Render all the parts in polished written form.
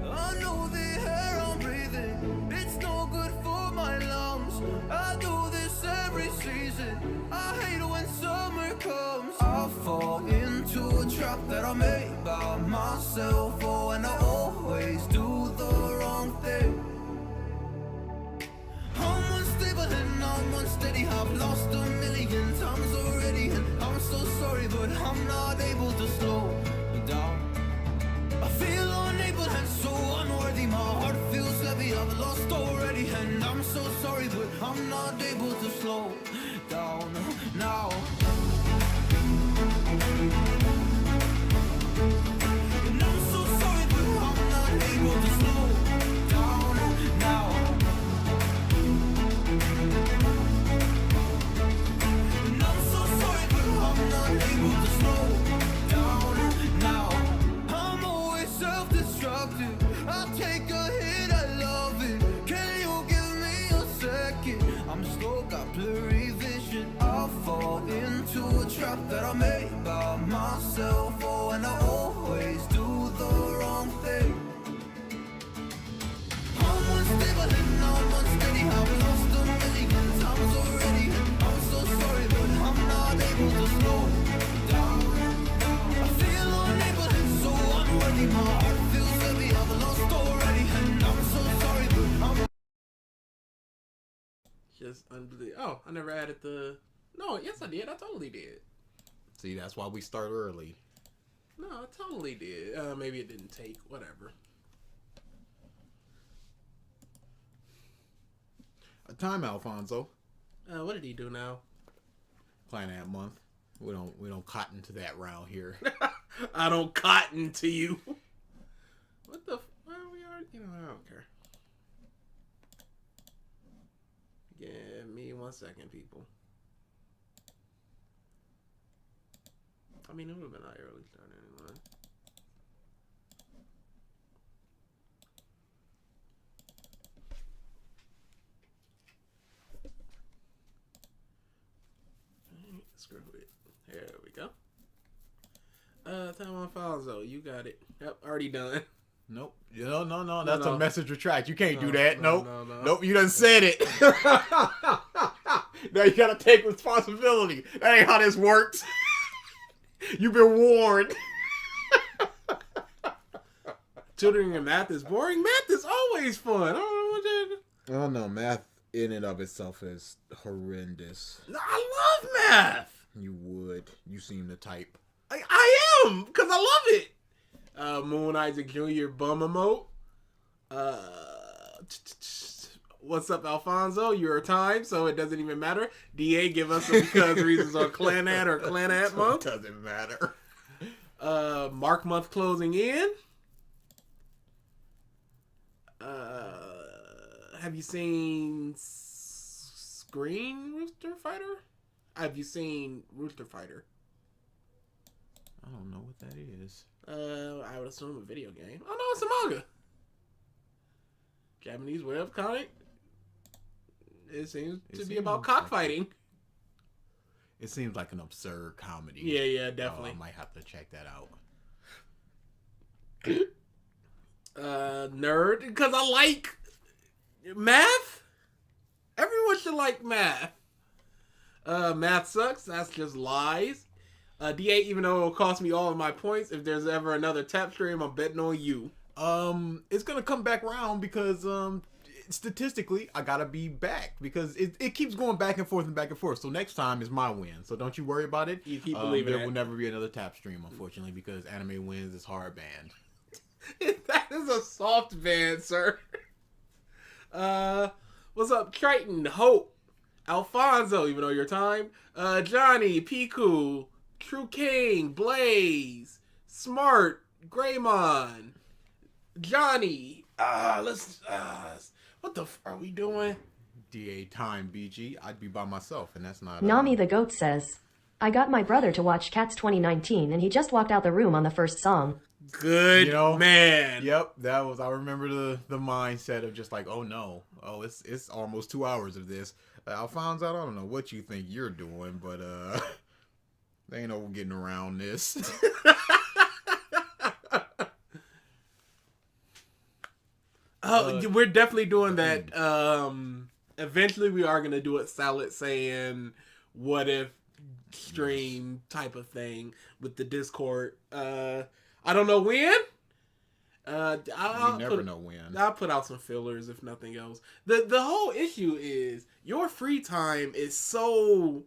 I know the air I'm breathing, it's no good for my lungs. I do this every season, I hate when summer comes. I fall into a trap that I made by myself, oh, and I always do the wrong thing. I'm unstable and I'm unsteady, I've lost a million times already, and I'm so sorry, but I'm not able to slow down. I feel unable and so unworthy, my heart feels heavy, I've lost already, and I'm so sorry, but I'm not able to slow down now. And I'm so sorry, but I'm not able to slow down now. And I'm so sorry, but I'm not able to slow down now. I'm always self-destructive, I take a hit, I love it. Can you give me a second? I'm slow, got blurry vision, I fall into a trap that I made by myself, oh, and I always do the wrong thing. I'm unstable and I'm unsteady, I've lost a million times already, and I'm so sorry, but I'm not able to slow down. I feel unable and so unworthy, my heart feels heavy, I've lost already, and I'm so sorry, but I'm Just unbelievable. Oh, I never added the... No, yes I did. I totally did. See, that's why we start early. No, I totally did. Maybe it didn't take. Whatever. Time, Alfonso. What did he do now? Planet Month. We don't cotton to that round here. I don't cotton to you. What the? Well, we are. I don't care. Give me 1 second, people. I mean, it would have been an early start anyway. Screw it. There we go. Time on Alfonso, you got it. Yep, already done. Nope. No. That's No. a message retract. You can't do that. No. Nope. You done said it. Now you gotta take responsibility. That ain't how this works. You've been warned. Tutoring in math is boring. Math is always fun. I don't know what you... Oh no, math in and of itself is horrendous. I love math. You would. You seem the type. I am, because I love it. Moon Isaac Jr. bum emote. What's up, Alfonso? You're a time, so it doesn't even matter. DA, give us some because reasons on Clanat or Clanat month. Doesn't matter. Mark month closing in. Have you seen Screen Rooster Fighter? Have you seen Rooster Fighter? I don't know what that is. I would assume a video game. Oh no, it's a manga. Japanese webcomic. It seems to be about cockfighting. It seems like an absurd comedy. Yeah, definitely. I might have to check that out. Nerd, because I like math. Everyone should like math. Math sucks. That's just lies. DA, even though it'll cost me all of my points, if there's ever another tap stream, I'm betting on you. It's gonna come back around because statistically I gotta be back because it keeps going back and forth and back and forth. So next time is my win. So don't you worry about it. You keep believing there will never be another tap stream, unfortunately, because Anime Wins is hard banned. That is a soft ban, sir. What's up, Triton, Hope, Alfonso, even though your time, Johnny, Piku, True King, Blaze, Smart, Greymon, Johnny. What the are we doing? DA time, BG. I'd be by myself, and that's not. Nami the Goat says, I got my brother to watch Cats 2019, and he just walked out the room on the first song. Good man. Yep, that was. I remember the mindset of just like, oh no, it's almost 2 hours of this. Alfonso, I don't know what you think you're doing, but there ain't no getting around this. We're definitely doing that. Eventually, we are gonna do it. Salad saying, "What if?" stream type of thing with the Discord. I don't know when. I'll never know when. I'll put out some fillers if nothing else. The whole issue is your free time is so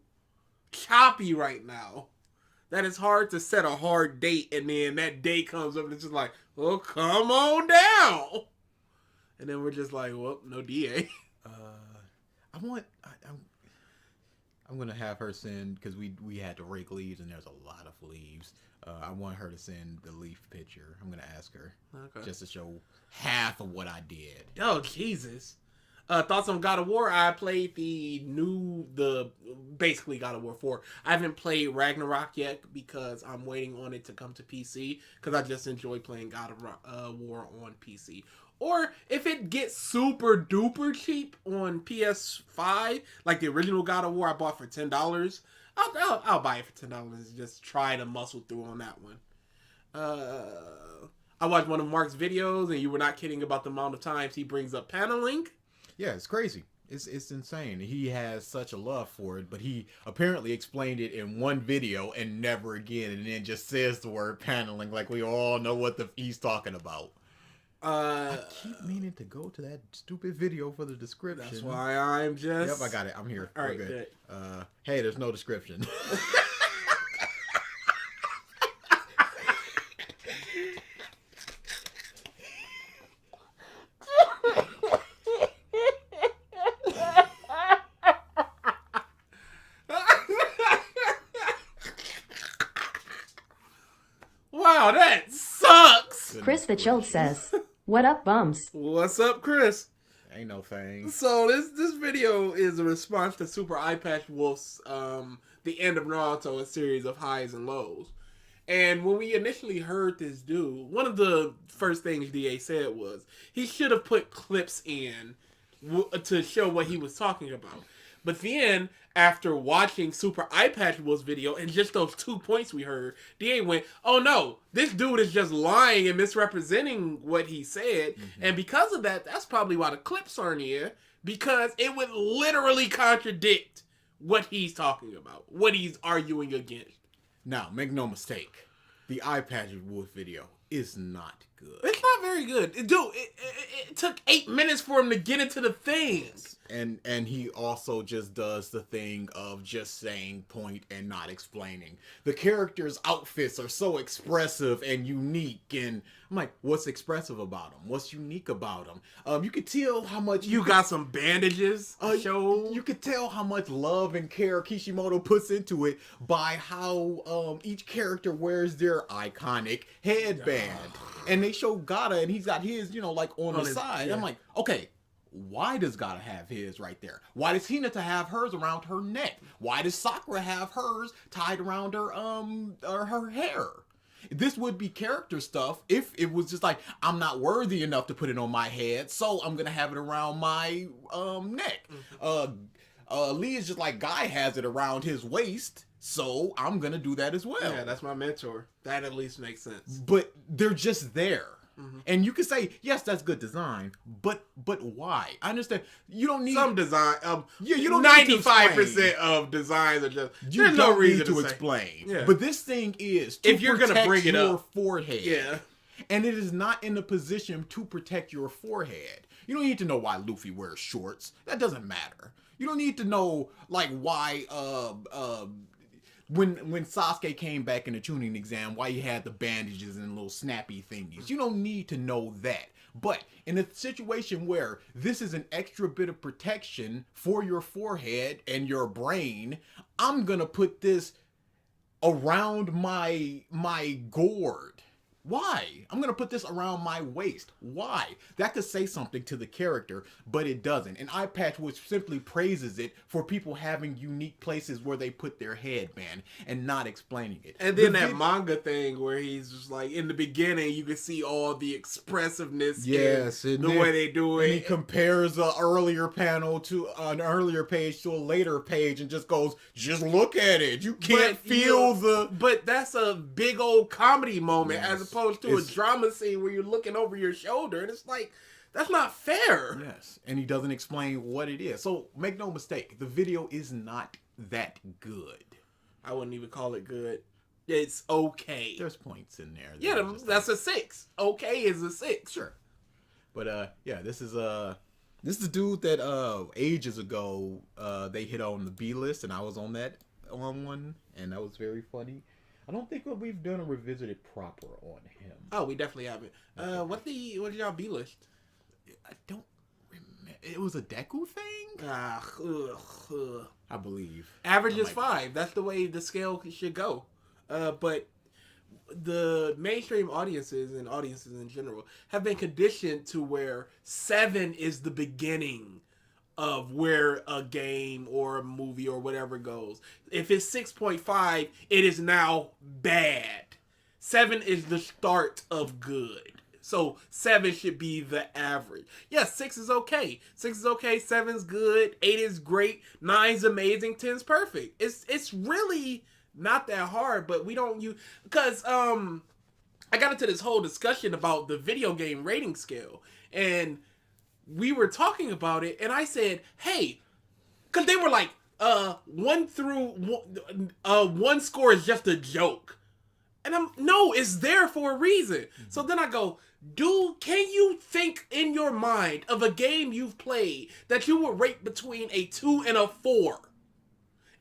choppy right now that it's hard to set a hard date, and then that date comes up and it's just like, well, come on down. And then we're just like, well, no DA. I'm gonna have her send, because we had to rake leaves and there's a lot of leaves. I want her to send the leaf picture. I'm gonna ask her just to show half of what I did. Oh Jesus! Thoughts on God of War? I played the basically God of War 4. I haven't played Ragnarok yet because I'm waiting on it to come to PC because I just enjoy playing God of War on PC. Or if it gets super duper cheap on PS5, like the original God of War I bought for $10, I'll buy it for $10 and just try to muscle through on that one. I watched one of Mark's videos, and you were not kidding about the amount of times he brings up paneling. Yeah, it's crazy. It's insane. He has such a love for it, but he apparently explained it in one video and never again, and then just says the word paneling like we all know what he's talking about. I keep meaning to go to that stupid video for the description. That's why I'm just... Yep, I got it. I'm here. All right, good. Hey, there's no description. Wow, that sucks! Chris the Chilled says, "What up, bums?" What's up, Chris? Ain't no thing. So this video is a response to Super Eyepatch Wolf's The End of Naruto, a series of highs and lows. And when we initially heard this dude, one of the first things DA said was he should have put clips in to show what he was talking about. But then, after watching Super Eyepatch Wolf's video and just those 2 points we heard, DA went, oh no, this dude is just lying and misrepresenting what he said. Mm-hmm. And because of that, that's probably why the clips aren't here, because it would literally contradict what he's talking about, what he's arguing against. Now, make no mistake, the Eyepatch Wolf video is not good. It's not very good. Dude, it took 8 minutes for him to get into the things. And he also just does the thing of just saying point and not explaining. The characters' outfits are so expressive and unique, and I'm like, what's expressive about them? What's unique about them? You could tell how much... You got some bandages show. You could tell how much love and care Kishimoto puts into it by how each character wears their iconic headband. And they show Gata, and he's got his, like on the side. Yeah. I'm like, okay, why does Gata have his right there? Why does Hinata have hers around her neck? Why does Sakura have hers tied around her hair? This would be character stuff if it was just like, I'm not worthy enough to put it on my head, so I'm gonna have it around my neck. Lee is just like, Guy has it around his waist, so I'm gonna do that as well. Yeah, that's my mentor. That at least makes sense. But they're just there. Mm-hmm. And you could say, yes, that's good design, but why? I understand. You don't need some design. You don't 95% of designs are just there's no reason to explain. Yeah. But this thing is to if you're gonna bring it your up, forehead. Yeah. And it is not in a position to protect your forehead. You don't need to know why Luffy wears shorts. That doesn't matter. You don't need to know like why when Sasuke came back in the tuning exam, why he had the bandages and little snappy thingies. You don't need to know that. But in a situation where this is an extra bit of protection for your forehead and your brain, I'm gonna put this around my gourd. Why? I'm going to put this around my waist. Why? That could say something to the character, but it doesn't. And Eyepatch which simply praises it for people having unique places where they put their headband and not explaining it. And then that manga thing where he's just like, in the beginning, you can see all the expressiveness. Yes. And the way they do it. And he compares an earlier panel to an earlier page to a later page and just goes, just look at it. You can't feel the... But that's a big old comedy moment as opposed to a drama scene where you're looking over your shoulder, and it's like That's not fair. Yes, and he doesn't explain what it is. So make no mistake, the video is not that good. I wouldn't even call it good. It's okay. There's points in there. Yeah, that's a 6. Okay is a 6. Sure. But yeah, this is the dude that ages ago they hit on the B list, and I was on one, and that was very funny. I don't think we've done a revisited proper on him. Oh, we definitely haven't. What did y'all B list? I don't remember. It was a Deku thing? I believe. Average is 5. That's the way the scale should go. But the mainstream audiences and audiences in general have been conditioned to where 7 is the beginning of where a game or a movie or whatever goes. If it's 6.5, it is now bad. 7 is the start of good. So 7 should be the average. Yes, 6 is okay. 6 is okay. 7's good. 8 is great. 9's amazing. 10's perfect. It's really not that hard, but we don't use, because I got into this whole discussion about the video game rating scale, and we were talking about it, and I said, hey, because they were like, 1 score is just a joke. And no, it's there for a reason. Mm-hmm. So then I go, dude, can you think in your mind of a game you've played that you would rate between a 2 and a 4?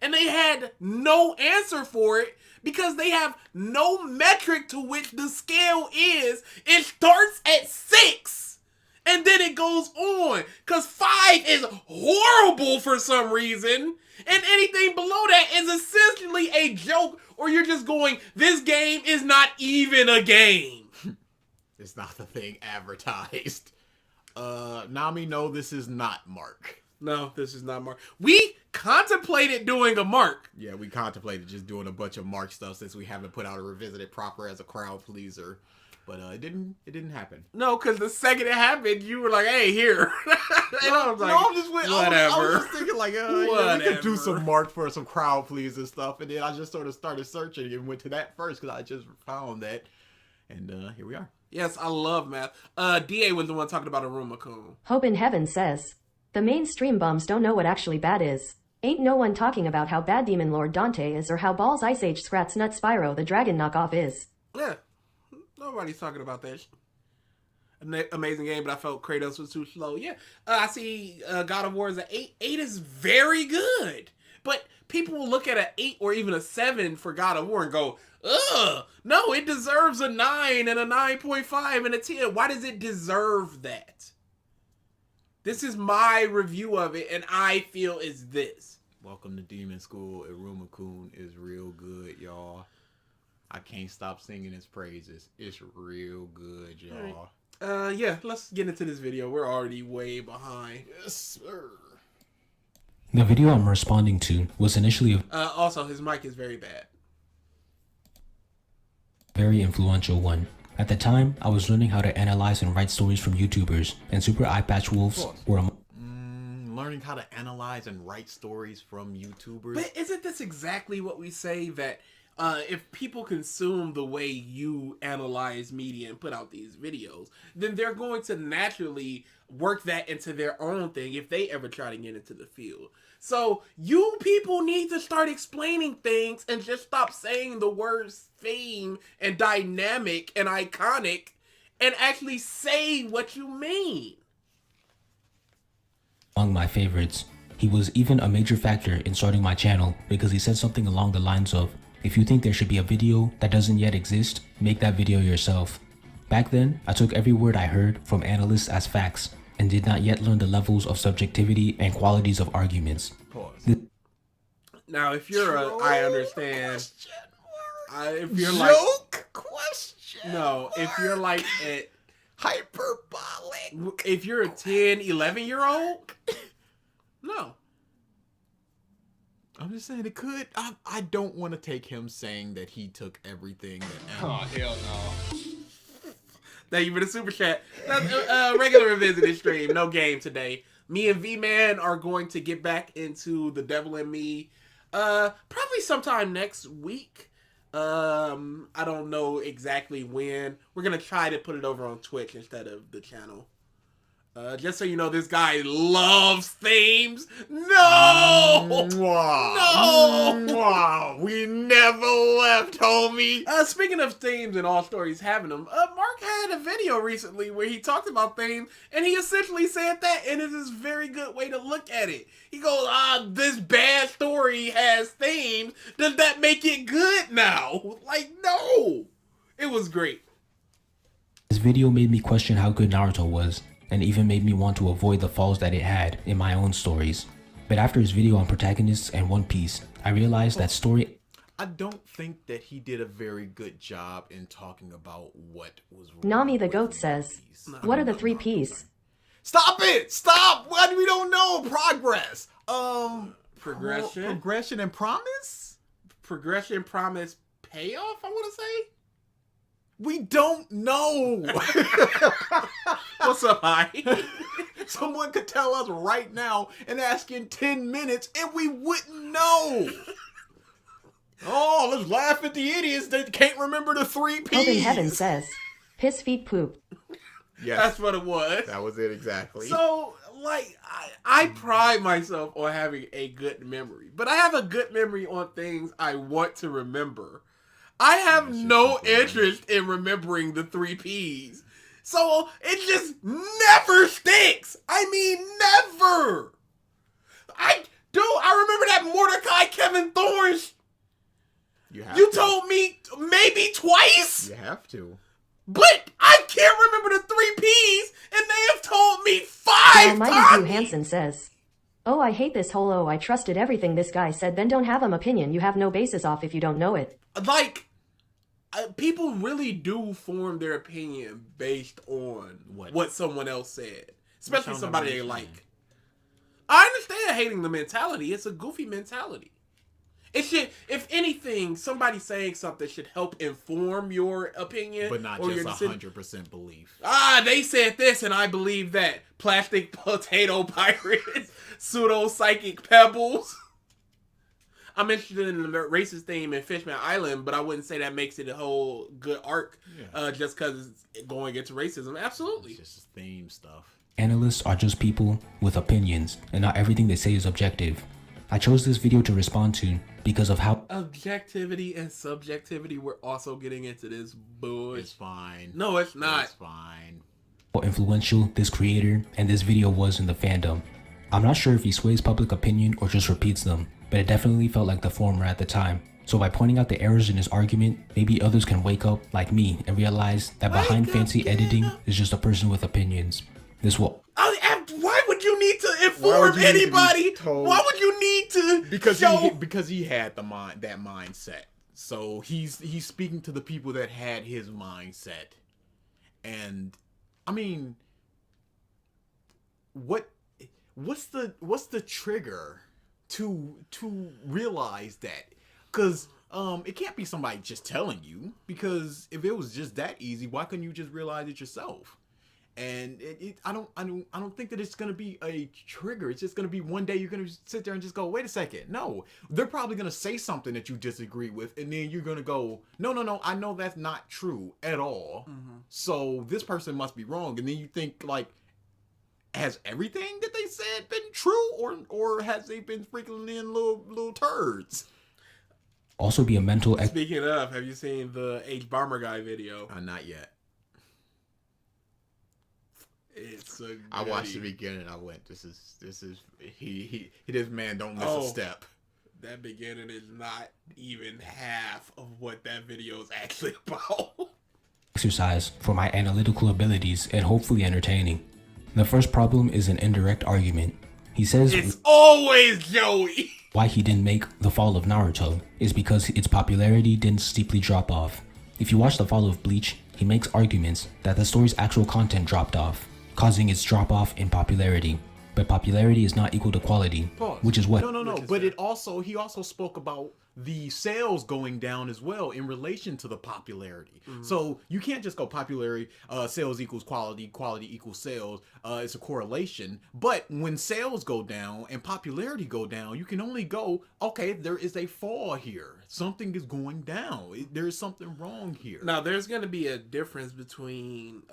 And they had no answer for it because they have no metric to which the scale is. It starts at 6 and then it goes on, because 5 is horrible for some reason, and anything below that is essentially a joke, or you're just going, this game is not even a game. It's not the thing advertised. Nami, no, this is not Mark. No, this is not Mark. We contemplated doing a Mark. Yeah, we contemplated just doing a bunch of Mark stuff since we haven't put out a revisited proper as a crowd pleaser. But it didn't happen. No, because the second it happened, you were like, hey, here. And I was like, I was just thinking like, yeah, we could do Whatever. some Mark for some crowd pleaser stuff. And then I just sort of started searching and went to that first because I just found that. And here we are. Yes, I love math. DA was the one talking about Aruma-kun. Hope in Heaven says, the mainstream bums don't know what actually bad is. Ain't no one talking about how bad Demon Lord Dante is or how Balls Ice Age Scrat's Nut Spyro the Dragon knockoff is. Yeah, nobody's talking about that. Amazing game, but I felt Kratos was too slow. Yeah, I see God of War is an 8. 8 is very good, but people will look at an 8 or even a 7 for God of War and go, ugh, no, it deserves a 9 and a 9.5 and a 10. Why does it deserve that? This is my review of it, and I feel is this. Welcome to Demon School. Aruma-kun is real good, y'all. I can't stop singing his praises. It's real good, y'all. Yeah, let's get into this video. We're already way behind. Yes, sir. The video I'm responding to was initially a Also, his mic is very bad. very influential one. At the time, I was learning how to analyze and write stories from YouTubers, and Super Eyepatch Wolves were Learning how to analyze and write stories from YouTubers. But isn't this exactly what we say, that if people consume the way you analyze media and put out these videos, then they're going to naturally work that into their own thing if they ever try to get into the field. So you people need to start explaining things and just stop saying the words theme and dynamic and iconic and actually say what you mean. among my favorites. He was even a major factor in starting my channel because he said something along the lines of, if you think there should be a video that doesn't yet exist, make that video yourself. Back then, I took every word I heard from analysts as facts and did not yet learn the levels of subjectivity and qualities of arguments. Pause. Now, if you're I understand. If you're Joke question. No, if you're like at Hyperbolic. if you're a 10, 11-year-old, no. I'm just saying it could. I don't want to take him saying that he took everything that. Oh, hell no. Thank you for the super chat. Regular revisited stream, no game today. Me and V-Man are going to get back into The Devil in Me probably sometime next week. I don't know exactly when. We're going to try to put it over on Twitch instead of the channel. Just so you know, this guy loves themes. No! Mwah. Mwah. We never left, homie. Speaking of themes and all stories having them, Mark had a video recently where he talked about themes, and he essentially said that, and it is a very good way to look at it. He goes, this bad story has themes. Does that make it good now? Like, no! It was great. This video made me question how good Naruto was, and even made me want to avoid the flaws that it had in my own stories. But after his video on protagonists and One Piece, I realized that story... I don't think that he did a very good job in talking about what was wrong. Nami the with goat One says, Piece. what are the 3 Ps? Stop it! Stop! What? We don't know. Progress. Progression. Progression and promise? Progression, promise, payoff, I want to say? We don't know. What's up, Hi? Someone could tell us right now and ask in 10 minutes and we wouldn't know. Oh, let's laugh at the idiots that can't remember the 3 Ps. Open Heaven says, piss feet poop. Yes, That's what it was. that was it exactly. So, like, I pride myself on having a good memory, but I have a good memory on things I want to remember. I have no interest in remembering the 3 Ps. So, it just never sticks. I mean, never. I remember that Mordecai Kevin Thorns. You told me maybe twice, You have to. but I can't remember the 3 Ps, and they have told me 5 Almighty times. Hugh Hansen says, oh, I hate this whole I trusted everything this guy said, then don't have an opinion you have no basis off if you don't know it. Like, people really do form their opinion based on what someone else said, especially somebody they like. I understand hating the mentality. It's a goofy mentality. It should, if anything, somebody saying something should help inform your opinion. But not or just your 100% belief. they said this and I believe that. Plastic potato pirates, pseudo-psychic pebbles. I'm interested in the racist theme in Fishman Island, but I wouldn't say that makes it a whole good arc just because it's going against racism. Absolutely. It's just theme stuff. Analysts are just people with opinions, and not everything they say is objective. I chose this video to respond to because of how Objectivity and subjectivity, we're also getting into this bullshit. It's fine. No, it's not. It's fine. influential this creator and this video was in the fandom. I'm not sure if he sways public opinion or just repeats them, but it definitely felt like the former at the time. So by pointing out the errors in his argument, maybe others can wake up like me and realize that behind fancy editing is just a person with opinions. This will... Why would you need to inform anybody? Why would you need to because he had that mindset. So he's speaking to the people that had his mindset. And I mean, what's the trigger to realize that? Because it can't be somebody just telling you, because if it was just that easy, why couldn't you just realize it yourself? And I don't think that it's gonna be a trigger. It's just gonna be one day you're gonna sit there and just go, wait a second. No, they're probably gonna say something that you disagree with, and then you're gonna go, no, I know that's not true at all. Mm-hmm. So this person must be wrong. And then you think, like, has everything that they said been true, or has they been freaking in little turds? Also be a mental... Speaking of, have you seen the H Bomber Guy video? Not yet. It's a I watched the beginning. I went, this is this man don't miss a step. That beginning is not even half of what that video is actually about. Exercise for my analytical abilities and hopefully entertaining. The first problem is an indirect argument. He says it's always Joey. Why he didn't make The Fall of Naruto is because its popularity didn't steeply drop off. If you watch The Fall of Bleach, he makes arguments that the story's actual content dropped off, causing its drop off in popularity. But popularity is not equal to quality, which is what... No. But he also spoke about the sales going down as well in relation to the popularity. Mm-hmm. So you can't just go popularity, sales equals quality, quality equals sales. It's a correlation. But when sales go down and popularity go down, you can only go, okay, there is a fall here. Something is going down. There is something wrong here. Now, there's going to be a difference between...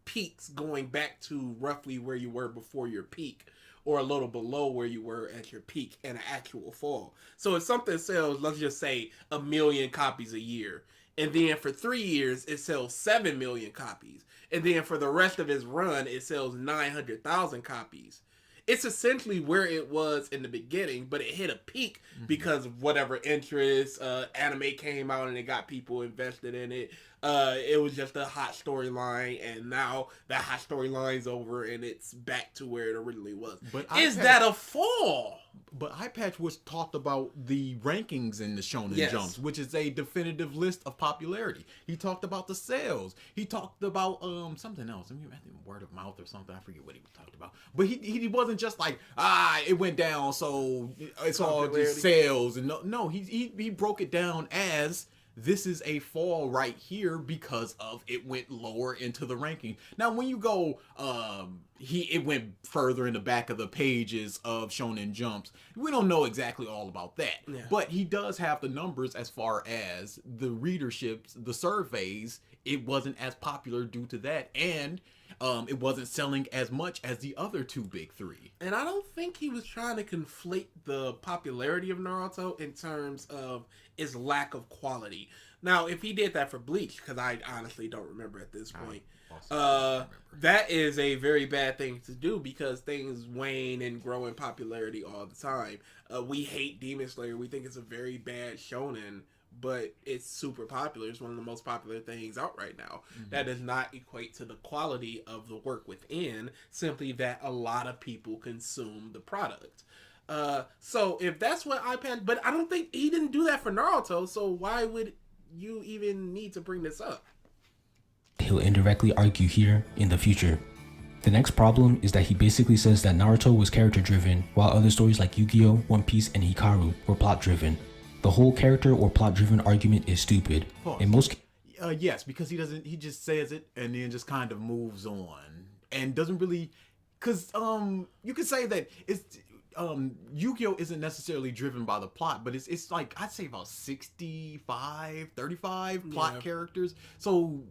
peaks going back to roughly where you were before your peak, or a little below where you were at your peak, and an actual fall. So if something sells, let's just say 1 million copies a year, and then for 3 years it sells 7 million copies, and then for the rest of its run it sells 900,000 copies. It's essentially where it was in the beginning, but it hit a peak because of whatever interest, anime came out and it got people invested in it. It was just a hot storyline, and now that hot storyline's over and it's back to where it originally was. But is that a fall? But eyepatch was talked about the rankings in the Shonen Jumps, which is a definitive list of popularity. He talked about the sales. He talked about something else. I mean, word of mouth or something. I forget what he talked about. But he wasn't just like, it went down, so it's all just sales. And no, he broke it down as, this is a fall right here because of it went lower into the ranking. Now, when you go, it went further in the back of the pages of Shonen Jumps. We don't know exactly all about that, but he does have the numbers as far as the readerships, the surveys. It wasn't as popular due to that, and it wasn't selling as much as the other two big three. And I don't think he was trying to conflate the popularity of Naruto in terms of its lack of quality. Now, if he did that for Bleach, because I honestly don't remember at this point, that is a very bad thing to do, because things wane and grow in popularity all the time. We hate Demon Slayer. We think it's a very bad shonen, but it's super popular. It's one of the most popular things out right now. That does not equate to the quality of the work within, simply that a lot of people consume the product. So if that's what eyepatch, but I don't think he didn't do that for Naruto, so why would you even need to bring this up? He'll indirectly argue here in the future. The next problem is that he basically says that Naruto was character driven, while other stories like Yu-Gi-Oh!, One Piece, and Hikaru were plot driven. The whole character or plot driven argument is stupid. In most yes, because he just says it and then just kind of moves on and doesn't really, because you could say that it's Yu-Gi-Oh! Isn't necessarily driven by the plot, but it's like, I'd say about 65, 35 plot characters. So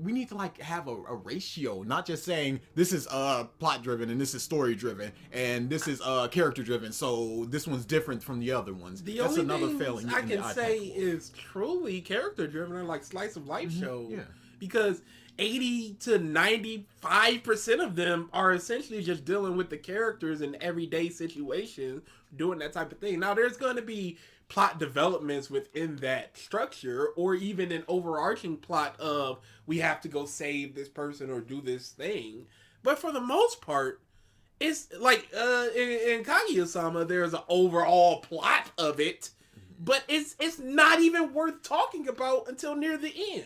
we need to like have a ratio, not just saying this is plot driven and this is story driven and this is character driven, so this one's different from the other ones. That's another failing I can say is truly character driven, or like slice of life shows, because 80 to 95% of them are essentially just dealing with the characters in everyday situations, doing that type of thing. Now, there's going to be plot developments within that structure, or even an overarching plot of, we have to go save this person or do this thing. But for the most part, it's like in Kaguya-sama, there's an overall plot of it, but it's not even worth talking about until near the end.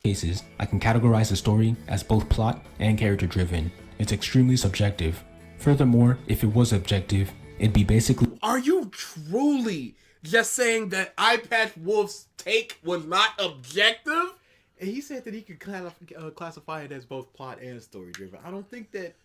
Cases, I can categorize a story as both plot and character driven. It's extremely subjective. Furthermore, if it was objective, it'd be basically... Are you truly just saying that Eyepatch Wolf's take was not objective? And he said that he could classify it as both plot and story driven. I don't think that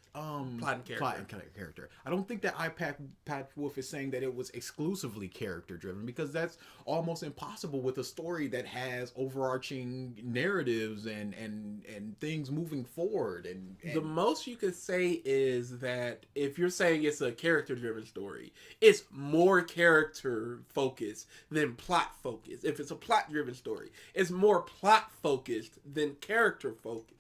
plot and character. I don't think that Eyepatch Wolf is saying that it was exclusively character driven, because that's almost impossible with a story that has overarching narratives and things moving forward. And the most you could say is that if you're saying it's a character driven story, it's more character focused than plot focused. If it's a plot driven story, it's more plot focused than character focused.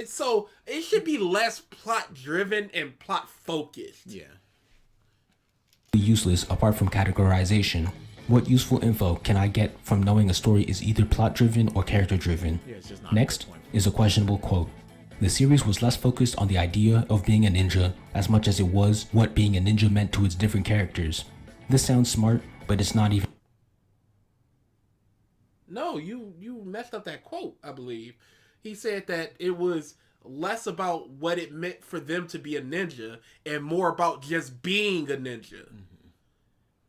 So it should be less plot driven and plot focused. Yeah. Useless apart from categorization. What useful info can I get from knowing a story is either plot driven or character driven? Next is a questionable quote. The series was less focused on the idea of being a ninja as much as it was what being a ninja meant to its different characters. This sounds smart, but it's not even. No, you messed up that quote, I believe. He said that it was less about what it meant for them to be a ninja and more about just being a ninja.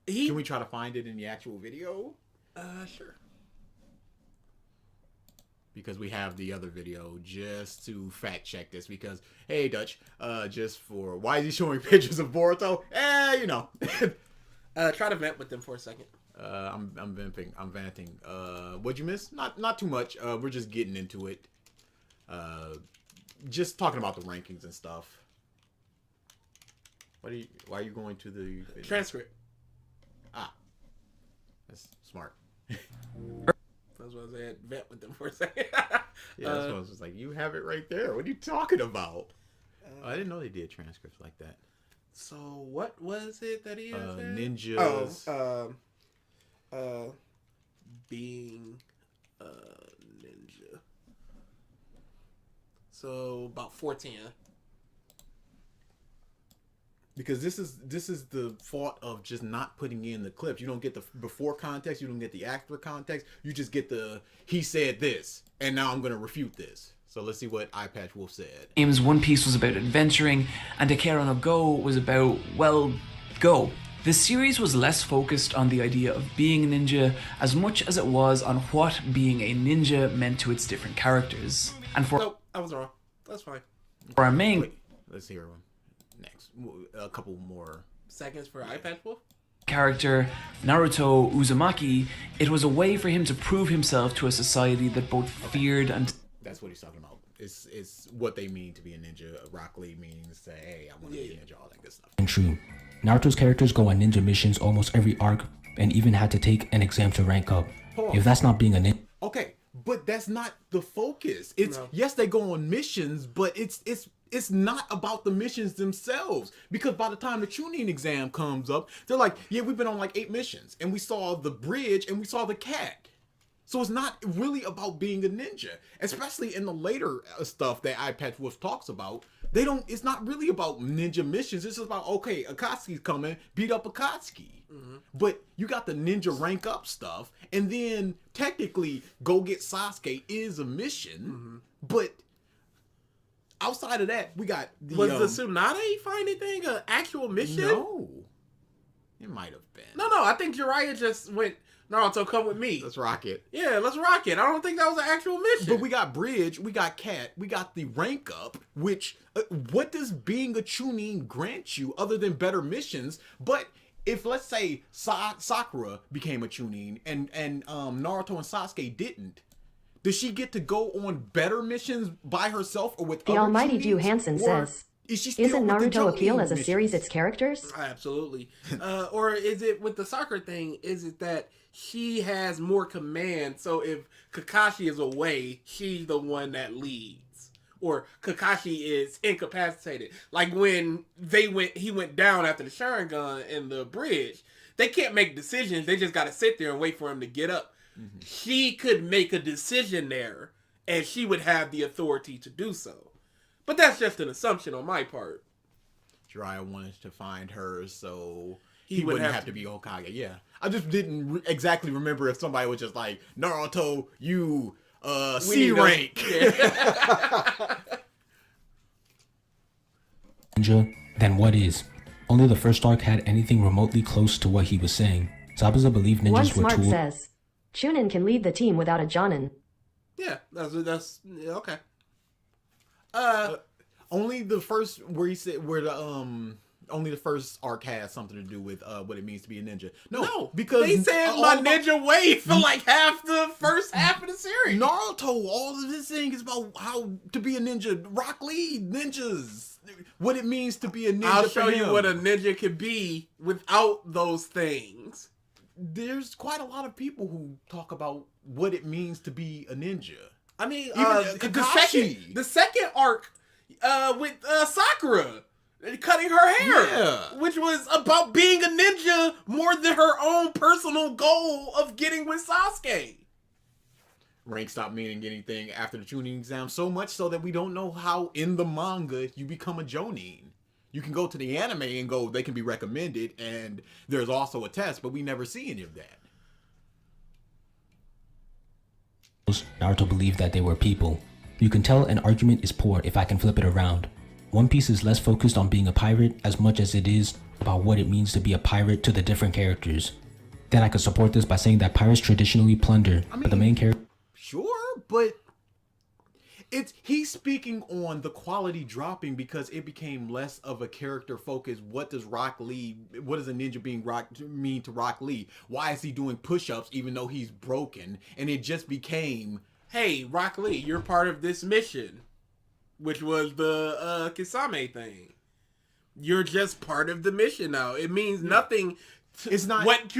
Can we try to find it in the actual video? Sure. Because we have the other video just to fact check this, because, hey, Dutch, just for, why is he showing pictures of Boruto? You know. Try to vent with them for a second. I'm vamping. I'm vanting. What'd you miss? Not too much. We're just getting into it. Just talking about the rankings and stuff. Why are you going to the video? Transcript. That's smart. That's what I said. Vent with them for a second. Yeah, that's what I was just like, you have it right there. What are you talking about? I didn't know they did transcripts like that. So what was it that he had said? Ninjas. Being a ninja. So about 14. Because this is the fault of just not putting in the clips. You don't get the before context. You don't get the after context. You just get the he said this, and now I'm going to refute this. So let's see what Eyepatch Wolf said. Games One Piece was about adventuring, and Akira no Go was about, well, go. The series was less focused on the idea of being a ninja as much as it was on what being a ninja meant to its different characters. And for Nope, I was wrong. That's fine. our main Wait, let's hear one next. A couple more. Seconds for Eyepatch Wolf. character, Naruto Uzumaki, it was a way for him to prove himself to a society that both feared and That's what he's talking about. It's what they mean to be a ninja. Rock Lee means say, hey, I want to be a ninja, all that good stuff. And true. Naruto's characters go on ninja missions almost every arc and even had to take an exam to rank up. Pause. If that's not being a ninja, Okay, but that's not the focus. It's No. yes, they go on missions, but it's not about the missions themselves. Because by the time the Chunin exam comes up, they're like, yeah, we've been on like 8 missions, and we saw the bridge and we saw the cat. So it's not really about being a ninja, especially in the later stuff that Eyepatch Wolf talks about. It's not really about ninja missions. It's just about, okay, Akatsuki's coming, beat up Akatsuki. Mm-hmm. But you got the ninja rank up stuff, and then technically go get Sasuke is a mission. Mm-hmm. But outside of that, we got the... Was the Tsunade finding thing an actual mission? No. It might have been. No, I think Jiraiya just went, Naruto, come with me. Let's rock it. Yeah, let's rock it. I don't think that was an actual mission. But we got Bridge, we got Cat, we got the rank up, which, what does being a Chunin grant you other than better missions? But if, let's say, Sakura became a Chunin and Naruto and Sasuke didn't, does she get to go on better missions by herself or with The other Almighty Chunins? View Hansen Or says, is she still isn't with the Naruto appeal Jonin as a missions? series its characters? Absolutely. Or is it with the soccer thing, is it that she has more command, so if Kakashi is away, she's the one that leads? Or Kakashi is incapacitated. Like when he went down after the Sharingan in the bridge, they can't make decisions, they just gotta sit there and wait for him to get up. Mm-hmm. She could make a decision there, and she would have the authority to do so. But that's just an assumption on my part. Jiraiya wanted to find her so He he would wouldn't have have to be Hokage. Yeah, I just didn't exactly remember if somebody was just like, Naruto, you C rank. then what is? Only the first arc had anything remotely close to what he was saying. Zabuza believed One ninjas were Smart tools. says, Chunin can lead the team without a Jonin. Yeah, that's yeah, okay. Only the first where he said where the only the first arc has something to do with what it means to be a ninja. No, because they said my ninja way for like half the first half of the series. Naruto, all of this thing is about how to be a ninja. Rock Lee, ninjas, what it means to be a ninja. I'll show for you him. what a ninja could be without those things. There's quite a lot of people who talk about what it means to be a ninja. I mean, Even Kakashi. the second arc with Sakura cutting her hair, Yeah. which was about being a ninja more than her own personal goal of getting with Sasuke. Rank stopped meaning anything after the Chunin exam, so much so that we don't know how in the manga you become a Jonin. You can go to the anime and go, they can be recommended, and there's also a test, but we never see any of that. Naruto believed that they were people. You can tell an argument is poor if I can flip it around. One Piece is less focused on being a pirate as much as it is about what it means to be a pirate to the different characters. Then I could support this by saying that pirates traditionally plunder, but the main character... Sure, but he's speaking on the quality dropping because it became less of a character focus. What does a ninja mean to Rock Lee? Why is he doing push-ups even though he's broken? And it just became, hey, Rock Lee, you're part of this mission, which was the Kisame thing. You're just part of the mission now. It means nothing. It's not what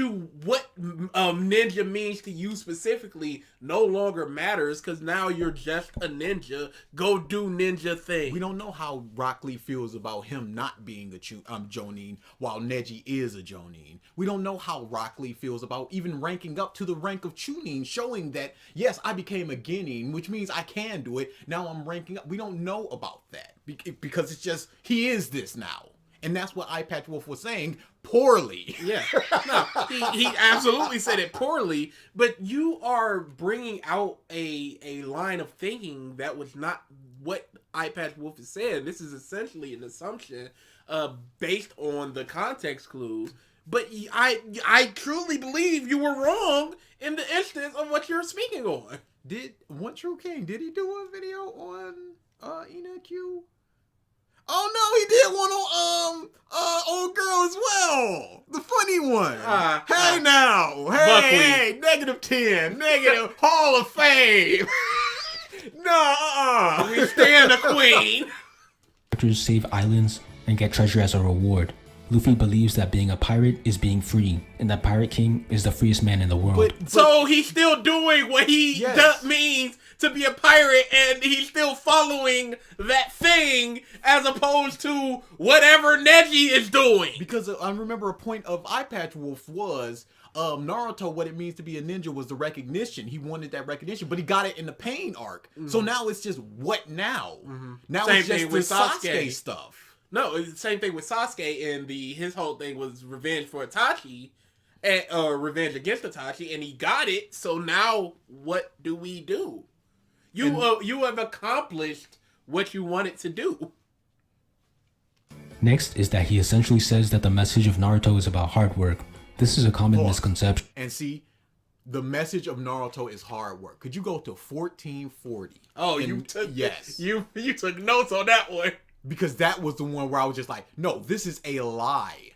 ninja means to you specifically no longer matters because now you're just a ninja. Go do ninja thing. We don't know how Rock Lee feels about him not being a Jonin while Neji is a Jonin. We don't know how Rock Lee feels about even ranking up to the rank of Chunin, showing that yes, I became a Genin, which means I can do it. Now I'm ranking up. We don't know about that because it's just he is this now. And that's what Eyepatch Wolf was saying poorly. Yeah. No, he absolutely said it poorly, but you are bringing out a line of thinking that was not what Eyepatch Wolf is saying. This is essentially an assumption based on the context clues. But I truly believe you were wrong in the instance of what you're speaking on. Did One True King, did he do a video on Q? Oh no, he did one on old girl as well. The funny one. Hey, -10, negative Hall of Fame. No, We stand a queen. Characters save islands and get treasure as a reward. Luffy believes that being a pirate is being free, and that Pirate King is the freest man in the world. So he's still doing what he means to be a pirate, and he's still following that thing as opposed to whatever Neji is doing. Because I remember a point of Eyepatch Wolf was Naruto, what it means to be a ninja was the recognition. He wanted that recognition, but he got it in the pain arc. So now it's just what now? Now Same it's just thing the with Sasuke Sasuke stuff. No, it's the same thing with Sasuke, and his whole thing was revenge for Itachi, or revenge against Itachi, and he got it. So now, what do we do? You have accomplished what you wanted to do. Next is that he essentially says that the message of Naruto is about hard work. This is a common misconception. And see, the message of Naruto is hard work. Could you go to 1440? Oh, you took notes on that one. Because that was the one where I was just like, no, this is a lie.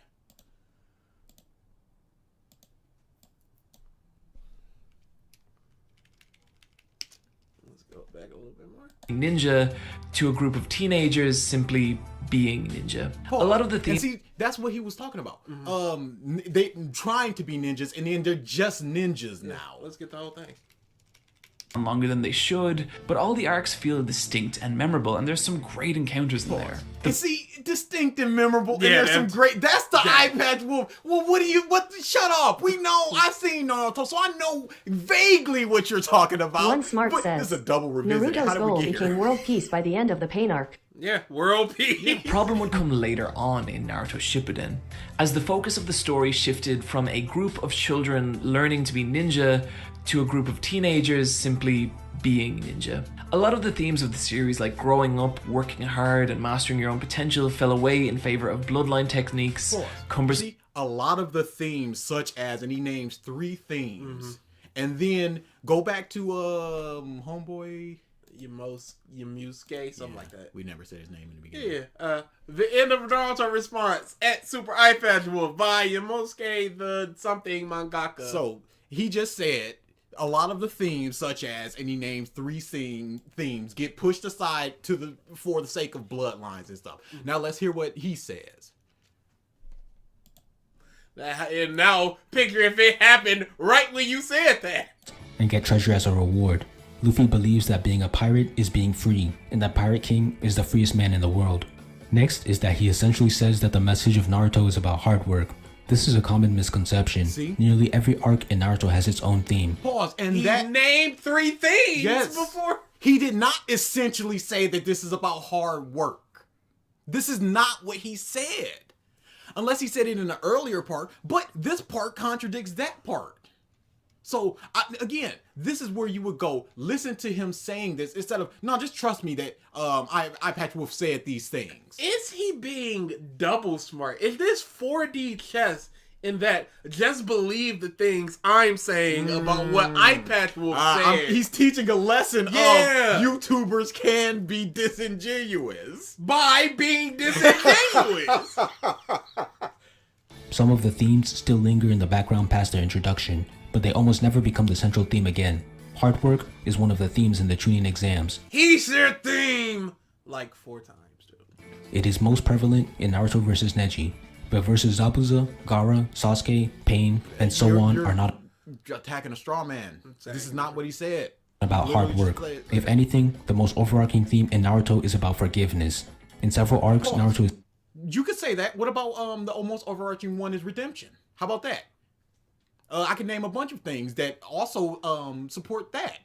Let's go back a little bit more. Ninja to a group of teenagers simply being ninja. A lot of the And themes. see, that's what he was talking about. They trying to be ninjas, and then they're just ninjas now. Let's get the whole thing. Longer than they should, but all the arcs feel distinct and memorable, and there's some great encounters in there. And see, distinct and memorable, and Yeah, there's some great. That's the Eyepatch Wolf. Well, shut up. We know. I've seen Naruto, so I know vaguely what you're talking about. One Smart but says, this is a double revisit. How Naruto's did we goal get became here? world peace by the end of the pain arc. Yeah, world peace. Problem would come later on in Naruto Shippuden, as the focus of the story shifted from a group of children learning to be ninja to a group of teenagers simply being ninja. A lot of the themes of the series, like growing up, working hard, and mastering your own potential, fell away in favor of bloodline techniques, See, a lot of the themes, such as, and he names 3 themes, and then go back to homeboy Yumesuke, something like that. We never said his name in the beginning. Yeah, the End of Naruto Response at Super Eyepatch Wolf by Yumesuke the something mangaka. So he just said a lot of the themes, such as, and he names 3 themes, get pushed aside for the sake of bloodlines and stuff. Now let's hear what he says. And now picture if it happened right when you said that. And get treasure as a reward. Luffy believes that being a pirate is being free, and that Pirate King is the freest man in the world. Next is that he essentially says that the message of Naruto is about hard work. This is a common misconception. See? Nearly every arc in Naruto has its own theme. Pause. And He that named 3 things yes, before. he did not essentially say that this is about hard work. This is not what he said. Unless he said it in the earlier part, but this part contradicts that part. So, again, this is where you would go, listen to him saying this instead of, no, just trust me that Eyepatch Wolf said these things. Is he being double smart? Is this 4D chess in that just believe the things I'm saying about what eyepatch will say. He's teaching a lesson Yeah. of YouTubers can be disingenuous. By being disingenuous. Some of the themes still linger in the background past their introduction, but they almost never become the central theme again. Hard work is one of the themes in the Chunin exams. He's their theme like 4 times, dude. It is most prevalent in Naruto vs. Neji, but versus Zabuza, Gaara, Sasuke, Pain, and so on You're are not attacking a straw man. This is not what he said. about hard work. If anything, the most overarching theme in Naruto is about forgiveness. In several arcs, Naruto is You could say that. What about the almost overarching one is redemption? How about that? I can name a bunch of things that also support that.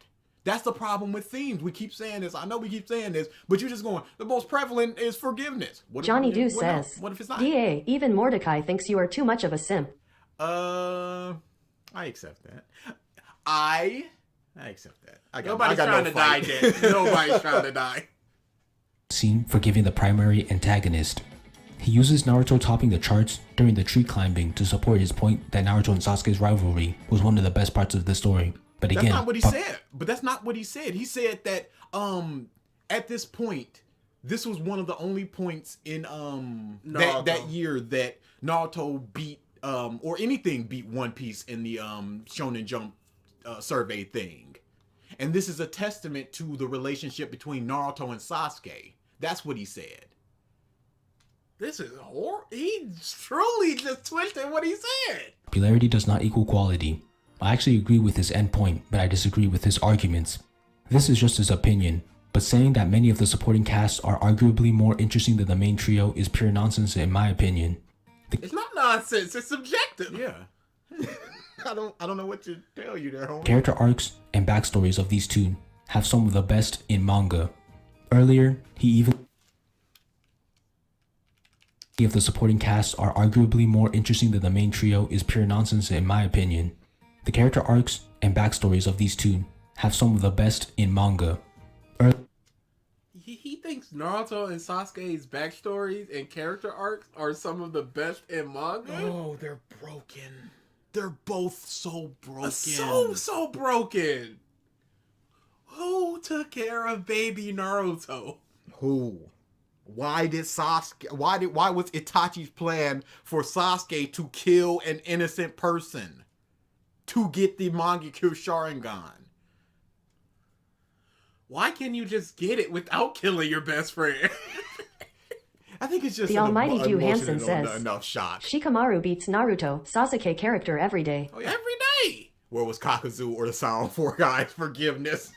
That's the problem with themes. We keep saying this. I know we keep saying this, but you're just going, the most prevalent is forgiveness. Johnny Doo says, what if it's not? DA, even Mordecai thinks you are too much of a simp. I accept that. I accept that. Nobody's trying to die, Dick. Nobody's trying to die. seen forgiving the primary antagonist. He uses Naruto topping the charts during the tree climbing to support his point that Naruto and Sasuke's rivalry was one of the best parts of the story. But again, that's not what he said. But that's not what he said. He said that at this point, this was one of the only points in that year that Naruto beat or anything beat One Piece in the Shonen Jump survey thing. And this is a testament to the relationship between Naruto and Sasuke. That's what he said. This is horrible. He truly just twisted what he said. popularity does not equal quality. I actually agree with his endpoint, but I disagree with his arguments. This is just his opinion, but saying that many of the supporting casts are arguably more interesting than the main trio is pure nonsense in my opinion. It's not nonsense. It's subjective. Yeah. I don't know what to tell you there, homie. Character arcs and backstories of these two have some of the best in manga. Earlier, he even of the supporting casts are arguably more interesting than the main trio is pure nonsense in my opinion. The character arcs and backstories of these two have some of the best in manga. He thinks Naruto and Sasuke's backstories and character arcs are some of the best in manga. Oh, they're broken. They're both so broken. So broken. Who took care of baby Naruto? Who? Why did Sasuke? Why was Itachi's plan for Sasuke to kill an innocent person to get the Mangaka Sharingan? Why can't you just get it without killing your best friend? I think it's just The almighty Dew Hansen says, enough shot. Shikamaru beats Naruto, Sasuke character every day. Oh, yeah. Every day. Where was Kakuzu or the Silent Four guys? Forgiveness.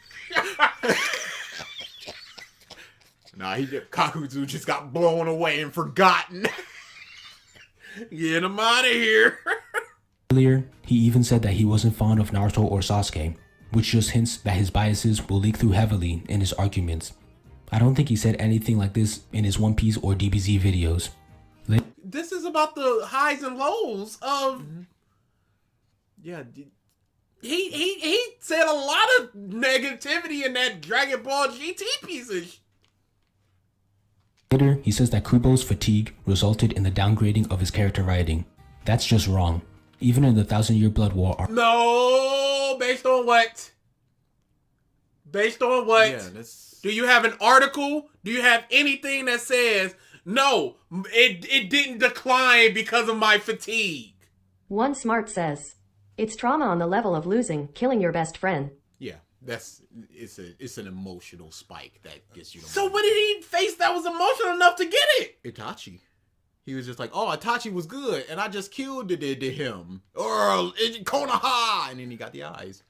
Kakuzu just got blown away and forgotten. Get him out of here. Earlier, he even said that he wasn't fond of Naruto or Sasuke, which just hints that his biases will leak through heavily in his arguments. I don't think he said anything like this in his One Piece or DBZ videos. This is about the highs and lows of... Yeah. He said a lot of negativity in that Dragon Ball GT piece of Later, he says that Kubo's fatigue resulted in the downgrading of his character writing. That's just wrong. Even in the 1,000-Year Blood War, No, based on what? Based on what? Yeah, that's... Do you have an article? Do you have anything that says, no, it didn't decline because of my fatigue? One Smart says, it's trauma on the level of losing, killing your best friend. Yeah, it's an emotional spike that gets you. So what did he face that was emotional enough to get it? Itachi. He was just like, oh, Itachi was good, and I just killed it to him. Or Konoha! And then he got the eyes.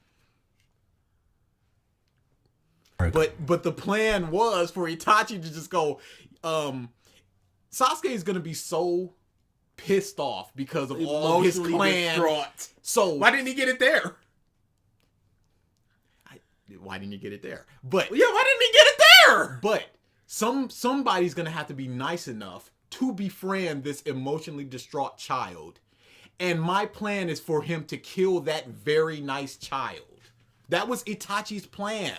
But the plan was for Itachi to just go, Sasuke is going to be so pissed off because of all his clan. Distraught. So Why didn't he get it there? Why didn't you get it there? But Yeah, why didn't he get it there? But somebody's gonna have to be nice enough to befriend this emotionally distraught child. And my plan is for him to kill that very nice child. That was Itachi's plan.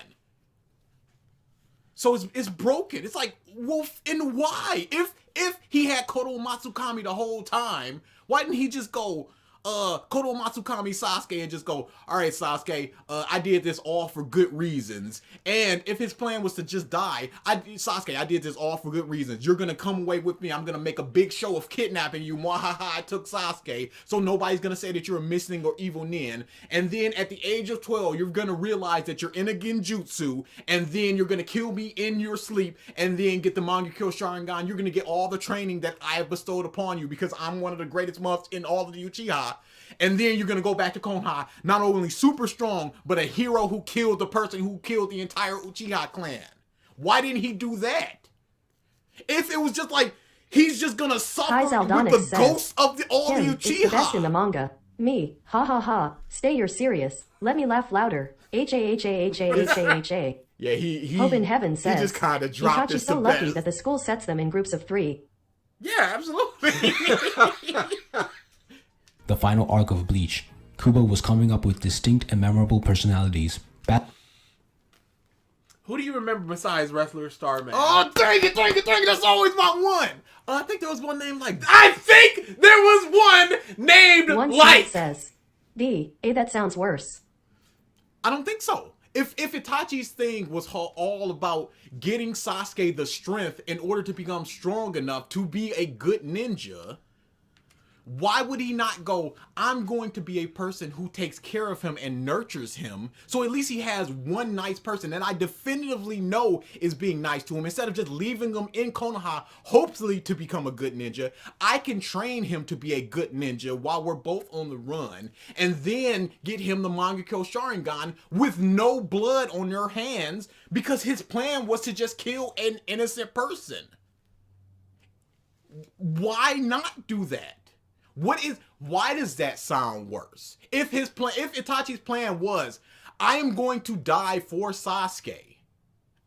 So it's broken. It's like, well, and why? If he had Koto Matsukami the whole time, why didn't he just go, Kodo Matsukami Sasuke and just go, all right, Sasuke, I did this all for good reasons. And if his plan was to just die, Sasuke, I did this all for good reasons. You're gonna come away with me. I'm gonna make a big show of kidnapping you. Mwahaha, I took Sasuke. So nobody's gonna say that you're a missing or evil nin. And then at the age of 12, you're gonna realize that you're in a genjutsu, and then you're gonna kill me in your sleep, and then get the Mangaka Sharingan. You're gonna get all the training that I have bestowed upon you because I'm one of the greatest months in all of the Uchiha. And then you're gonna go back to Konoha, not only super strong, but a hero who killed the person who killed the entire Uchiha clan. Why didn't he do that? If it was just like, he's just gonna suffer with the ghosts of all the Uchiha. It's the best in the manga. Me, ha ha ha, stay you're serious, let me laugh louder, H-A-H-A-H-A-H-A-H-A. Yeah, he Hope in heaven says, he just kind of dropped Itachi's so lucky that the school sets them in groups of 3. Yeah, absolutely. The final arc of Bleach, Kubo was coming up with distinct and memorable personalities. Who do you remember besides Wrestler Starman? Oh, dang it, that's always my one. I think there was one named like... I think there was one named One like. says, that sounds worse. I don't think so. If Itachi's thing was all about getting Sasuke the strength in order to become strong enough to be a good ninja, why would he not go, I'm going to be a person who takes care of him and nurtures him, so at least he has one nice person that I definitively know is being nice to him. Instead of just leaving him in Konoha, hopefully to become a good ninja, I can train him to be a good ninja while we're both on the run, and then get him the Mangaka Sharingan with no blood on their hands, because his plan was to just kill an innocent person. Why not do that? Why does that sound worse? If Itachi's plan was, I am going to die for Sasuke,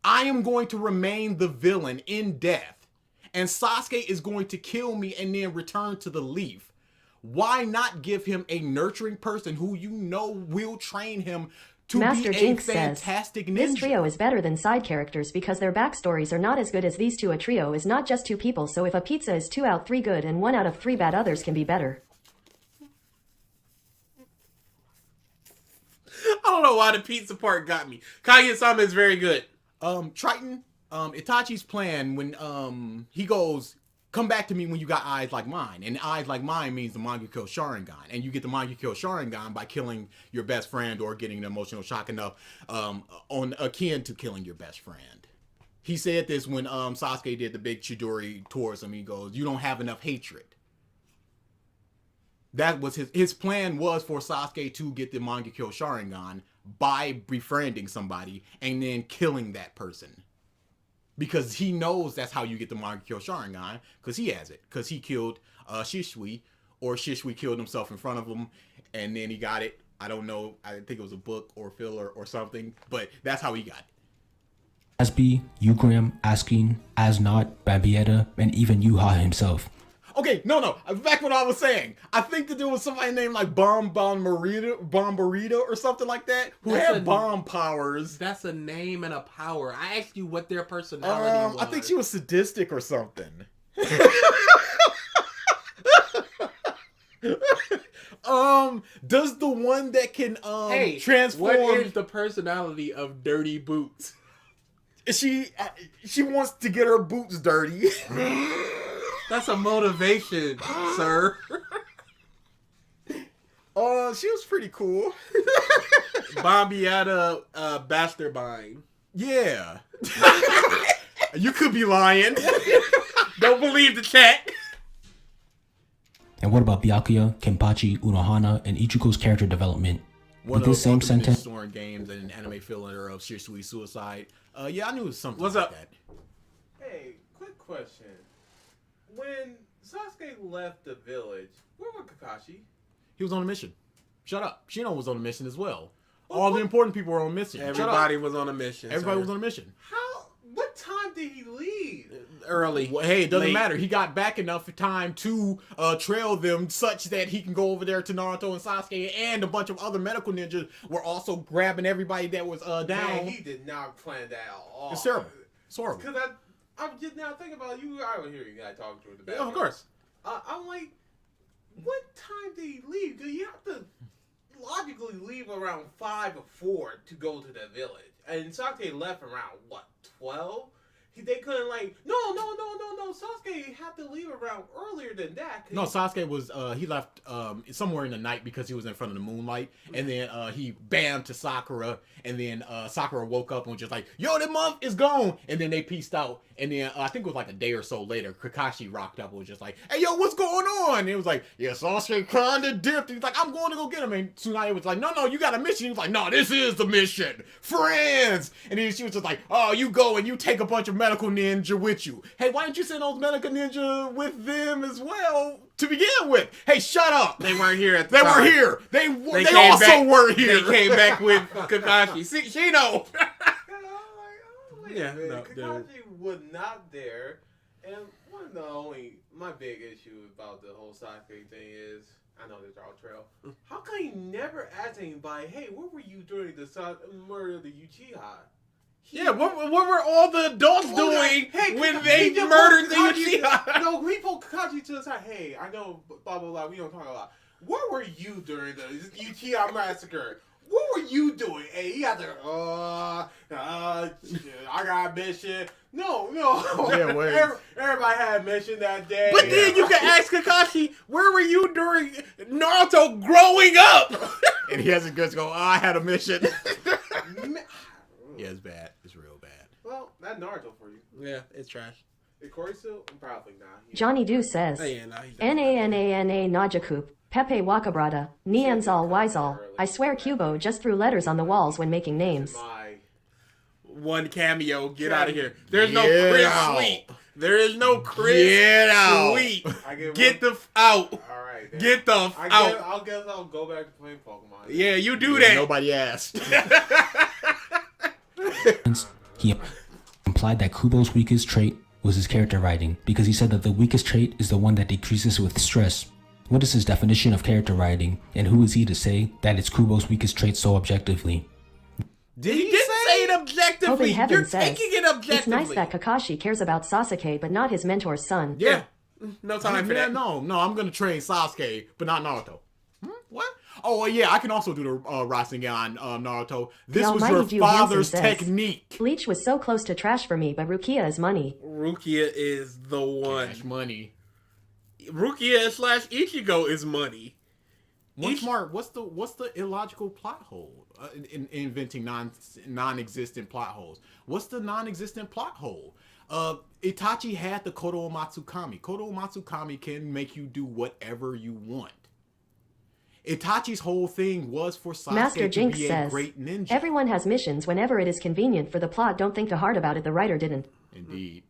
I am going to remain the villain in death, and Sasuke is going to kill me and then return to the leaf, why not give him a nurturing person who you know will train him to Master be Jinx a fantastic says, ninja? This trio is better than side characters because their backstories are not as good as these two. A trio is not just 2 people, so if a pizza is 2 out of 3 good and 1 out of 3 bad, others can be better. I don't know why the pizza part got me. Kaguya-sama is very good. Triton, Itachi's plan when he goes, come back to me when you got eyes like mine. And eyes like mine means the Mangaka Sharingan. And you get the Mangaka Sharingan by killing your best friend or getting an emotional shock enough on akin to killing your best friend. He said this when Sasuke did the big Chidori towards him. He goes, you don't have enough hatred. That was his plan was for Sasuke to get the Mangaka Sharingan by befriending somebody and then killing that person. Because he knows that's how you get the Mangaka Sharingan, because he has it. Because he killed Shisui, or Shisui killed himself in front of him, and then he got it. I don't know, I think it was a book or filler or something, but that's how he got it. Asby, Ugram, Askin, Asnot, Babieta, and even Yuha himself. Okay, no. Back what I was saying. I think that there was somebody named like Bombarita or something like that who had bomb powers. That's a name and a power. I asked you what their personality was. I think she was sadistic or something. Does the one that can transform? What is the personality of Dirty Boots? She wants to get her boots dirty. That's a motivation, sir. She was pretty cool. Bombiata Bastardbine. Yeah. You could be lying. Don't believe the chat. And what about Byakuya, Kenpachi, Unohana, and Ichiko's character development? One With this same sentence, Soren games and an anime filler of Shisui suicide. Yeah, I knew it was something. What's like up? That. Hey, quick question. When Sasuke left the village, where was Kakashi? He was on a mission. Shut up. Shino was on a mission as well. All the important people were on a mission. Everybody was on a mission. Everybody was on a mission. What time did he leave? Early. Well, hey, it doesn't Late. matter. He got back enough time to trail them such that he can go over there to Naruto and Sasuke, and a bunch of other medical ninjas were also grabbing everybody that was down. Man, he did not plan that at all. It's terrible. It's horrible. Because I'm just now thinking about you. I would hear you guys talking to the back. Yeah, of course. I'm like, what time did he leave? Do you have to logically leave around 5 or 4 to go to the village? And Sasuke left around what, 12? They couldn't no. Sasuke had to leave around earlier than that. No, Sasuke was he left somewhere in the night because he was in front of the moonlight, and then he bammed to Sakura, and then Sakura woke up and was just like, "Yo, that month is gone," and then they peaced out, and then I think it was like a day or so later, Kakashi rocked up and was just like, "Hey, yo, what's going on?" And it was like, "Yeah, Sasuke kinda dipped." He's like, "I'm going to go get him," and Tsunade was like, "No, you got a mission." He was like, "No, this is the mission, friends." And then she was just like, "Oh, you go and you take a bunch of medical ninja with you. Hey, why didn't you send those medical ninja with them as well to begin with? Hey, shut up. They weren't here at the They time. were here. They came also back- were here. They came back with Kakashi. See, Shino. Yeah, Yeah, no, Kakashi was not there. And one of the only, my big issue about the whole Sasuke thing is, I know there's all trail. How come he never asked anybody, hey, what were you during the murder of the Uchiha? Yeah, what were all the adults doing when they just murdered the pulled Kakashi- Uchiha? No, we pulled Kakashi to the side. Hey, I know, blah, blah, blah, we don't talk a lot. Where were you during the Uchiha massacre? What were you doing? Hey, you got to, I got a mission. No. Yeah, wait. Everybody had a mission that day. But then you can ask Kakashi, where were you during Naruto growing up? And he has a good go, I had a mission. Yeah, it's bad. It's real bad. Well, that's Naruto for you. Yeah, it's trash. Is Corey still? Probably not. Johnny Doo says, Oh, yeah, no, he's Nana Najakup, Pepe Wakabrata, Nianzal Wizal. I swear Kubo just threw letters on the walls when making names. My one cameo. Get out of here. There's no Get Chris out. Sweep. There is no Chris Get out. Sweep. I get Get the out. All right. Then. Get the out. guess I'll go back to playing Pokemon. Yeah, you do that. Nobody asked. He implied that Kubo's weakest trait was his character writing, because he said that the weakest trait is the one that decreases with stress. What is his definition of character writing, and who is he to say that it's Kubo's weakest trait so objectively? Did He didn't say it objectively. Holy Heaven You're says, taking it objectively. it's nice that Kakashi cares about Sasuke but not his mentor's son. Yeah. No time for that. No, I'm gonna train Sasuke, but not Naruto. What? Oh, yeah, I can also do the Rasengan Naruto. This The was Almighty your Jew father's Hansen says, technique. Bleach was so close to trash for me, but Rukia is money. Rukia is the one. Cash money. Rukia / Ichigo is money. What's the illogical plot hole in inventing non-existent plot holes? What's the non-existent plot hole? Itachi had the Kodo Matsukami. Kodo Matsukami can make you do whatever you want. Itachi's whole thing was for Master Sasuke to Jinx be a says, great ninja. everyone has missions whenever it is convenient for the plot. Don't think too hard about it. The writer didn't. Indeed.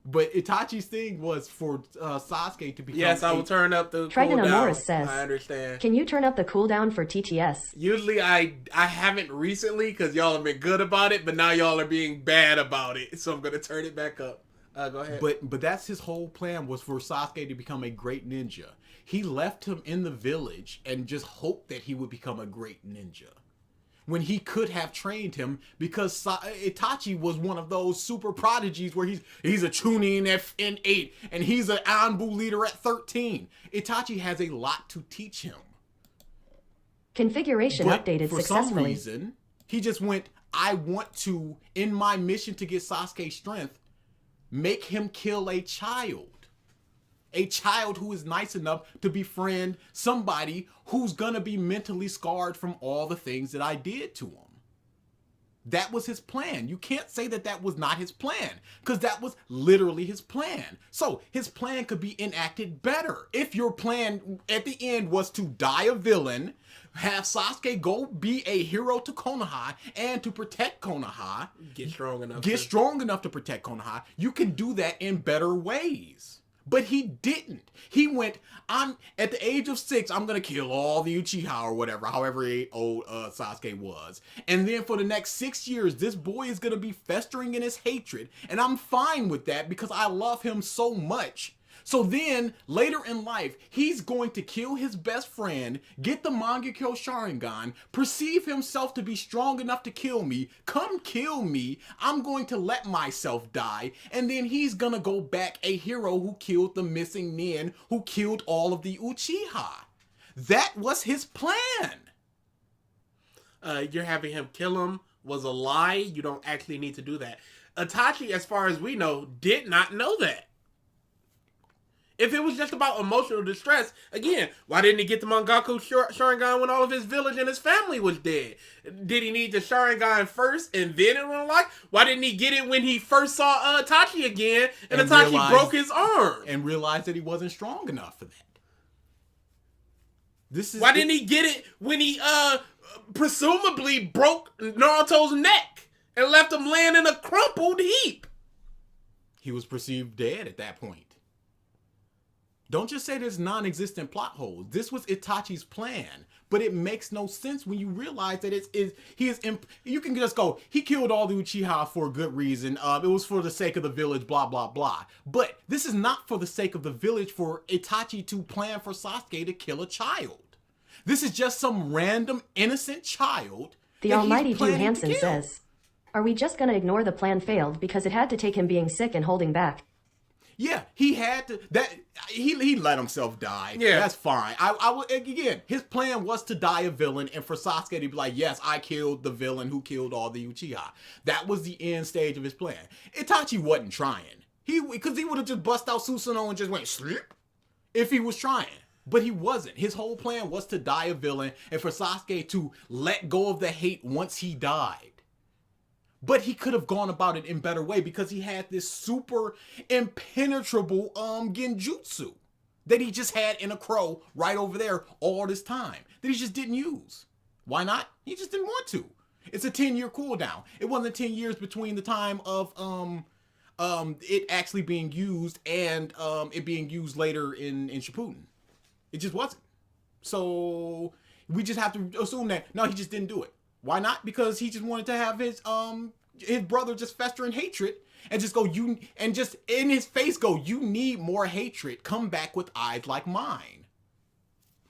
But Itachi's thing was for Sasuke to become. Yes, I will turn up the Trigon cooldown. Morris says, I understand. Can you turn up the cooldown for TTS? Usually I haven't recently because y'all have been good about it, but now y'all are being bad about it. So I'm going to turn it back up. Go ahead. But that's his whole plan, was for Sasuke to become a great ninja. He left him in the village and just hoped that he would become a great ninja, when he could have trained him, because Itachi was one of those super prodigies where he's a Chunin in 8 and he's an Anbu leader at 13. Itachi has a lot to teach him. Configuration But updated for successfully. some reason, he just went, I want to, in my mission to get Sasuke's strength, make him kill a child. A child who is nice enough to befriend somebody who's gonna be mentally scarred from all the things that I did to him. That was his plan. You can't say that that was not his plan, because that was literally his plan. So his plan could be enacted better. If your plan at the end was to die a villain, have Sasuke go be a hero to Konoha and to protect Konoha, Get strong enough. get strong enough to protect Konoha, you can do that in better ways. But he didn't. He went, I'm at the age of 6, I'm gonna kill all the Uchiha or whatever, however old Sasuke was. And then for the next 6 years, this boy is gonna be festering in his hatred. And I'm fine with that because I love him so much. So then, later in life, he's going to kill his best friend, get the Mangaka Sharingan, perceive himself to be strong enough to kill me, come kill me, I'm going to let myself die, and then he's gonna go back a hero who killed the missing nin, who killed all of the Uchiha. That was his plan. You're having him kill him was a lie. You don't actually need to do that. Itachi, as far as we know, did not know that. If it was just about emotional distress, again, why didn't he get the Mangaka Sharingan when all of his village and his family was dead? Did he need the Sharingan first and then it went like? Why didn't he get it when he first saw Itachi again and Itachi broke his arm? And realized that he wasn't strong enough for that. Why didn't he get it when he presumably broke Naruto's neck and left him laying in a crumpled heap? He was perceived dead at that point. Don't just say there's non-existent plot holes. This was Itachi's plan, but it makes no sense when you realize that you can just go, he killed all the Uchiha for a good reason. It was for the sake of the village, blah, blah, blah. But this is not for the sake of the village for Itachi to plan for Sasuke to kill a child. This is just some random innocent child. The almighty Hugh Hansen says, are we just gonna ignore the plan failed because it had to take him being sick and holding back? Yeah, he had to. He let himself die. Yeah, that's fine. Again, his plan was to die a villain, and for Sasuke to be like, "Yes, I killed the villain who killed all the Uchiha." That was the end stage of his plan. Itachi wasn't trying. Because he would have just bust out Susanoo and just went sleep if he was trying. But he wasn't. His whole plan was to die a villain, and for Sasuke to let go of the hate once he died. But he could have gone about it in a better way because he had this super impenetrable genjutsu that he just had in a crow right over there all this time that he just didn't use. Why not? He just didn't want to. It's a 10-year cooldown. It wasn't 10 years between the time of it actually being used and it being used later in Shippuden. It just wasn't. So we just have to assume that no, he just didn't do it. Why not? Because he just wanted to have his brother just fester in hatred and just go, and just in his face go, you need more hatred. Come back with eyes like mine.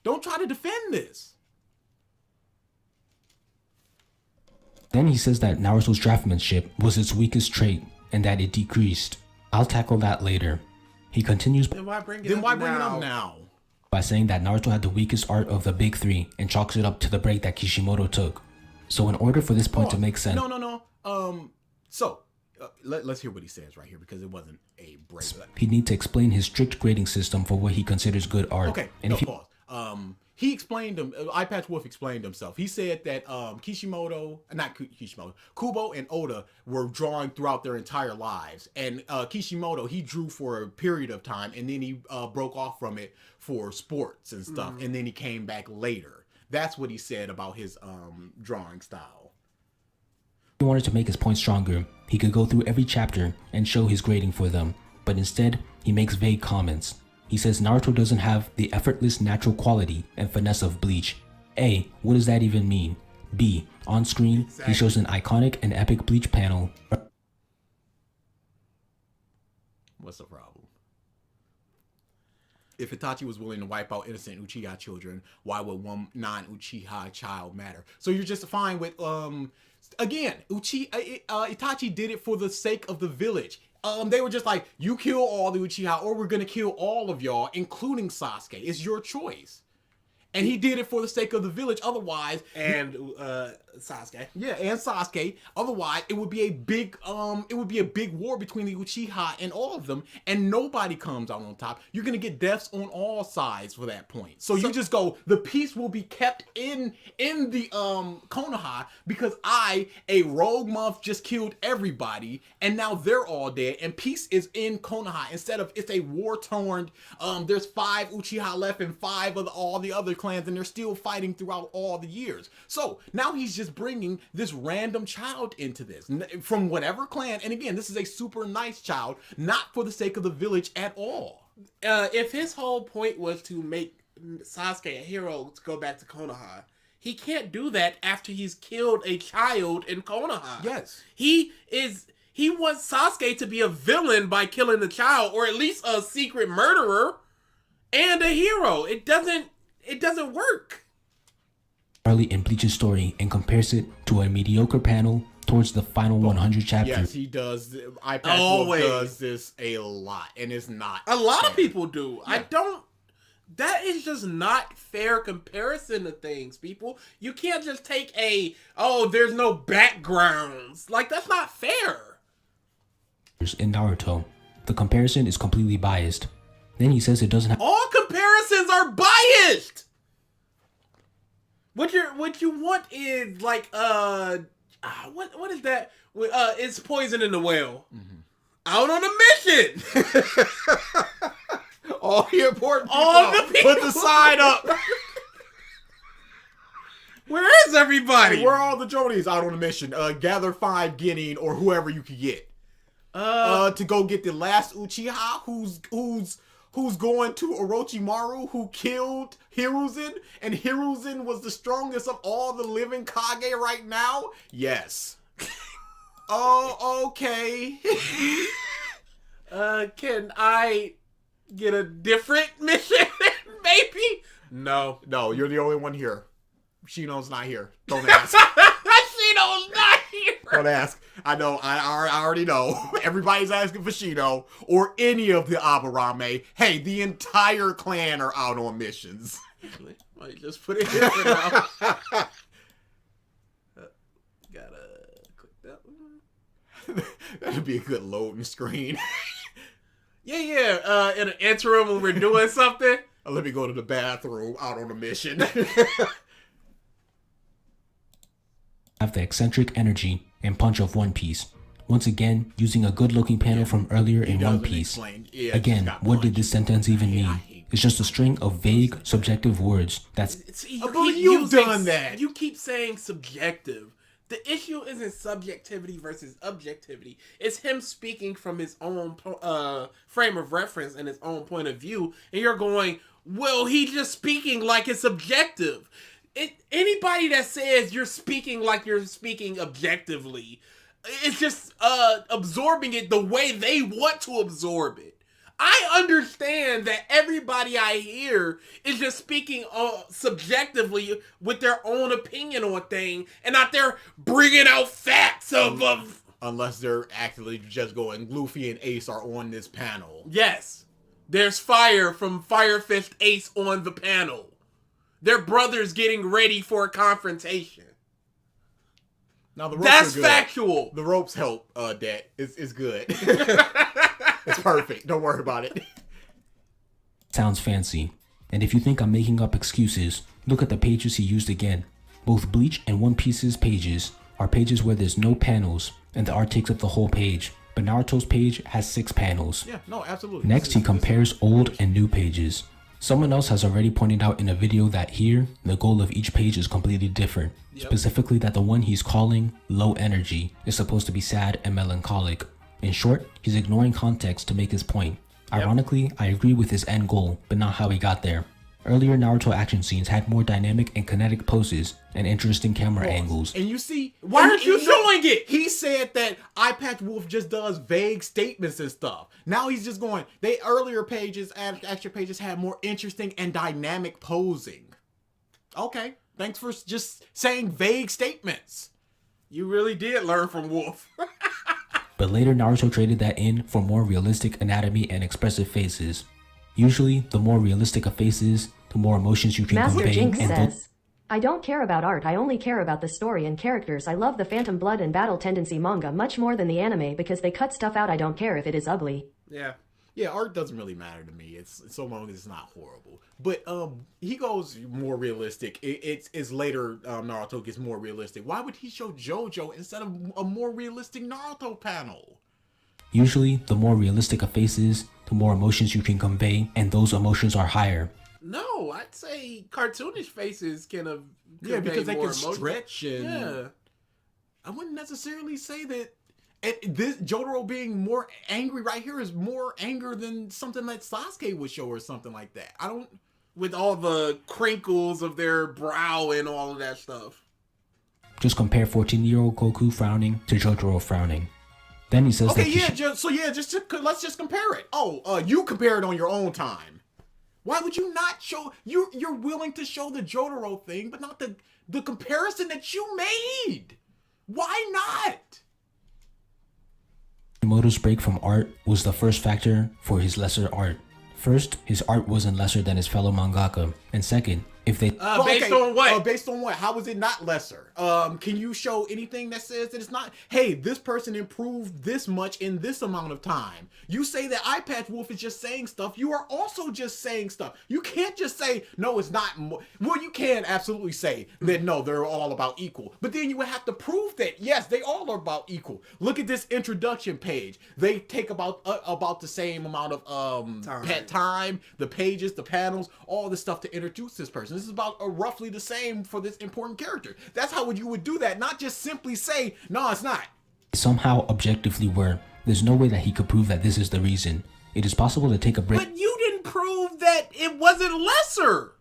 Don't try to defend this. Then he says that Naruto's draftsmanship was its weakest trait and that it decreased. I'll tackle that later. He continues Then why bring it up now? By saying that Naruto had the weakest art of the big three and chalks it up to the break that Kishimoto took. So in order for this point to make sense... No. Let's hear what he says right here because it wasn't a break. He'd need to explain his strict grading system for what he considers good art. Okay, pause. He explained eyepatch Wolf explained himself. He said that Kubo and Oda were drawing throughout their entire lives. And Kishimoto, he drew for a period of time and then he broke off from it for sports and stuff. And then he came back later. That's what he said about his drawing style. If he wanted to make his point stronger, he could go through every chapter and show his grading for them. But instead, he makes vague comments. He says Naruto doesn't have the effortless natural quality and finesse of Bleach. A, what does that even mean? B, on screen, he shows an iconic and epic Bleach panel. What's the problem? If Itachi was willing to wipe out innocent Uchiha children, why would one non-Uchiha child matter? So you're just fine with, again, Itachi did it for the sake of the village. They were just like, you kill all the Uchiha or we're gonna kill all of y'all, including Sasuke. It's your choice. And he did it for the sake of the village. Otherwise, and Sasuke. Yeah, and Sasuke. Otherwise, it would be a big war between the Uchiha and all of them, and nobody comes out on top. You're gonna get deaths on all sides for that point. So you just go, the peace will be kept in the Konoha because a rogue month just killed everybody, and now they're all dead, and peace is in Konoha instead of it's a war-torn. There's 5 Uchiha left and 5 of all the other clans, and they're still fighting throughout all the years. So now he's just bringing this random child into this from whatever clan, and again, this is a super nice child, not for the sake of the village at all. If his whole point was to make Sasuke a hero to go back to Konoha, he can't do that after he's killed a child in Konoha. Yes. He is He wants Sasuke to be a villain by killing a child, or at least a secret murderer, and a hero. It doesn't work. Charlie in Bleach's story and compares it to a mediocre panel towards the final 100 chapters. Yes, he does. eyepatch Always. does this a lot, and it's not. A lot of fair. people do. I don't. That is just not fair comparison to things, people. You can't just take there's no backgrounds. Like, that's not fair. In Naruto, the comparison is completely biased. Then he says it doesn't have All comparisons are biased. What you want is like what is that? It's poison in the well. Out on a mission. All the important people, All the people. put the sign up. Where is everybody? Where are all the Jonies out on a mission? Gather 5 Genin or whoever you can get. To go get the last Uchiha who's going to Orochimaru, who killed Hiruzen, and Hiruzen was the strongest of all the living Kage right now? Yes. Oh, okay. Can I get a different mission, maybe? No. No, you're the only one here. Shino's not here. Don't ask. Shino's not here. Don't ask. I know. I already know. Everybody's asking for Shino or any of the Aburame. Hey, the entire clan are out on missions. Might just put it here for now. Gotta click that one. That'd be a good loading screen. Yeah. In an interim when we're doing something. Let me go to the bathroom out on a mission. have the eccentric energy and punch of One Piece. Once again, using a good-looking panel from earlier in One Piece. Again, what did this sentence even mean? It's just a string of vague, subjective words that's... You've done that. You keep saying subjective. The issue isn't subjectivity versus objectivity. It's him speaking from his own frame of reference and his own point of view. And you're going, well, he's just speaking like it's subjective. Anybody that says you're speaking like you're speaking objectively, it's just absorbing it the way they want to absorb it. I understand that everybody I hear is just speaking subjectively with their own opinion on things, and not they're bringing out facts of... Unless they're actually just going, Luffy and Ace are on this panel. Yes. There's fire from Fire Fist Ace on the panel. They're brothers getting ready for a confrontation. Now the ropes That's are good. factual. The ropes help that. It's good. It's perfect. Don't worry about it. Sounds fancy. And if you think I'm making up excuses, look at the pages he used again. Both Bleach and One Piece's pages are pages where there's no panels, and the art takes up the whole page. But Naruto's page has 6 panels. Yeah, no, absolutely. Next, he compares old and new pages. Someone else has already pointed out in a video that here, the goal of each page is completely different. Yep. Specifically that the one he's calling low energy is supposed to be sad and melancholic. In short, he's ignoring context to make his point. Yep. Ironically, I agree with his end goal, but not how he got there. Earlier Naruto action scenes had more dynamic and kinetic poses and interesting camera angles. And you see, why aren't you showing it? He said that Eyepatch Wolf just does vague statements and stuff. Now he's just going, earlier pages, extra pages had more interesting and dynamic posing. Okay, thanks for just saying vague statements. You really did learn from Wolf. But later Naruto traded that in for more realistic anatomy and expressive faces. Usually, the more realistic a face is, the more emotions you can Master convey. Jinx says, I don't care about art, I only care about the story and characters. I love the Phantom Blood and Battle Tendency manga much more than the anime because they cut stuff out I don't care if it is ugly. Yeah. Yeah, art doesn't really matter to me. It's so long as it's not horrible. But he goes more realistic. It's later Naruto gets more realistic. Why would he show JoJo instead of a more realistic Naruto panel? Usually, the more realistic a face is, the more emotions you can convey, and those emotions are higher. No, I'd say cartoonish faces can yeah, because they can emotion. stretch and... Yeah. I wouldn't necessarily say that this Jotaro being more angry right here is more anger than something that Sasuke would show or something like that. I don't... With all the crinkles of their brow and all of that stuff. Just compare 14-year-old Goku frowning to Jotaro frowning. Then he says Okay, that let's just compare it. Oh, you compare it on your own time. Why would you not show? You're willing to show the Jotaro thing, but not the comparison that you made. Why not? Kishimoto's break from art was the first factor for his lesser art. First, his art wasn't lesser than his fellow mangaka, and second, if they Based on what? Based on what? How is it not lesser? Can you show anything that says that it's not? Hey, this person improved this much in this amount of time. You say that eyepatch Wolf is just saying stuff. You are also just saying stuff. You can't just say no. It's not. Well, you can absolutely say that no, they're all about equal. But then you would have to prove that yes, they all are about equal. Look at this introduction page. They take about the same amount of time, the pages, the panels, all this stuff to introduce this person. This is about roughly the same for this important character. That's how you would do that, not just simply say, no, it's not. Somehow objectively were, there's no way that he could prove that this is the reason. It is possible to take a break. But you didn't prove that it wasn't lesser.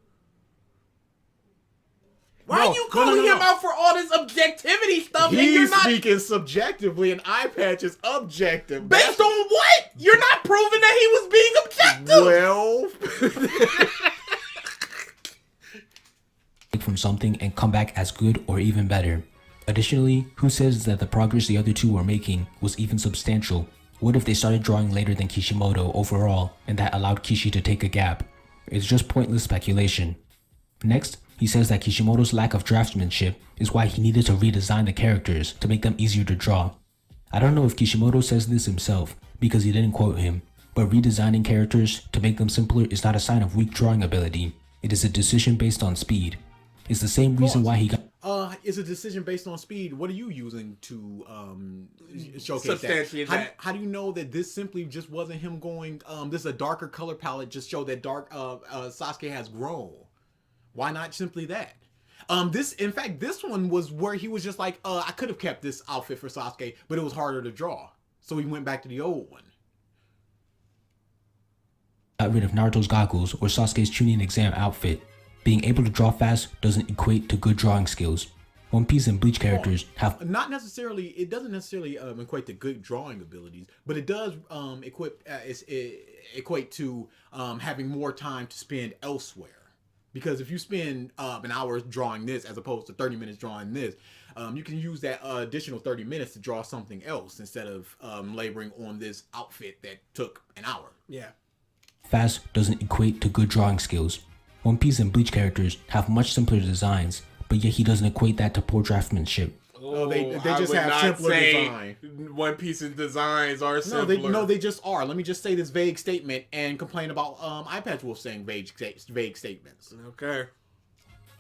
Why are you calling him out for all this objectivity stuff? He's and you're not speaking subjectively, and eyepatch is objective. based on what? You're not proving that he was being objective. Well, from something and come back as good or even better. Additionally, who says that the progress the other two were making was even substantial? What if they started drawing later than Kishimoto overall and that allowed Kishi to take a gap? It's just pointless speculation. Next, he says that Kishimoto's lack of draftsmanship is why he needed to redesign the characters to make them easier to draw. I don't know if Kishimoto says this himself because he didn't quote him, but redesigning characters to make them simpler is not a sign of weak drawing ability. It is a decision based on speed. It's the same reason why he got... it's a decision based on speed. What are you using to showcase that? How do you know that this simply just wasn't him going, this is a darker color palette, just show that Sasuke has grown? Why not simply that? In fact, this one was where he was just like, I could have kept this outfit for Sasuke, but it was harder to draw. So he went back to the old one. Got rid of Naruto's goggles or Sasuke's Chunin exam outfit. Being able to draw fast doesn't equate to good drawing skills. One Piece and Bleach characters have... It doesn't necessarily equate to good drawing abilities, but it does equate to having more time to spend elsewhere. Because if you spend an hour drawing this as opposed to 30 minutes drawing this, you can use that additional 30 minutes to draw something else instead of laboring on this outfit that took an hour. Yeah. Fast doesn't equate to good drawing skills. One Piece and Bleach characters have much simpler designs, but yet he doesn't equate that to poor draftsmanship. No, they just have simpler design. One Piece's designs are simpler. No, they just are. Let me just say this vague statement and complain about eyepatch Wolf saying vague statements. Okay.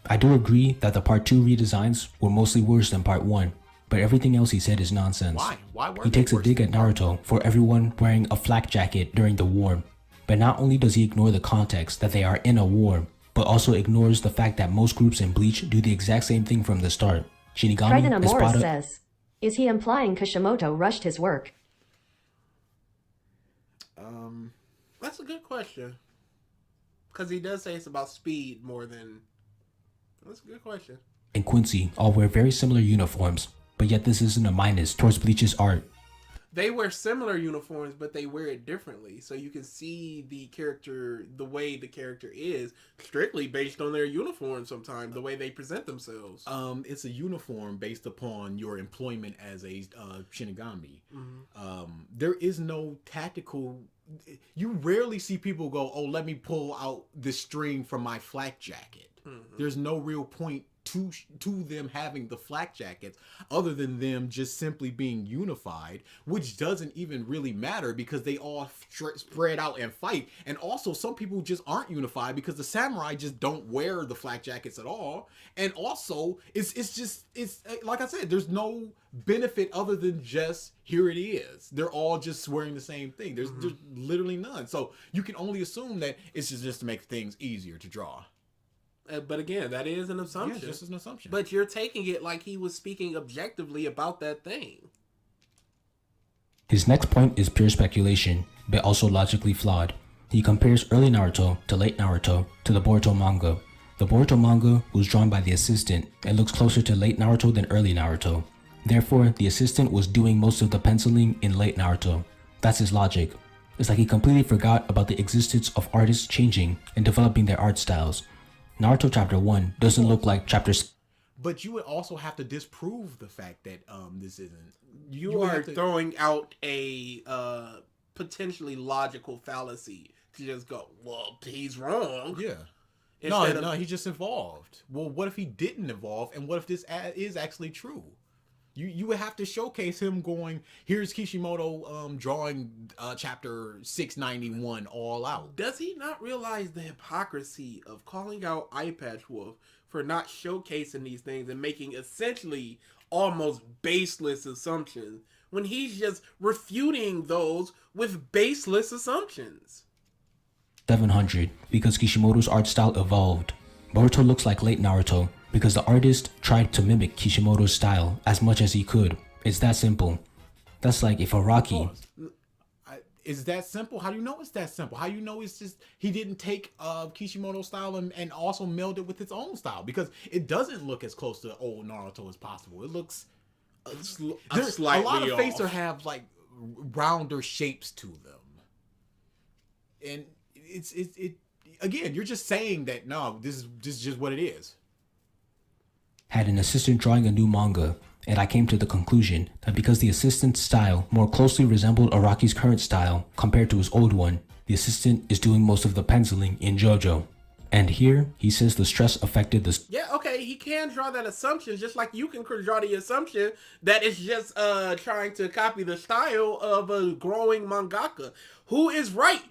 I do agree that the Part 2 redesigns were mostly worse than Part 1, but everything else he said is nonsense. Why were he they takes a worse dig than at Naruto for everyone wearing a flak jacket during the war, but not only does he ignore the context that they are in a war, but also ignores the fact that most groups in Bleach do the exact same thing from the start. Shinigami, Triton Amorous Espada... says, is he implying Kishimoto rushed his work? That's a good question. Because he does say it's about speed more than... That's a good question. And Quincy all wear very similar uniforms, but yet this isn't a minus towards Bleach's art. They wear similar uniforms, but they wear it differently. So you can see the character, the way the character is, strictly based on their uniform sometimes, the way they present themselves. It's a uniform based upon your employment as a Shinigami. Mm-hmm. There is no tactical... You rarely see people go, oh, let me pull out this string from my flak jacket. Mm-hmm. There's no real point to them having the flak jackets other than them just simply being unified, which doesn't even really matter because they all spread out and fight. And also some people just aren't unified because the samurai just don't wear the flak jackets at all. And also it's like I said, there's no benefit other than just here it is. They're all just wearing the same thing. There's literally none. So you can only assume that it's just to make things easier to draw. But again, that is an assumption. Yeah, just as an assumption. But you're taking it like he was speaking objectively about that thing. His next point is pure speculation, but also logically flawed. He compares early Naruto to late Naruto to the Boruto manga. The Boruto manga was drawn by the assistant and looks closer to late Naruto than early Naruto. Therefore, the assistant was doing most of the penciling in late Naruto. That's his logic. It's like he completely forgot about the existence of artists changing and developing their art styles. Naruto Chapter 1 doesn't look like Chapters. But you would also have to disprove the fact that this isn't. You would are have to- throwing out a potentially logical fallacy to just go, well, he's wrong. Yeah. Instead No, of- he's just evolved. Well, what if he didn't evolve, and what if this is actually true? You would have to showcase him going, here's Kishimoto drawing chapter 691 all out. Does he not realize the hypocrisy of calling out Eyepatch Wolf for not showcasing these things and making essentially almost baseless assumptions when he's just refuting those with baseless assumptions? 700 because Kishimoto's art style evolved. Boruto looks like late Naruto because the artist tried to mimic Kishimoto's style as much as he could. It's that simple. That's like if Araki... Is that simple? How do you know it's that simple? How do you know it's just he didn't take Kishimoto's style and also meld it with his own style? Because it doesn't look as close to old Naruto as possible. It looks a Slightly lot of faces off. have like rounder shapes to them, and it's again. You're just saying that no, this is just what it is. had an assistant drawing a new manga, and I came to the conclusion that because the assistant's style more closely resembled Araki's current style compared to his old one, the assistant is doing most of the penciling in JoJo. And here, he says the stress affected the... Yeah, okay, he can draw that assumption, just like you can draw the assumption that it's just trying to copy the style of a growing mangaka. Who is right?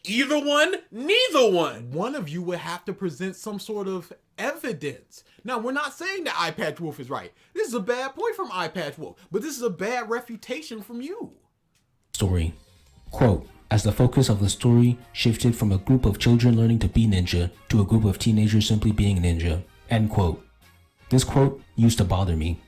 Either one, neither one. One of you would have to present some sort of evidence. Now, we're not saying that eyepatch Wolf is right. This is a bad point from eyepatch Wolf, but this is a bad refutation from you. story. Quote, as the focus of the story shifted from a group of children learning to be ninja to a group of teenagers simply being ninja. End quote. This quote used to bother me.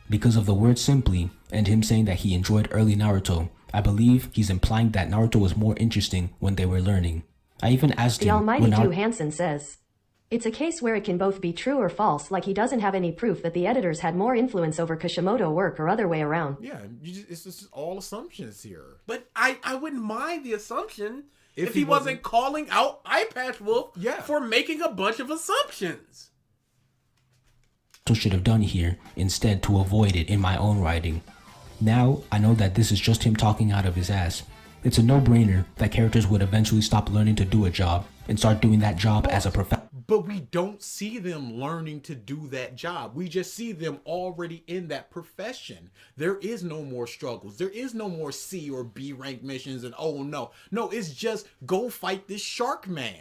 Because of the word simply and him saying that he enjoyed early Naruto, I believe he's implying that Naruto was more interesting when they were learning. I even asked The him almighty when Drew Hansen says, it's a case where it can both be true or false, like he doesn't have any proof that the editors had more influence over Kishimoto work or other way around. Yeah, it's just all assumptions here. But I wouldn't mind the assumption if he he wasn't calling out Eyepatch Wolf Yeah. for making a bunch of assumptions. should have done here instead to avoid it in my own writing. Now, I know that this is just him talking out of his ass. It's a no-brainer that characters would eventually stop learning to do a job and start doing that job as a profession. But we don't see them learning to do that job. We just see them already in that profession. There is no more struggles. There is no more C or B rank missions and oh no. No, it's just go fight this shark man.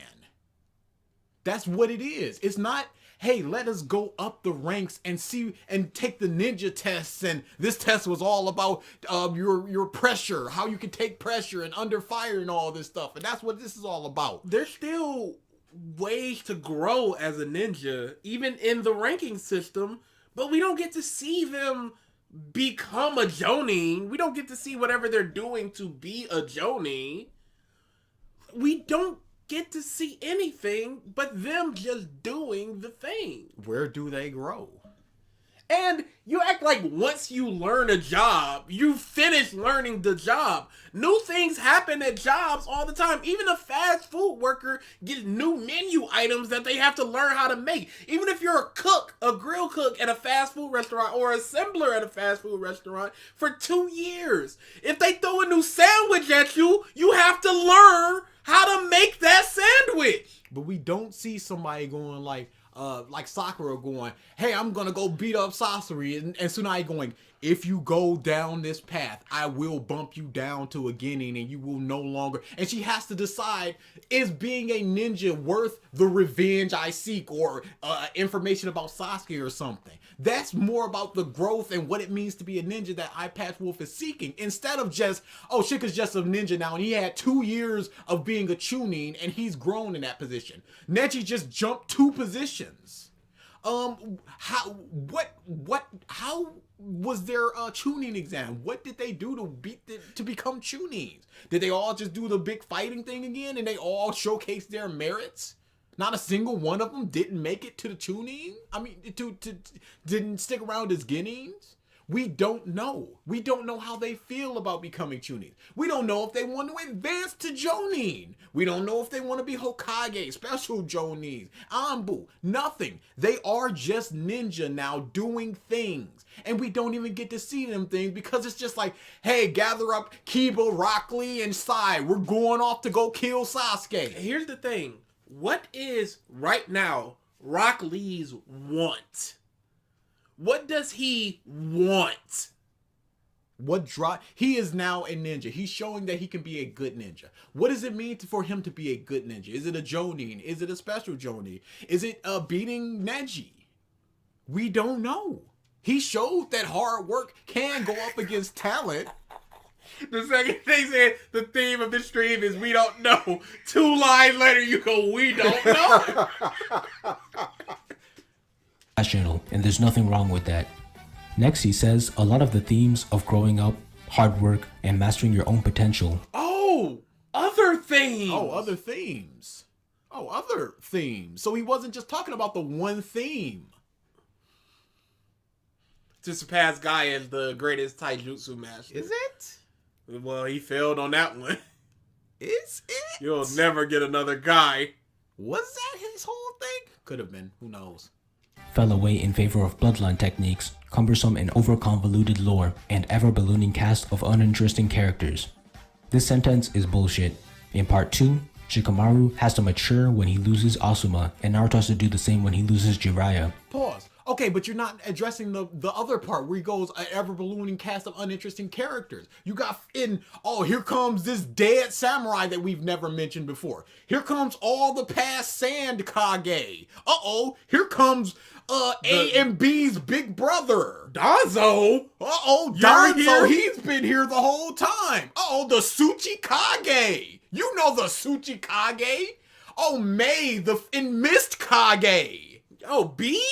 That's what it is. It's not, hey, let us go up the ranks and see and take the ninja tests, and this test was all about your pressure, how you can take pressure and under fire and all this stuff. And that's what this is all about. There's still ways to grow as a ninja, even in the ranking system, but we don't get to see them become a Jonin. We don't get to see whatever they're doing to be a Jonin. We don't get to see anything but them just doing the thing. Where do they grow? And you act like once you learn a job, you finish learning the job. New things happen at jobs all the time. Even a fast food worker gets new menu items that they have to learn how to make. Even if you're a cook, a grill cook at a fast food restaurant or assembler at a fast food restaurant for 2 years, if they throw a new sandwich at you, you have to learn how to make that sandwich. But we don't see somebody going like Sakura going, hey, I'm gonna go beat up Sasori, and Tsunade going, if you go down this path, I will bump you down to a Genin and you will no longer, and she has to decide, is being a ninja worth the revenge I seek or information about Sasuke or something? That's more about the growth and what it means to be a ninja that Eyepatch Wolf is seeking, instead of just, oh, Shika's just a ninja now and he had 2 years of being a Chunin and he's grown in that position. Neji just jumped 2 positions. How was their Chunin exam? What did they do to become Chunins? Did they all just do the big fighting thing again and they all showcase their merits? Not a single one of them didn't make it to the Chunin? I mean, didn't stick around as Genins? We don't know. We don't know how they feel about becoming Chunin. We don't know if they want to advance to Jonin. We don't know if they want to be Hokage, special Jonin, Anbu, nothing. They are just ninja now doing things. And we don't even get to see them things because it's just like, hey, gather up Kiba, Rock Lee, and Sai. We're going off to go kill Sasuke. Here's the thing. What is, right now, Rock Lee's want? What does he want? He is now a ninja. He's showing that he can be a good ninja. What does it mean for him to be a good ninja? Is it a Jonin? Is it a special Jonin? Is it beating Neji? We don't know. He showed that hard work can go up against talent. The second they said the theme of the stream is we don't know. 2 lines later you go, we don't know. Channel, and there's nothing wrong with that. Next, he says a lot of the themes of growing up, hard work, and mastering your own potential. Oh, other themes. Oh, other themes. Oh, other themes. So he wasn't just talking about the one theme. To surpass Guy as the greatest taijutsu master. Is it? Well, he failed on that one. Is it? You'll never get another Guy. Was that his whole thing? Could have been. Who knows? Fell away in favor of bloodline techniques, cumbersome and over-convoluted lore, and ever-ballooning cast of uninteresting characters. This sentence is bullshit. In part 2, Shikamaru has to mature when he loses Asuma, and Naruto has to do the same when he loses Jiraiya. Pause. Okay, but you're not addressing the other part where he goes an ever-ballooning cast of uninteresting characters. You got here comes this dead samurai that we've never mentioned before. Here comes all the past Sand Kage. Here comes A and B's big brother. Danzo. Danzo, here? he's been here the whole time. The Tsuchikage. You know the Tsuchikage. May, in Mist Kage. B?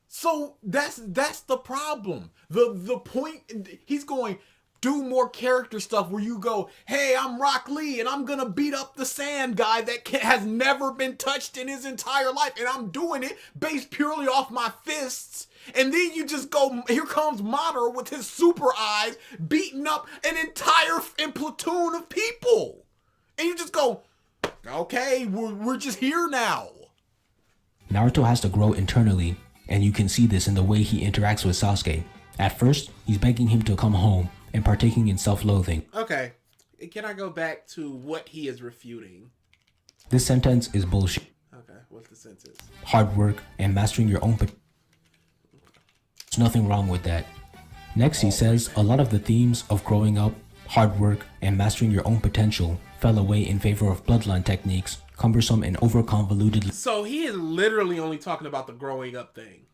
So that's the problem. The point, he's going, do more character stuff where you go, hey, I'm Rock Lee and I'm gonna beat up the sand guy that has never been touched in his entire life, and I'm doing it based purely off my fists. And then you just go, here comes Madara with his super eyes beating up an entire platoon of people. And you just go, okay, we're just here now. Naruto has to grow internally, and you can see this in the way he interacts with Sasuke. At first, he's begging him to come home and partaking in self-loathing. Okay, can I go back to what he is refuting? This sentence is bullshit. Okay, what's the sentence? Hard work and mastering your own potential. There's nothing wrong with that. Next, he says a lot of the themes of growing up, hard work, and mastering your own potential fell away in favor of bloodline techniques, cumbersome and over-convoluted. So he is literally only talking about the growing up thing.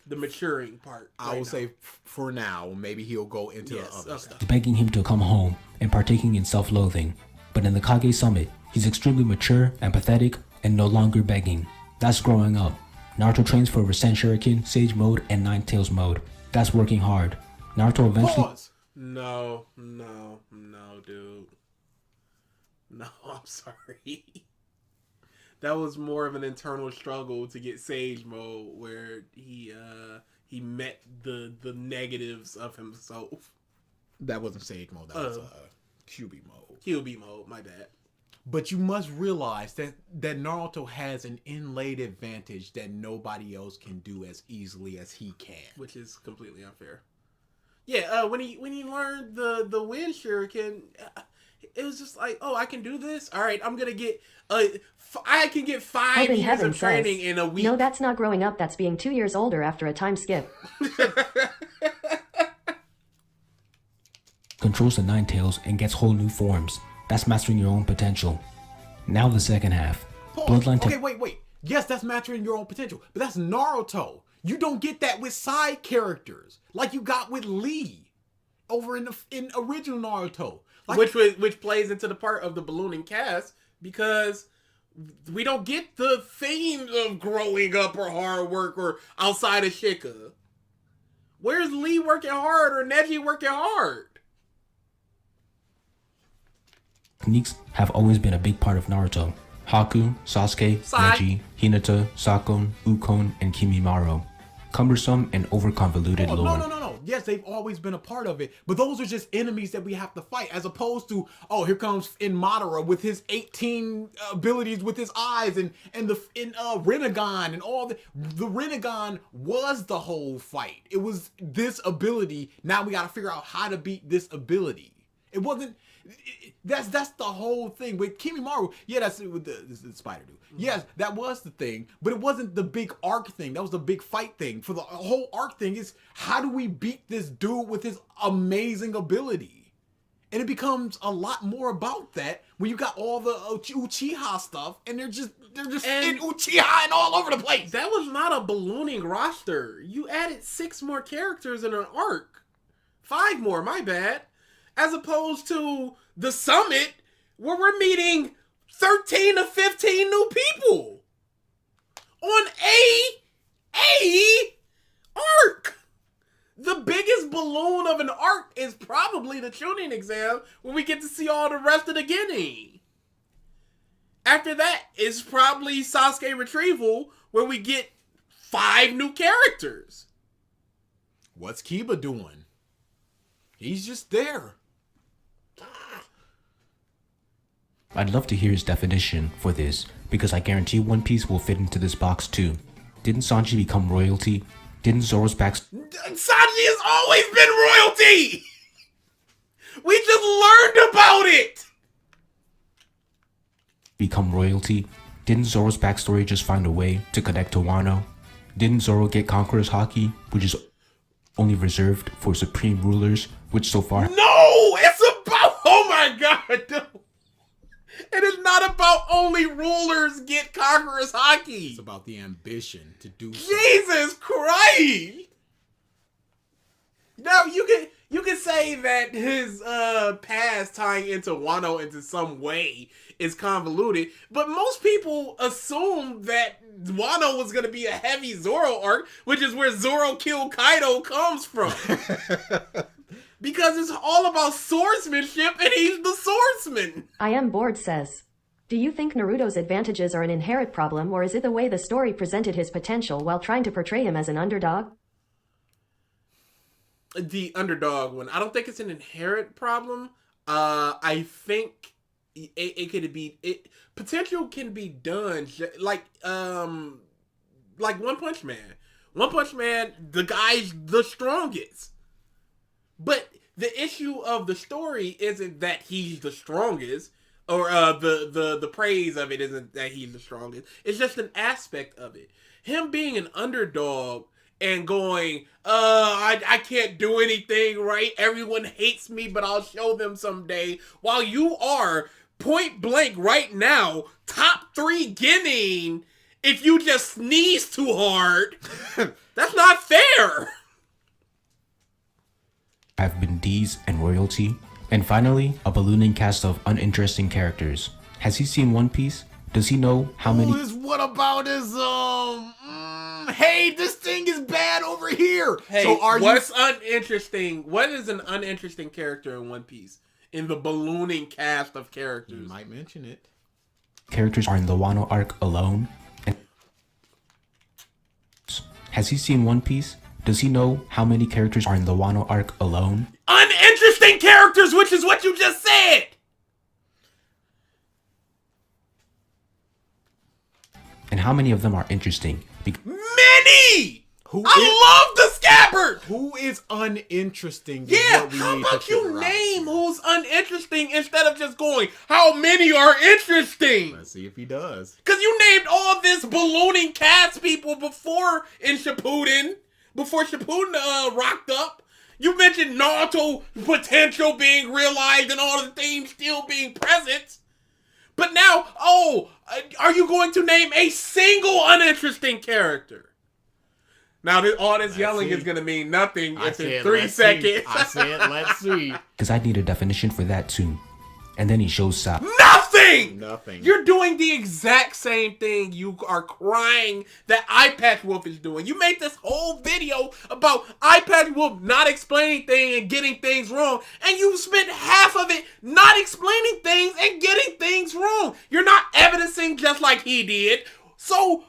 The maturing part. I will say for now, maybe he'll go into the other stuff. Begging him to come home and partaking in self-loathing. But in the Kage Summit, he's extremely mature and pathetic and no longer begging. That's growing up. Naruto trains for Rasen Shuriken, Sage Mode, and Nine Tails Mode. That's working hard. Naruto eventually... Pause. No, dude. No, I'm sorry. That was more of an internal struggle to get Sage Mode, where he met the negatives of himself. That wasn't Sage Mode. That was QB Mode. QB Mode, my bad. But you must realize that Naruto has an inlaid advantage that nobody else can do as easily as he can. Which is completely unfair. Yeah, when he learned the wind shuriken, it was just like, oh, I can do this. All right, I'm gonna get I can get 5 years of training in a week. No, that's not growing up. That's being 2 years older after a time skip. Controls the Nine Tails and gets whole new forms. That's mastering your own potential. Now the second half. Bloodline. Okay, wait. Yes, that's mastering your own potential, but that's Naruto. You don't get that with side characters like you got with Lee over in original Naruto. Like, which plays into the part of the ballooning cast, because we don't get the theme of growing up or hard work or outside of Shika. Where's Lee working hard or Neji working hard? Techniques have always been a big part of Naruto. Haku, Sasuke, Neji, Hinata, Sakon, Ukon, and Kimimaro. cumbersome and over-convoluted Oh, lore. no. Yes, they've always been a part of it, but those are just enemies that we have to fight, as opposed to, oh, here comes in Madara with his 18 abilities with his eyes, and Rinnegan and all the Rinnegan was the whole fight. It was this ability. Now we got to figure out how to beat this ability. It wasn't. That's the whole thing with Kimimaro. Yeah, that's with the spider dude. Yes, that was the thing, but it wasn't the big arc thing. That was the big fight thing. For the whole arc thing is, how do we beat this dude with his amazing ability? And it becomes a lot more about that when you got all the Uchiha stuff, and they're just in Uchiha and all over the place. That was not a ballooning roster. You added 6 more characters in an arc. 5 more, my bad. As opposed to the summit, where we're meeting 13 to 15 new people on a arc. The biggest balloon of an arc is probably the Chunin exam, when we get to see all the rest of the Genin. After that is probably Sasuke retrieval, where we get 5 new characters. What's Kiba doing? He's just there. I'd love to hear his definition for this, because I guarantee One Piece will fit into this box too. Didn't Sanji become royalty? Didn't Zoro's Sanji has always been royalty! We just learned about it! become royalty? Didn't Zoro's backstory just find a way to connect to Wano? Didn't Zoro get Conqueror's Haki, which is only reserved for supreme rulers, which so far... No! It's about... Oh my god! No. It is not about only rulers get Conqueror's Haki. It's about the ambition to do so. Jesus Christ! Now you can say that his past tying into Wano into some way is convoluted, but most people assume that Wano was going to be a heavy Zoro arc, which is where Zoro killed Kaido comes from. Because it's all about swordsmanship, and he's the swordsman. I am bored says. Do you think Naruto's advantages are an inherent problem, or is it the way the story presented his potential while trying to portray him as an underdog? The underdog one. I don't think it's an inherent problem. I think it could be... potential can be done like One Punch Man. One Punch Man, the guy's the strongest. But the issue of the story isn't that he's the strongest, or the praise of it isn't that he's the strongest. It's just an aspect of it. Him being an underdog and going, I can't do anything right. Everyone hates me, but I'll show them someday. While you are point blank right now, top 3 Genin, if you just sneeze too hard, that's not fair. Have been D's and royalty. And finally, a ballooning cast of uninteresting characters. Has he seen One Piece? Does he know how many... What about his, hey, this thing is bad over here. Hey, so what's uninteresting? What is an uninteresting character in One Piece? In the ballooning cast of characters? You might mention it. Characters are in the Wano arc alone? And has he seen One Piece? Does he know how many characters are in the Wano arc alone? Uninteresting characters, which is what you just said! And how many of them are interesting? Many! I love the Scabbard! Who is uninteresting? Yeah, how about you name who's uninteresting instead of just going, how many are interesting? Let's see if he does. Because you named all this ballooning cast people before in Shippuden. Before Shippuden rocked up. You mentioned Naruto potential being realized and all the themes still being present. But now, are you going to name a single uninteresting character? Now, all this yelling is going to mean nothing if in 3 seconds. I said, let's see. Because I need a definition for that too. And then he shows Sop. Nothing! Nothing. You're doing the exact same thing you are crying that eyepatch Wolf is doing. You made this whole video about eyepatch Wolf not explaining things and getting things wrong, and you spent half of it not explaining things and getting things wrong. You're not evidencing just like he did. So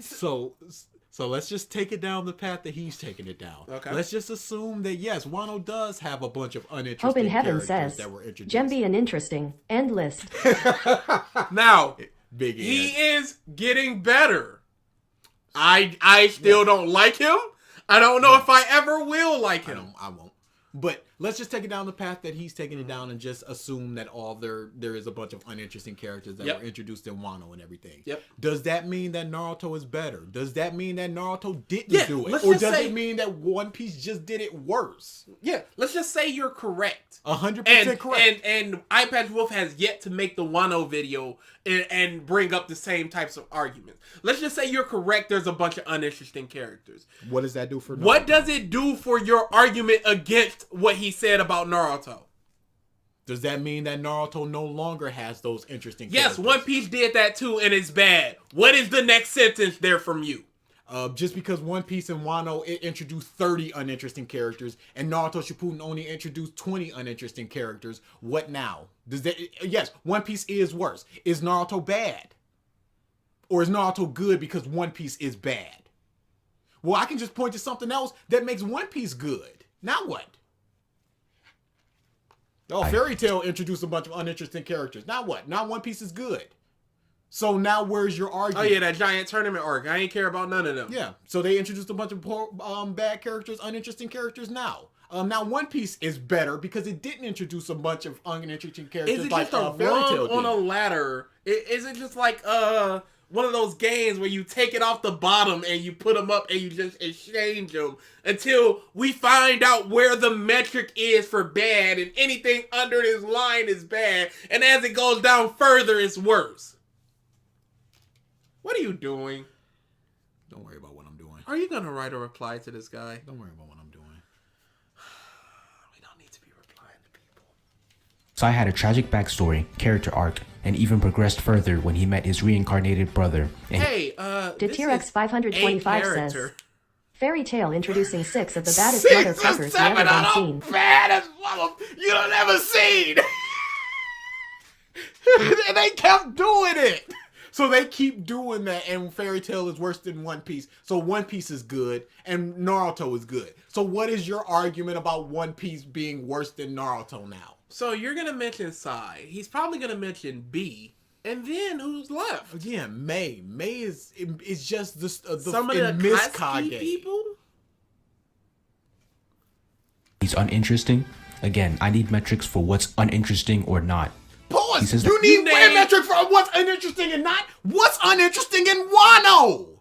So let's just take it down the path that he's taking it down. Okay. Let's just assume that yes, Wano does have a bunch of uninteresting Hope in heaven characters says, that were introduced. Gemby and interesting. End list. Now, Big he Ed. is getting better. I still don't like him. I don't know if I ever will like him. I won't. But let's just take it down the path that he's taking it down and just assume that there is a bunch of uninteresting characters that were introduced in Wano and everything. Yep. Does that mean that Naruto is better? Does that mean that Naruto didn't do it? let's Or just does say- it mean that One Piece just did it worse? Yeah, let's just say you're correct. 100% correct. And eyepatch Wolf has yet to make the Wano video and bring up the same types of arguments. Let's just say you're correct. There's a bunch of uninteresting characters. What does that do for Naruto? What does it do for your argument against what he said about Naruto? Does that mean that Naruto no longer has those interesting Yes, characters? One Piece did that too, and it's bad. What is the next sentence there from you? Just because One Piece and Wano it introduced 30 uninteresting characters and Naruto Shippuden only introduced 20 uninteresting characters, what now? Does that? Yes, One Piece is worse. Is Naruto bad? Or is Naruto good because One Piece is bad? Well, I can just point to something else that makes One Piece good. Now what? Oh, Fairy Tail introduced a bunch of uninteresting characters. Now what? Now One Piece is good. So now where's your Oh argument? yeah, that giant tournament arc. I ain't care about none of them. Yeah, so they introduced a bunch of poor, bad characters, uninteresting characters now. Now One Piece is better because it didn't introduce a bunch of uninteresting characters Is it like just a Fairy Tail rung on did. a ladder? Is it just like one of those games where you take it off the bottom and you put them up and you just exchange them until we find out where the metric is for bad, and anything under this line is bad, and as it goes down further, it's worse. What are you doing? Don't worry about what I'm doing. Are you gonna write a reply to this guy? Don't worry about what I'm doing. We don't need to be replying to people. So I had a tragic backstory, character arc, and even progressed further when he met his reincarnated brother. And Hey, Did this T-Rex is 525 a says, character. Fairy Tail introducing 6 of the baddest 6 or motherfuckers you 7 ever of been the seen. baddest mother you done ever seen. And they kept doing it. So they keep doing that, and Fairy Tail is worse than One Piece. So One Piece is good, and Naruto is good. So what is your argument about One Piece being worse than Naruto now? So you're gonna mention Sai. He's probably gonna mention B, and then who's left? Again, May is just the Some of the Miss Katsuki Kage. people. he's uninteresting. Again, I need metrics for what's uninteresting or not. He Pause. says You that- need You a named- metric for what's uninteresting and not. What's uninteresting in Wano?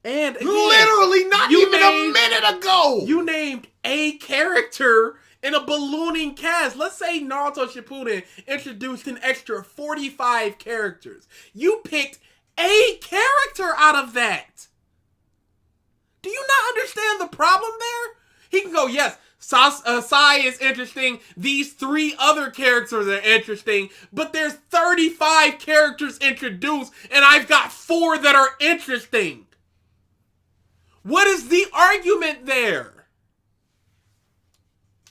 And again, Literally not you even named- a minute ago. you named a character in a ballooning cast. Let's say Naruto Shippuden introduced an extra 45 characters. You picked a character out of that. Do you not understand the problem there? He can go, yes, Sai is interesting. These 3 other characters are interesting, but there's 35 characters introduced, and I've got 4 that are interesting. What is the argument there?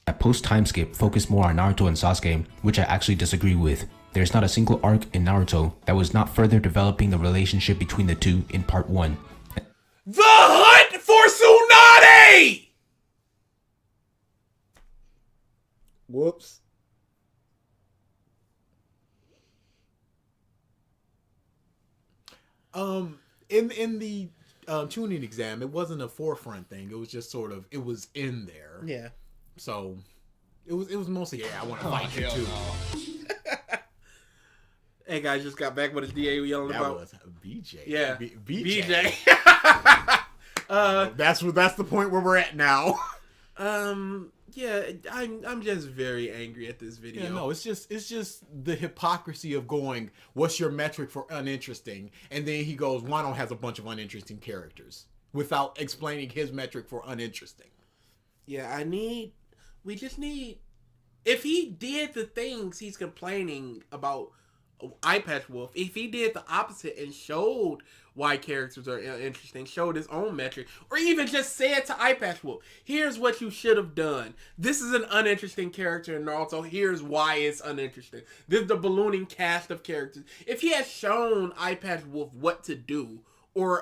That post time skip focused more on Naruto and Sasuke, which I actually disagree with. There's not a single arc in Naruto that was not further developing the relationship between the two in part 1. The hunt for Tsunade! Whoops. In the tuning exam, it wasn't a forefront thing. It was just sort of it was in there. Yeah. So it was mostly I want to fight you too. Hey guys, just got back with his DA yelling That about. was BJ. Yeah. BJ. BJ. That's the point where we're at now. Yeah, I'm just very angry at this video. Yeah, no, it's just the hypocrisy of going, what's your metric for uninteresting? And then he goes, Wano has a bunch of uninteresting characters without explaining his metric for uninteresting. Yeah, we just need, if he did the things he's complaining about eyepatch Wolf, if he did the opposite and showed why characters are interesting, showed his own metric, or even just said to eyepatch Wolf, here's what you should have done. This is an uninteresting character in Naruto. Here's why it's uninteresting. This is the ballooning cast of characters. If he had shown eyepatch Wolf what to do, or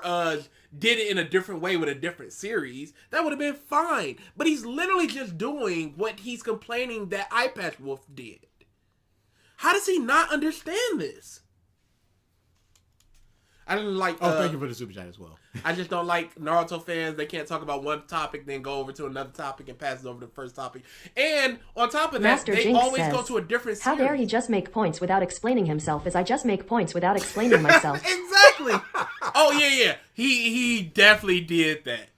did it in a different way with a different series, that would have been fine. But he's literally just doing what he's complaining that eyepatch Wolf did. How does he not understand this? I didn't like. Thank you for the super chat as well. I just don't like Naruto fans. They can't talk about one topic, then go over to another topic and pass it over to the first topic. And on top of that, Master they Jinx always says, go to a different series. How dare he just make points without explaining himself as I just make points without explaining myself. Exactly. Oh, yeah. He definitely did that.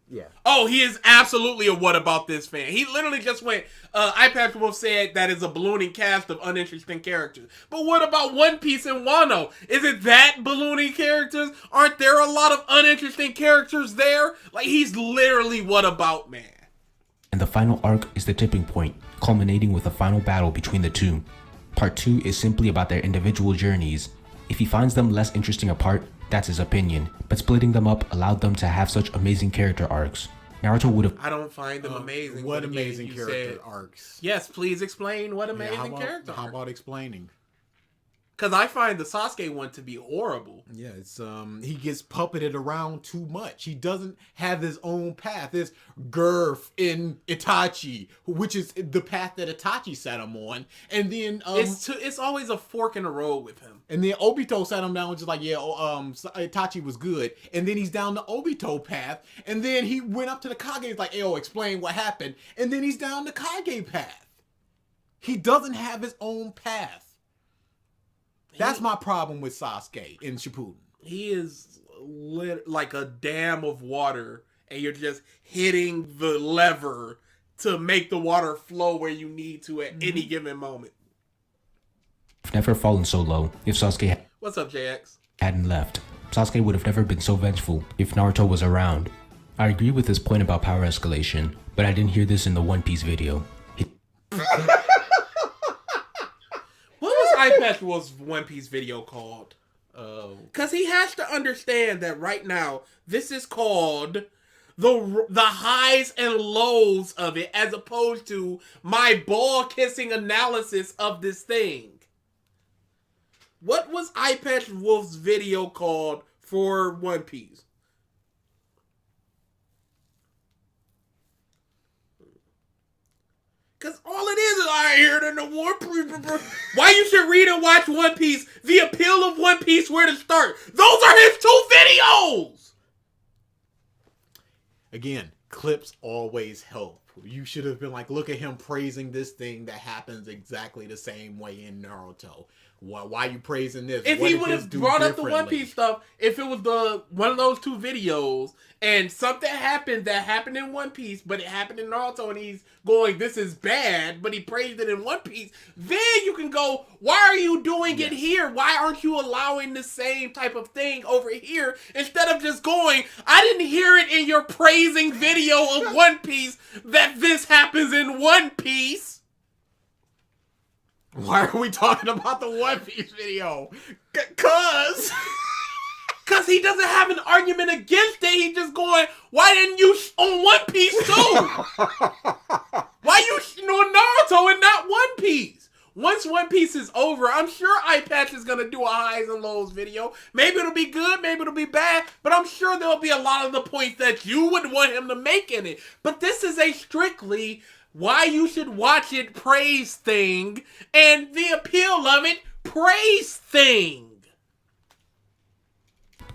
Yeah. Oh, he is absolutely a what about this fan. He literally just went, eyepatch Wolf said that is a ballooning cast of uninteresting characters. But what about One Piece and Wano? Is it that ballooning characters? Aren't there a lot of uninteresting characters there? Like, he's literally what about man. And the final arc is the tipping point, culminating with a final battle between the two. Part 2 is simply about their individual journeys. If he finds them less interesting apart, that's his opinion, but splitting them up allowed them to have such amazing character arcs. Naruto would have... I don't find them amazing. What but again, amazing you character said- arcs. Yes, please explain what Yeah, amazing character How arcs. about explaining? Because I find the Sasuke one to be horrible. Yeah, it's he gets puppeted around too much. He doesn't have his own path. There's Girth in Itachi, which is the path that Itachi set him on, and then It's always a fork in the road with him. and then Obito sat him down just like, Itachi was good, and then he's down the Obito path, and then he went up to the Kage, he's like, "Ayo, explain what happened," and then he's down the Kage path. He doesn't have his own path. That's my problem with Sasuke in Shippuden. He is like a dam of water, and you're just hitting the lever to make the water flow where you need to at any given moment. never fallen so low if Sasuke What's up, JX? hadn't left. Sasuke would have never been so vengeful if Naruto was around. I agree with his point about power escalation, but I didn't hear this in the One Piece video. What was eyepatch Wolf's One Piece video called? Because he has to understand that right now, this is called the highs and lows of it, as opposed to my ball-kissing analysis of this thing. What was eyepatch Wolf's video called for One Piece? Because all it is I hear it in the One Piece. Why you should read and watch One Piece, the appeal of One Piece, where to start. Those are his 2 videos! Again, clips always help. You should have been like, look at him praising this thing that happens exactly the same way in Naruto. Why are you praising this? If What he did would this have do brought up the One differently? Piece stuff, if it was one of those 2 videos, and something happened that happened in One Piece, but it happened in Naruto, and he's going, this is bad, but he praised it in One Piece, then you can go, why are you doing it here? Why aren't you allowing the same type of thing over here, instead of just going, I didn't hear it in your praising video of One Piece that this happens in One Piece. Why are we talking about the One Piece video? Cause he doesn't have an argument against it. He's just going, why didn't you on One Piece too? Why you on Naruto and not One Piece? Once One Piece is over, I'm sure eyepatch is going to do a highs and lows video. Maybe it'll be good, maybe it'll be bad, but I'm sure there'll be a lot of the points that you would want him to make in it. But this is a strictly why you should watch it praise thing, and the appeal of it praise thing.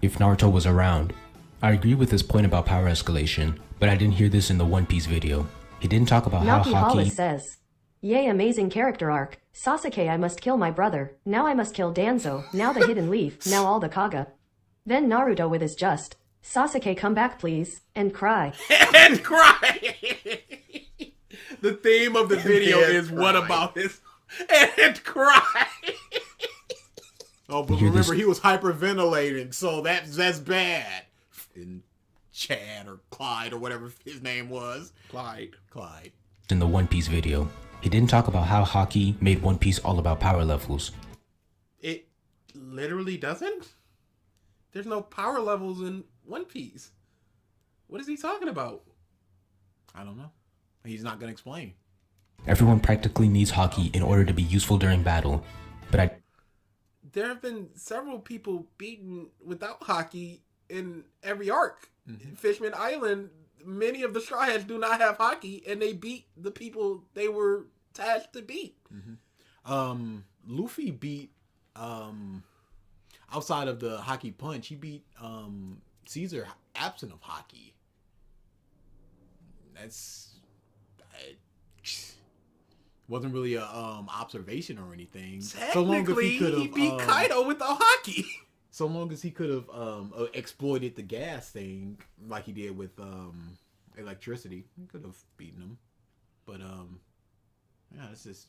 If Naruto was around. I agree with his point about power escalation, but I didn't hear this in the One Piece video. He didn't talk about how Naki Hollis Haki... says, "Yay, amazing character arc. Sasuke, I must kill my brother. Now I must kill Danzo. Now the Hidden Leaf. Now all the Kaga." Then Naruto with his just, "Sasuke, come back please," and cry. And cry. The theme of the video And is cry. what about this? And cry. oh, but Hear this- remember he was hyperventilating, so that's bad. In Chad or Clyde or whatever his name was. Clyde. in the One Piece video. He didn't talk about how Haki made One Piece all about power levels. It literally doesn't? There's no power levels in One Piece. What is he talking about? I don't know. He's not gonna explain. Everyone practically needs Haki in order to be useful during battle, but There have been several people beaten without hockey in every arc. Fishman Island, many of the Straw Hats do not have hockey, and they beat the people they were tasked to beat. Luffy beat outside of the hockey punch, he beat Caesar absent of hockey. That's wasn't really a observation or anything. Technically, he beat Kaido without hockey. So long as he could have exploited the gas thing like he did with electricity, he could have beaten him. But yeah, it's just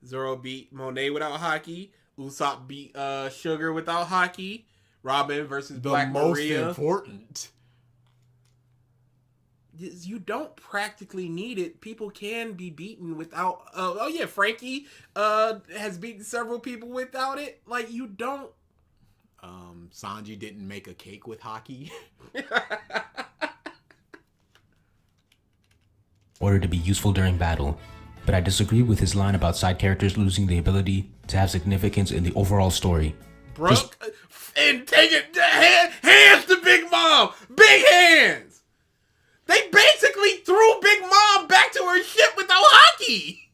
Zoro beat Monet without hockey. Usopp beat Sugar without hockey. Robin versus Black Maria. The most important. You don't practically need it. People can be beaten without. Oh yeah, Frankie has beaten several people without it. Like you don't. Sanji didn't make a cake with hockey. Order to be useful during battle, but I disagree with his line about side characters losing the ability to have significance in the overall story. Brooke, and take it hands to Big Mom. Big hands. They basically threw Big Mom back to her ship without hockey.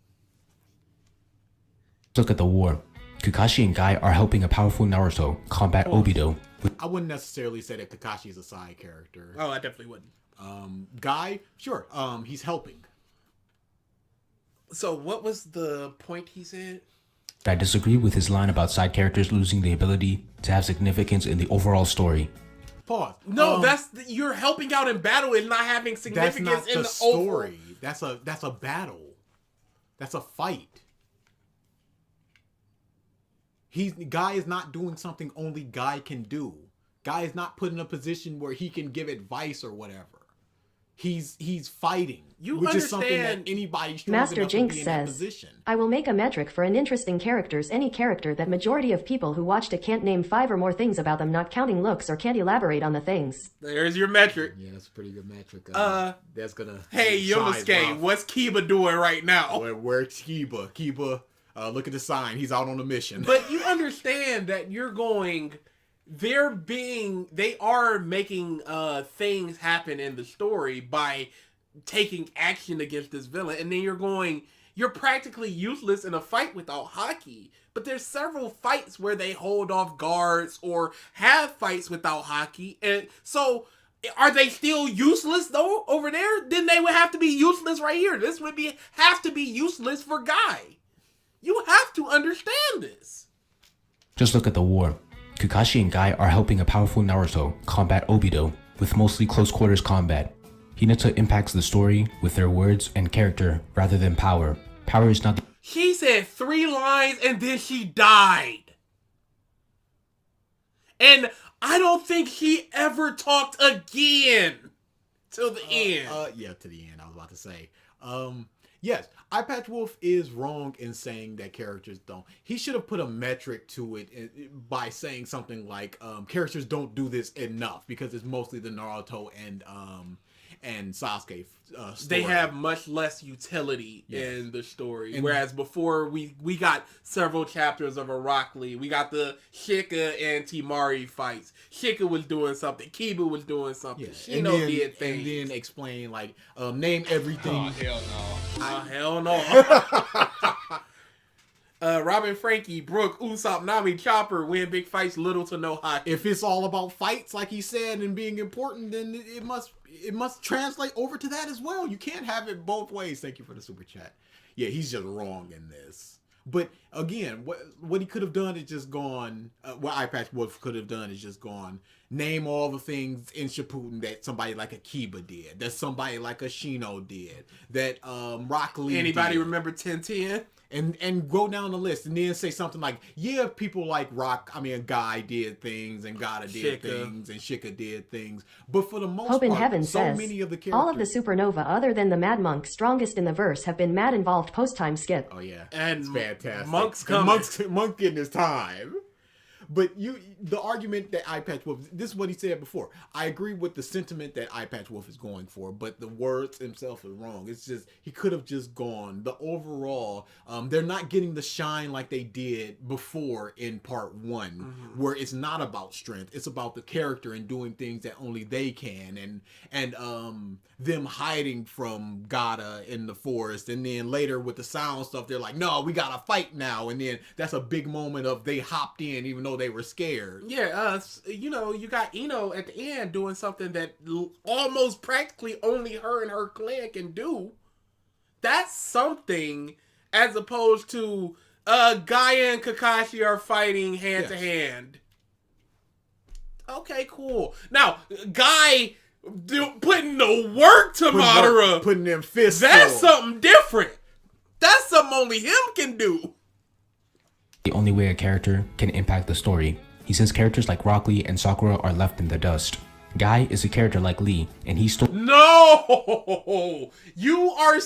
Look at the war. Kakashi and Guy are helping a powerful Naruto combat Obito. I wouldn't necessarily say that Kakashi is a side character. Oh, I definitely wouldn't. Guy, sure, he's helping. So what was the point he said? I disagree with his line about side characters losing the ability to have significance in the overall story. Pause. No, you're helping out in battle and not having significance that's not in the the story. That's a battle. That's a fight. Guy is not doing something only Guy can do. Guy is not put in a position where he can give advice or whatever. He's fighting, which is something that anybody strong Master enough Jinx to be in that says, position. I will make a metric for an interesting characters any character that majority of people who watched it can't name 5 or more things about them, not counting looks, or can't elaborate on the things. There's your metric. Yeah, that's a pretty good metric. That's gonna. Hey, Yumesuke, what's Kiba doing right now? Where's Kiba? Kiba, look at the sign. He's out on a mission. But you understand that they are making things happen in the story by taking action against this villain, and then you're practically useless in a fight without hockey. But there's several fights where they hold off guards or have fights without hockey, and so are they still useless though over there? Then they would have to be useless right here. This would have to be useless for Guy. You have to understand this. Just look at the war. Kakashi and Guy are helping a powerful Naruto combat Obito with mostly close quarters combat. Hinata impacts the story with their words and character rather than power. Power is not the She said 3 lines and then she died. And I don't think she ever talked again till the end. Yeah, to the end, I was about to say. Yes, Eyepatch Wolf is wrong in saying that characters don't. He should have put a metric to it by saying something like, characters don't do this enough, because it's mostly the Naruto and Sasuke story. They have much less utility in the story. Whereas before, we got several chapters of Arachnid. We got the Shika and Temari fights. Shika was doing something. Kiba was doing something. Shino did things. And then explain, like, name everything. Oh, hell no. Robin, Frankie, Brooke, Usopp, Nami, Chopper win big fights, little to no hockey. If it's all about fights, like he said, and being important, then it must translate over to that as well. You can't have it both ways. Thank you for the super chat. Yeah, he's just wrong in this. But again, what he could have done is just gone. What Eyepatch Wolf could have done is just gone. Name all the things in Shippuden that somebody like a Kiba did, that somebody like a Shino did, that Rock Lee. Anybody did. remember 1010? And go down the list and then say something like, yeah, people like Guy did things and Gata did things and Shika did things. But for the most Hope in part, Heaven so says, many of the characters. all of the supernova other than the Mad Monk strongest in the verse have been mad involved post-time skip. Oh, yeah. And it's fantastic. Monk's And coming. Monk getting his time. But the argument that eyepatch Wolf, this is what he said before. I agree with the sentiment that eyepatch Wolf is going for, but the words himself are wrong. It's just he could have just gone. The overall, they're not getting the shine like they did before in part 1, where it's not about strength. It's about the character and doing things that only they can, and them hiding from Gata in the forest, and then later with the sound stuff, they're like, no, we gotta fight now, and then that's a big moment of they hopped in even though they were scared. Yeah, you got Ino at the end doing something that almost practically only her and her clan can do. That's something, as opposed to Gaia and Kakashi are fighting hand to hand. Okay, cool. Now, Guy putting the work to Madara. Putting them fists. That's something different. That's something only him can do. The only way a character can impact the story. He says characters like Rock Lee and Sakura are left in the dust. Guy is a character like Lee, and he's still... No! You are...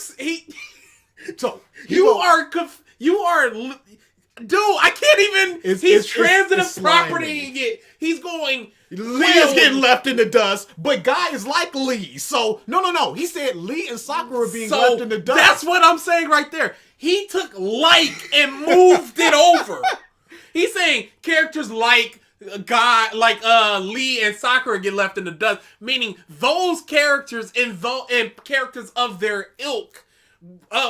Dude, I can't even... He's transitive propertying it. He's going... Lee is getting left in the dust, but Guy is like Lee. So, no. He said Lee and Sakura are being left in the dust. That's what I'm saying right there. He took like and moved it over. He's saying characters like Lee and Sakura get left in the dust, meaning those characters and characters of their ilk,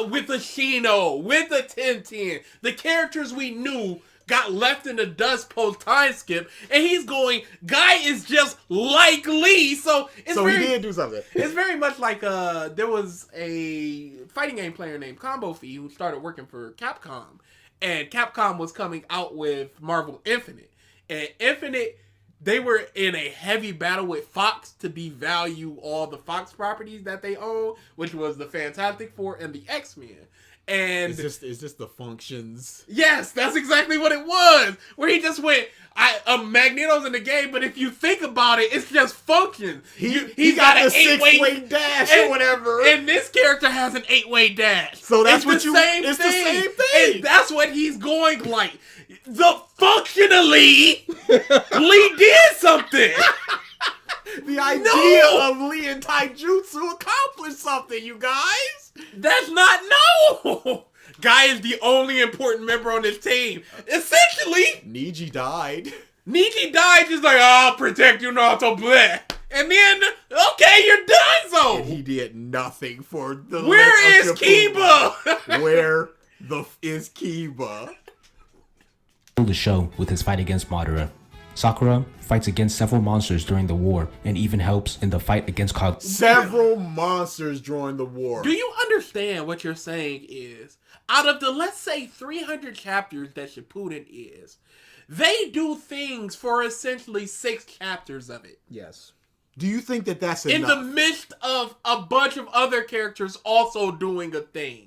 with the Shino, with the Tintin, the characters we knew got left in the dust post time skip, and he's going, Guy is just like Lee, so he did do something. It's very much like there was a fighting game player named Combo Fee who started working for Capcom, and Capcom was coming out with Marvel Infinite, and Infinite, they were in a heavy battle with Fox to devalue all the Fox properties that they own, which was the Fantastic Four and the X-Men. And is this the functions? Yes, that's exactly what it was. Where he just went, Magneto's in the game, but if you think about it, it's just functions. He got an 6-way dash or whatever. And this character has an 8-way dash. So that's it's the same thing. And that's what he's going like. Functionally, Lee did something. The idea of Lee and Taijutsu accomplished something, you guys. That's not no. Guy is the only important member on this team. Essentially, Niji died. Just like, I'll protect you, Naruto, bleh. And then, okay, you're done, so. And he did nothing for the... Where is Kiba? Where is Kiba? The show with his fight against Madara. Sakura fights against several monsters during the war and even helps in the fight against several monsters during the war. Do you understand what you're saying is, out of the, let's say, 300 chapters that Shippuden is, they do things for essentially 6 chapters of it. Yes. Do you think that that's enough? In the midst of a bunch of other characters also doing a thing.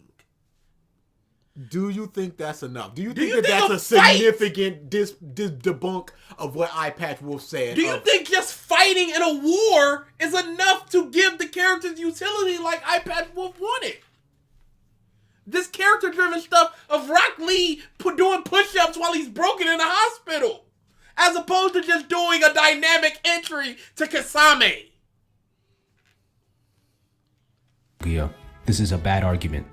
Do you think that's enough? Do you think that that's a significant debunk of what eyepatch Wolf said? Do you think just fighting in a war is enough to give the characters utility like eyepatch Wolf wanted? This character-driven stuff of Rock Lee doing push-ups while he's broken in the hospital, as opposed to just doing a dynamic entry to Kasame. Yeah, this is a bad argument.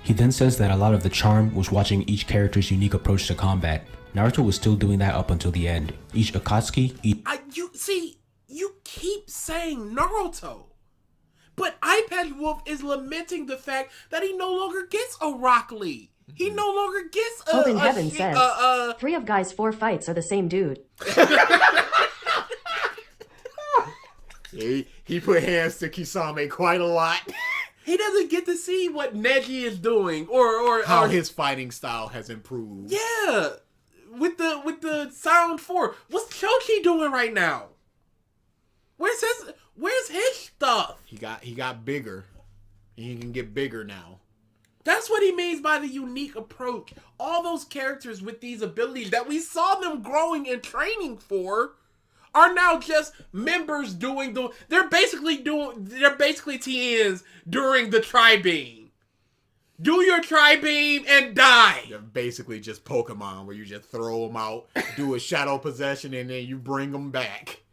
He then says that a lot of the charm was watching each character's unique approach to combat. Naruto was still doing that up until the end. Each Akatsuki... You keep saying Naruto. But eyepatch Wolf is lamenting the fact that he no longer gets a Rock Lee. He no longer gets a... Hope in Heaven says, 3 of Guy's 4 fights are the same dude. He put hands to Kisame quite a lot. He doesn't get to see what Neji is doing or how his fighting style has improved. Yeah. With the Sound 4. What's Chochi doing right now? Where's his stuff? He got bigger. He can get bigger now. That's what he means by the unique approach. All those characters with these abilities that we saw them growing and training for are now just members doing they're basically TNs during the tri-beam. Do your tri-beam and die. They're basically just Pokemon where you just throw them out, do a shadow possession, and then you bring them back.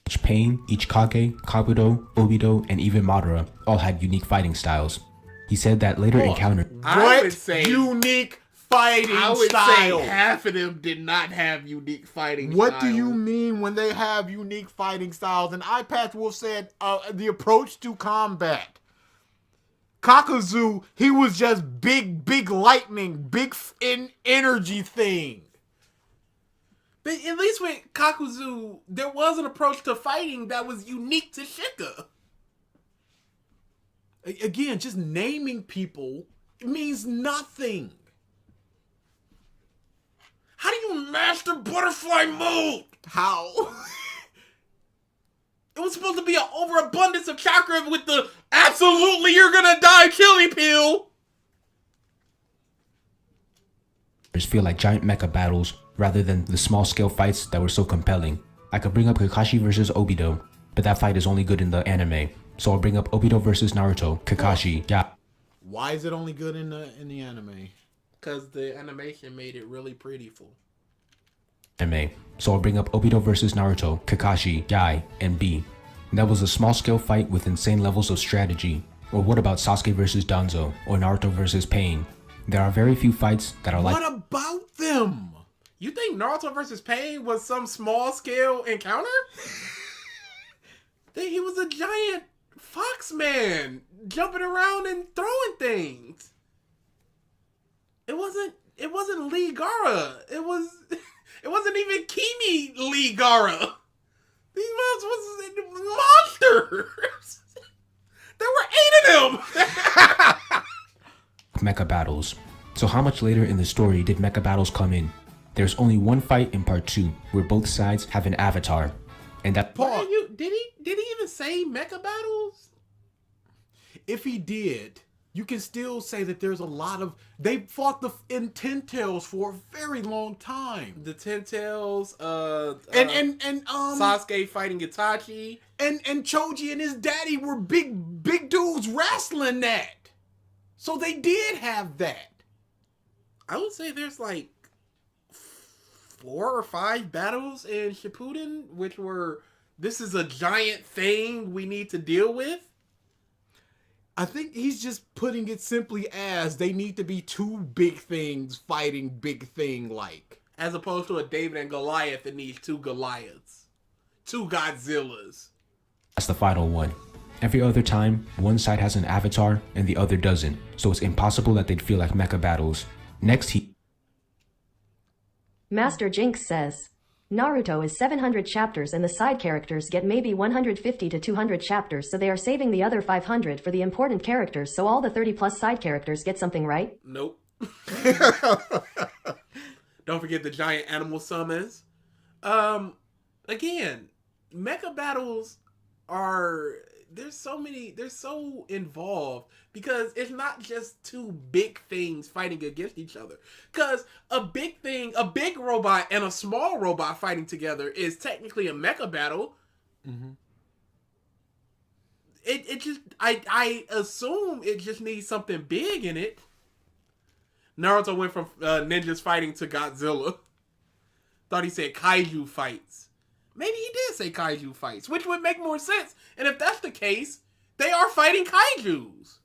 Each Pain, each Kage, Kabuto, Obito, and even Madara all had unique fighting styles. He said that later encounters I would say unique fighting I would style? say half of them did not have unique fighting What styles. do you mean when they have unique fighting styles? And eyepatch Wolf said the approach to combat. Kakazu, he was just big lightning, big energy thing. But at least with Kakuzu, there was an approach to fighting that was unique to Shika. Again, just naming people means nothing. How do you master butterfly mode? How? It was supposed to be an overabundance of chakra with the absolutely you're gonna die chili pill. feel like giant mecha battles rather than the small scale fights that were so compelling. I could bring up Kakashi vs Obito, but that fight is only good in the anime. So I'll bring up Obito vs Naruto, Kakashi, yeah. Why is it only good in the anime? Because the animation made it really prettyful. Anime. So I'll bring up Obito vs Naruto, Kakashi, Yai, and B. And that was a small scale fight with insane levels of strategy. Or what about Sasuke vs Danzo, or Naruto vs Pain? There are very few fights that are like— What about them? You think Naruto vs Pain was some small scale encounter? He was a giant fox man jumping around and throwing things. It wasn't Lee Gara. It wasn't even Kimi Lee Gara. These was monsters. There were 8 of them. mecha battles. So how much later in the story did mecha battles come in? There's only one fight in part 2 where both sides have an avatar. And that part— Did he even say mecha battles? If he did, you can still say that there's a lot of— they fought in Ten Tails for a very long time. The Ten Tails, and Sasuke fighting Itachi. And Choji and his daddy were big dudes wrestling that. So they did have that. I would say there's like 4 or 5 battles in Shippuden, which were, this is a giant thing we need to deal with. I think he's just putting it simply as they need to be 2 big things fighting big thing like. As opposed to a David and Goliath that needs 2 Goliaths. 2 Godzillas. That's the final one. Every other time, one side has an avatar and the other doesn't, so it's impossible that they'd feel like mecha battles. Next Master Jinx says, Naruto is 700 chapters and the side characters get maybe 150 to 200 chapters, so they are saving the other 500 for the important characters, so all the 30 plus side characters get something, right? Nope. Don't forget the giant animal summons. Again, mecha battles are— they're so involved because it's not just 2 big things fighting against each other. Because a big robot and a small robot fighting together is technically a mecha battle. Mm-hmm. It just— I assume it just needs something big in it. Naruto went from ninjas fighting to Godzilla. Thought he said kaiju fights. Maybe he did say kaiju fights, which would make more sense. And if that's the case, they are fighting kaijus.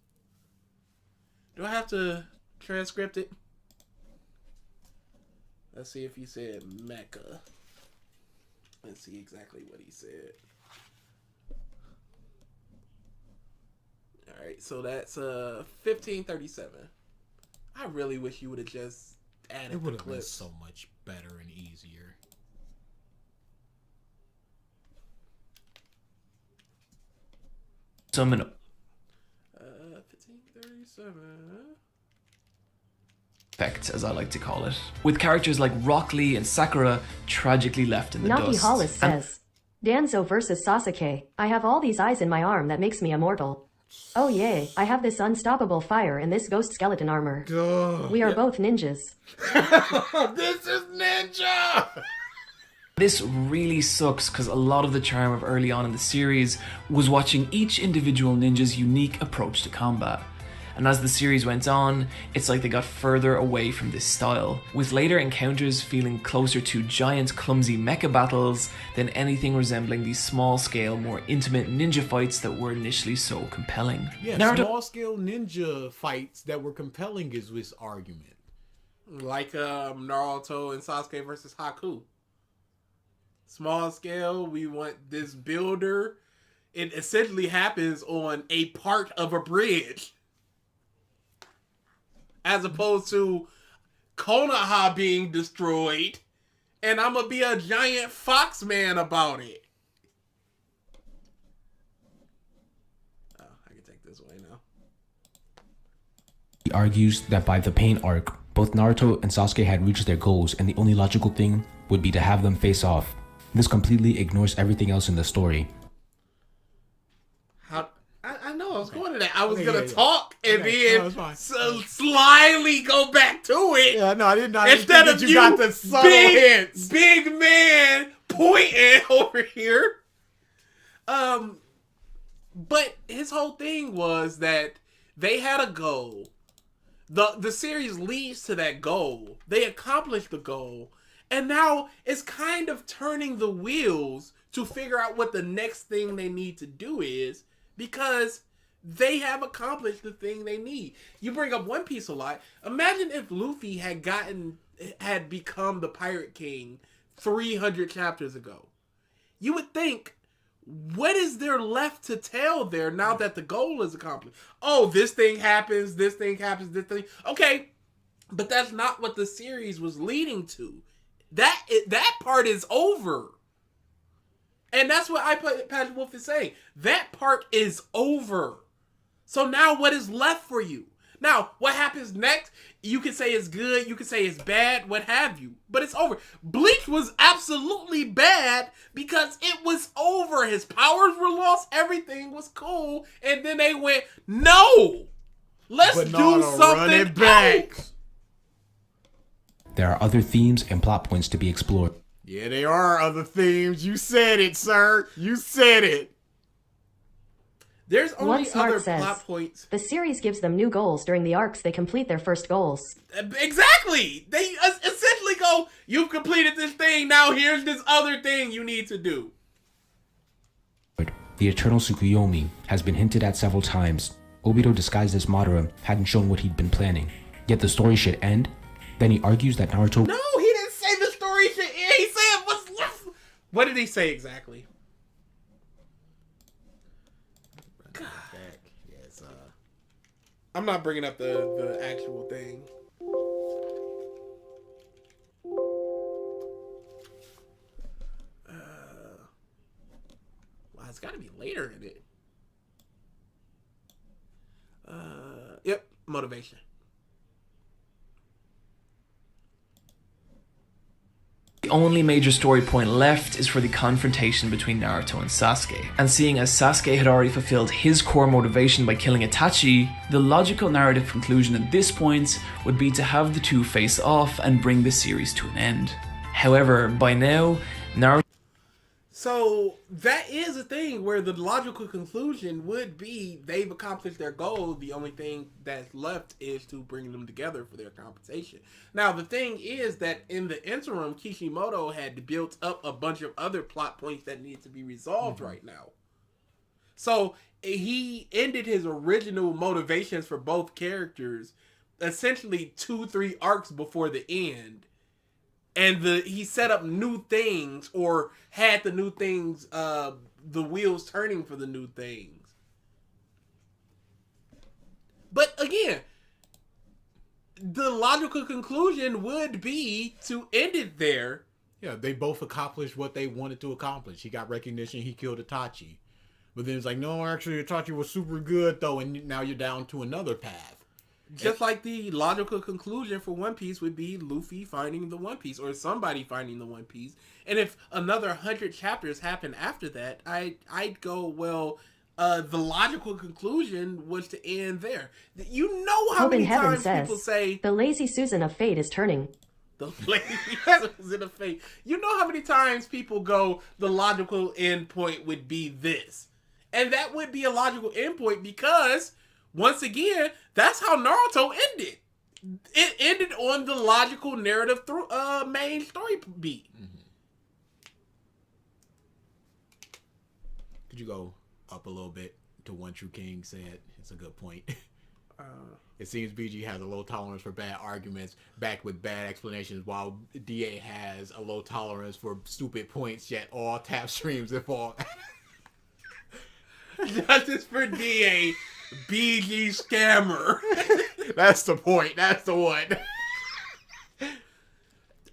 Do I have to transcript it? Let's see if he said mecha. Let's see exactly what he said. Alright, so that's 1537. I really wish you would have just added the clips. It would have been so much better and easier. Some 1537. effects, as I like to call it, with characters like Rock Lee and Sakura tragically left in the Naki dust. Hollis says, Danzo versus Sasuke. I have all these eyes in my arm that makes me immortal. Oh yay, I have this unstoppable fire and this ghost skeleton armor. We are both ninjas. This is ninja! This really sucks because a lot of the charm of early on in the series was watching each individual ninja's unique approach to combat. and as the series went on, it's like they got further away from this style, with later encounters feeling closer to giant clumsy mecha battles than anything resembling these small-scale, more intimate ninja fights that were initially so compelling. Yeah, small-scale ninja fights that were compelling is this argument. Like Naruto and Sasuke versus Haku. Small scale, we want this builder. It essentially happens on a part of a bridge. As opposed to Konoha being destroyed, and I'm gonna be a giant fox man about it. Oh, I can take this way now. He argues that by the Pain arc, both Naruto and Sasuke had reached their goals, and the only logical thing would be to have them face off. This completely ignores everything else in the story. I know I was going to that. I was Okay, gonna yeah. talk and Okay, no, then it's fine. slyly go back to it. Yeah, no, I did not. Instead think of that you got the subtle hints. big man pointing over here. But his whole thing was that they had a goal. The series leads to that goal. They accomplished the goal. And now it's kind of turning the wheels to figure out what the next thing they need to do is, because they have accomplished the thing they need. You bring up One Piece a lot. Imagine if Luffy had become the Pirate King 300 chapters ago. You would think, what is there left to tell there now that the goal is accomplished? Oh, this thing happens, this thing happens, this thing. Okay, but that's not what the series was leading to. That part is over. And that's what eyepatch Wolf is saying. That part is over. So now what is left for you? Now, what happens next? You can say it's good, you can say it's bad, what have you. But it's over. Bleach was absolutely bad because it was over. His powers were lost, everything was cool, and then they went, no! Let's do something run it back. else. There are other themes and plot points to be explored. Yeah, there are other themes. You said it, sir. You said it. There's only One Smart other says, plot points. the series gives them new goals during the arcs they complete their first goals. Exactly. They essentially go, you've completed this thing, now here's this other thing you need to do. The Eternal Tsukuyomi has been hinted at several times. Obito disguised as Madara hadn't shown what he'd been planning. Yet the story should end. Then he argues that Naruto... No, he didn't say the story should end. He said what's left. What did he say exactly? God. Yes, I'm not bringing up the actual thing. Well, it's got to be later in it. Yep, motivation. The only major story point left is for the confrontation between Naruto and Sasuke. And seeing as Sasuke had already fulfilled his core motivation by killing Itachi, the logical narrative conclusion at this point would be to have the two face off and bring the series to an end. However, by now, Naruto... So that is a thing where the logical conclusion would be they've accomplished their goal. The only thing that's left is to bring them together for their compensation. Now, the thing is that in the interim, Kishimoto had built up a bunch of other plot points that need to be resolved right now. So he ended his original motivations for both characters essentially 2-3 arcs before the end. And he set up new things, or had the new things, the wheels turning for the new things. But again, the logical conclusion would be to end it there. Yeah, they both accomplished what they wanted to accomplish. He got recognition, he killed Itachi. But then it's like, no, actually Itachi was super good though, and now you're down to another path. Just like the logical conclusion for One Piece would be Luffy finding the One Piece, or somebody finding the One Piece. And if another 100 chapters happen after that, I'd go, well, the logical conclusion was to end there. You know how many Heaven times says, people say the lazy Susan of fate is turning. the lazy Susan of fate. You know how many times people go, the logical end point would be this. And that would be a logical end point because once again, that's how Naruto ended. It ended on the logical narrative through main story beat. Could you go up a little bit to One True King said? It's a good point. It seems BG has a low tolerance for bad arguments backed with bad explanations, while DA has a low tolerance for stupid points, yet all tap streams if all... Justice for DA, BG scammer. That's the point. That's the one.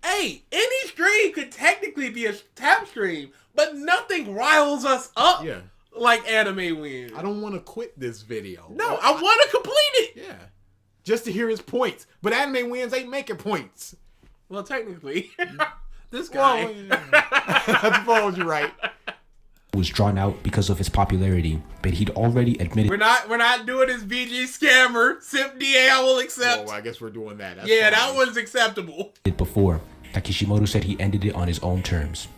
Hey, any stream could technically be a tap stream, but nothing riles us up like Anime Wins. I don't want to quit this video. No, I want to complete it. Yeah. Just to hear his points. But Anime Wins ain't making points. Well, technically. This guy. Well, I suppose you're right. Was drawn out because of his popularity, but he'd already admitted We're not doing this BG scammer. Simp DA, I will accept. Oh, I guess we're doing that. That's Yeah, fine. that one's acceptable. it before that Kishimoto said he ended it on his own terms.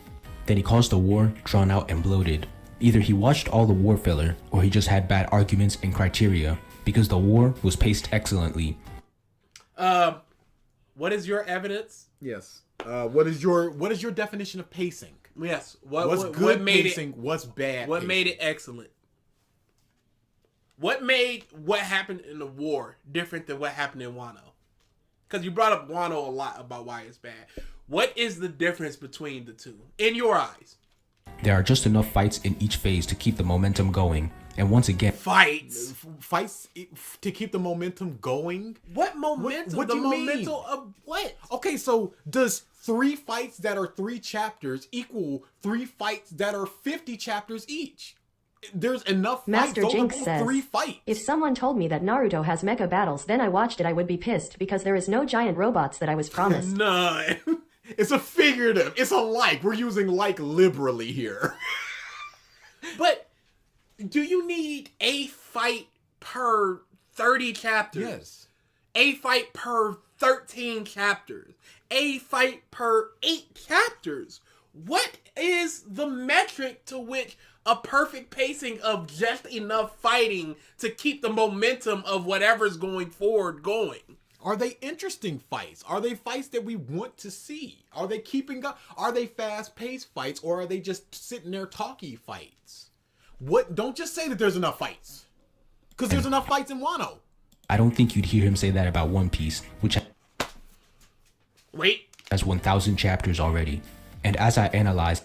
Then he calls the war drawn out and bloated. Either he watched all the war filler, or he just had bad arguments and criteria, because the war was paced excellently. What is your evidence? Yes. What is your definition of pacing? Yes. What's good what made pacing? it? What's bad? What pacing? made it excellent? What made what happened in the war different than what happened in Wano? Because you brought up Wano a lot about why it's bad. What is the difference between the two in your eyes? There are just enough fights in each phase to keep the momentum going, and once again, Fights. Fights to keep the momentum going. What momentum? What the do you mean? momentum of what? Okay, so does 3 fights that are 3 chapters equal 3 fights that are 50 chapters each? There's enough Master fights. Jinx Those are says, 3 fights. If someone told me that Naruto has mecha battles, then I watched it, I would be pissed because there is no giant robots that I was promised. None. It's a figurative. It's a like. We're using like liberally here. But do you need a fight per 30 chapters? Yes. A fight per 13 chapters? A fight per 8 chapters? What is the metric to which a perfect pacing of just enough fighting to keep the momentum of whatever's going forward going? Are they interesting fights? Are they fights that we want to see? Are they keeping up? Are they fast-paced fights, or are they just sitting there talky fights? What? Don't just say that there's enough fights, because there's enough fights in Wano. I don't think you'd hear him say that about One Piece, which Wait, has 1,000 chapters already. And as I analyzed,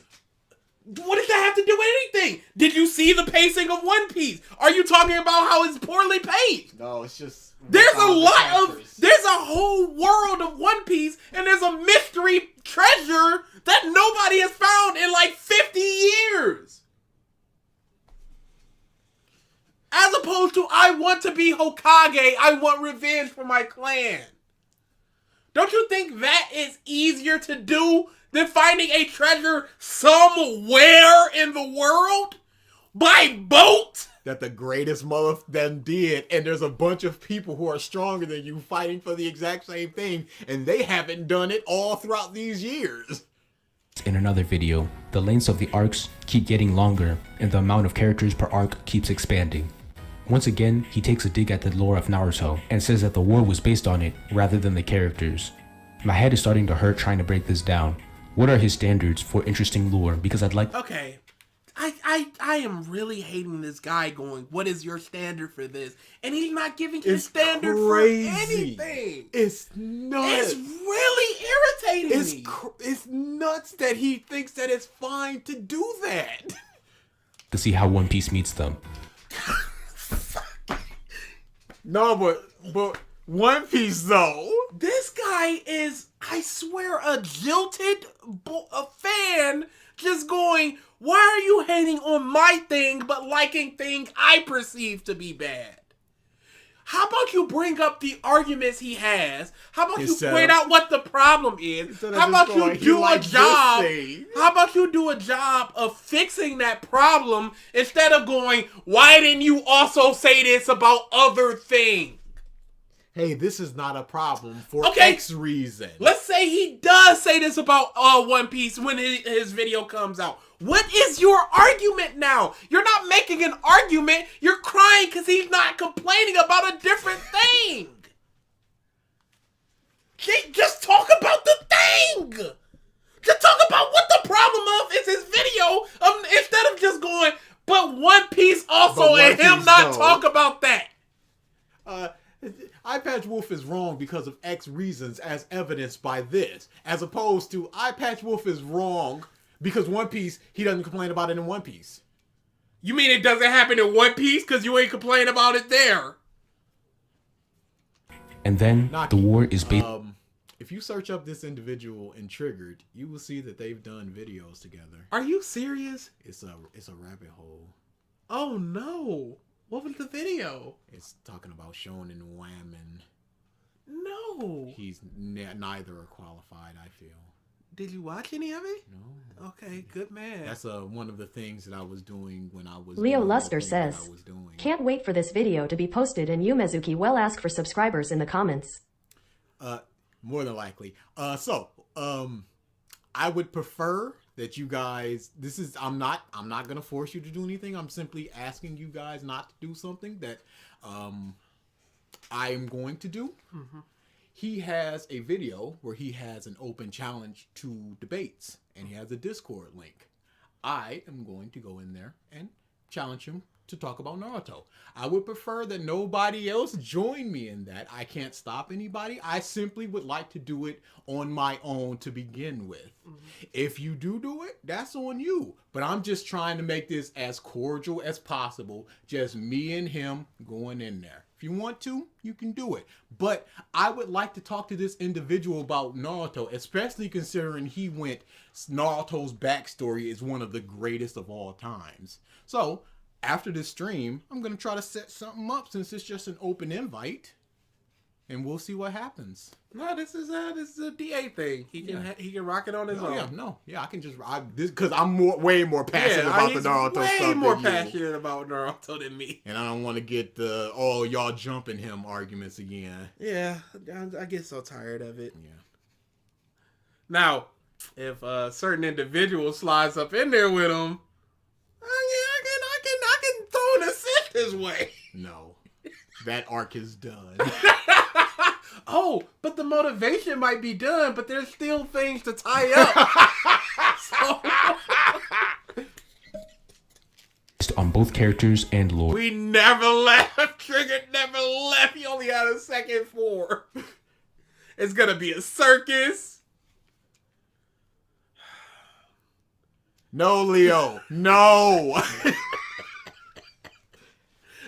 what does that have to do with anything? Did you see the pacing of One Piece? Are you talking about how it's poorly paced? No, it's just There's a whole world of One Piece, and there's a mystery treasure that nobody has found in like 50 years. As opposed to, I want to be Hokage, I want revenge for my clan. Don't you think that is easier to do than finding a treasure somewhere in the world? By boat? that the greatest mother then did, and there's a bunch of people who are stronger than you fighting for the exact same thing, and they haven't done it all throughout these years. in another video, the lengths of the arcs keep getting longer, and the amount of characters per arc keeps expanding. Once again, he takes a dig at the lore of Naruto, and says that the war was based on it, rather than the characters. My head is starting to hurt trying to break this down. What are his standards for interesting lore? Because I'd like... Okay. I am really hating this guy going, what is your standard for this? And he's not giving his standard crazy. for anything. It's nuts. It's really irritating me. It's nuts that he thinks that it's fine to do that. to see how One Piece meets them. No, but One Piece though. This guy is, I swear, a jilted a fan just going, why are you hating on my thing but liking things I perceive to be bad? How about you bring up the arguments he has? How about you point out what the problem is? How about you do a job? How about you do a job of fixing that problem instead of going, why didn't you also say this about other things? Hey, this is not a problem for Okay. X reason. Let's say he does say this about One Piece when his video comes out. What is your argument now? You're not making an argument. You're crying because he's not complaining about a different thing. Just talk about the thing. Just talk about what the problem of is his video instead of just going, but One Piece also, and him not talk about that. Eyepatch Wolf is wrong because of X reasons as evidenced by this, as opposed to Eyepatch Wolf is wrong because One Piece, he doesn't complain about it in One Piece. You mean it doesn't happen in One Piece because you ain't complaining about it there? And then the war is based. If you search up this individual in Triggered, you will see that they've done videos together. Are you serious? It's a rabbit hole. Oh no. What was the video? It's talking about Shonen Whammon. No. He's neither are qualified, I feel. Did you watch any of it? No. Okay, good man. That's one of the things that I was doing when I was Leo doing the Luster thing that says, I was doing. can't wait for this video to be posted and Yumesuke will ask for subscribers in the comments. More than likely. I would prefer that you guys, I'm not gonna force you to do anything. I'm simply asking you guys not to do something that I am going to do. Mm-hmm. He has a video where he has an open challenge to debates, and he has a Discord link. I am going to go in there and challenge him to talk about Naruto. I would prefer that nobody else join me in that. I can't stop anybody. I simply would like to do it on my own to begin with. Mm-hmm. If you do it, that's on you. But I'm just trying to make this as cordial as possible. Just me and him going in there. If you want to, you can do it. But I would like to talk to this individual about Naruto, especially considering Naruto's backstory is one of the greatest of all times. So, after this stream, I'm going to try to set something up since it's just an open invite. And we'll see what happens. No, this is a DA thing. He can rock it on his own. I can just because I'm way more passionate about the Naruto stuff. Way more passionate about Naruto than me. And I don't want to get the y'all jumping him arguments again. Yeah, I get so tired of it. Yeah. Now, if a certain individual slides up in there with him, I can throw an assist his way. No, that arc is done. Oh, but the motivation might be done, but there's still things to tie up. On both characters and lore. We never left. Trigger never left. He only had a second four. It's gonna be a circus. No, Leo. No.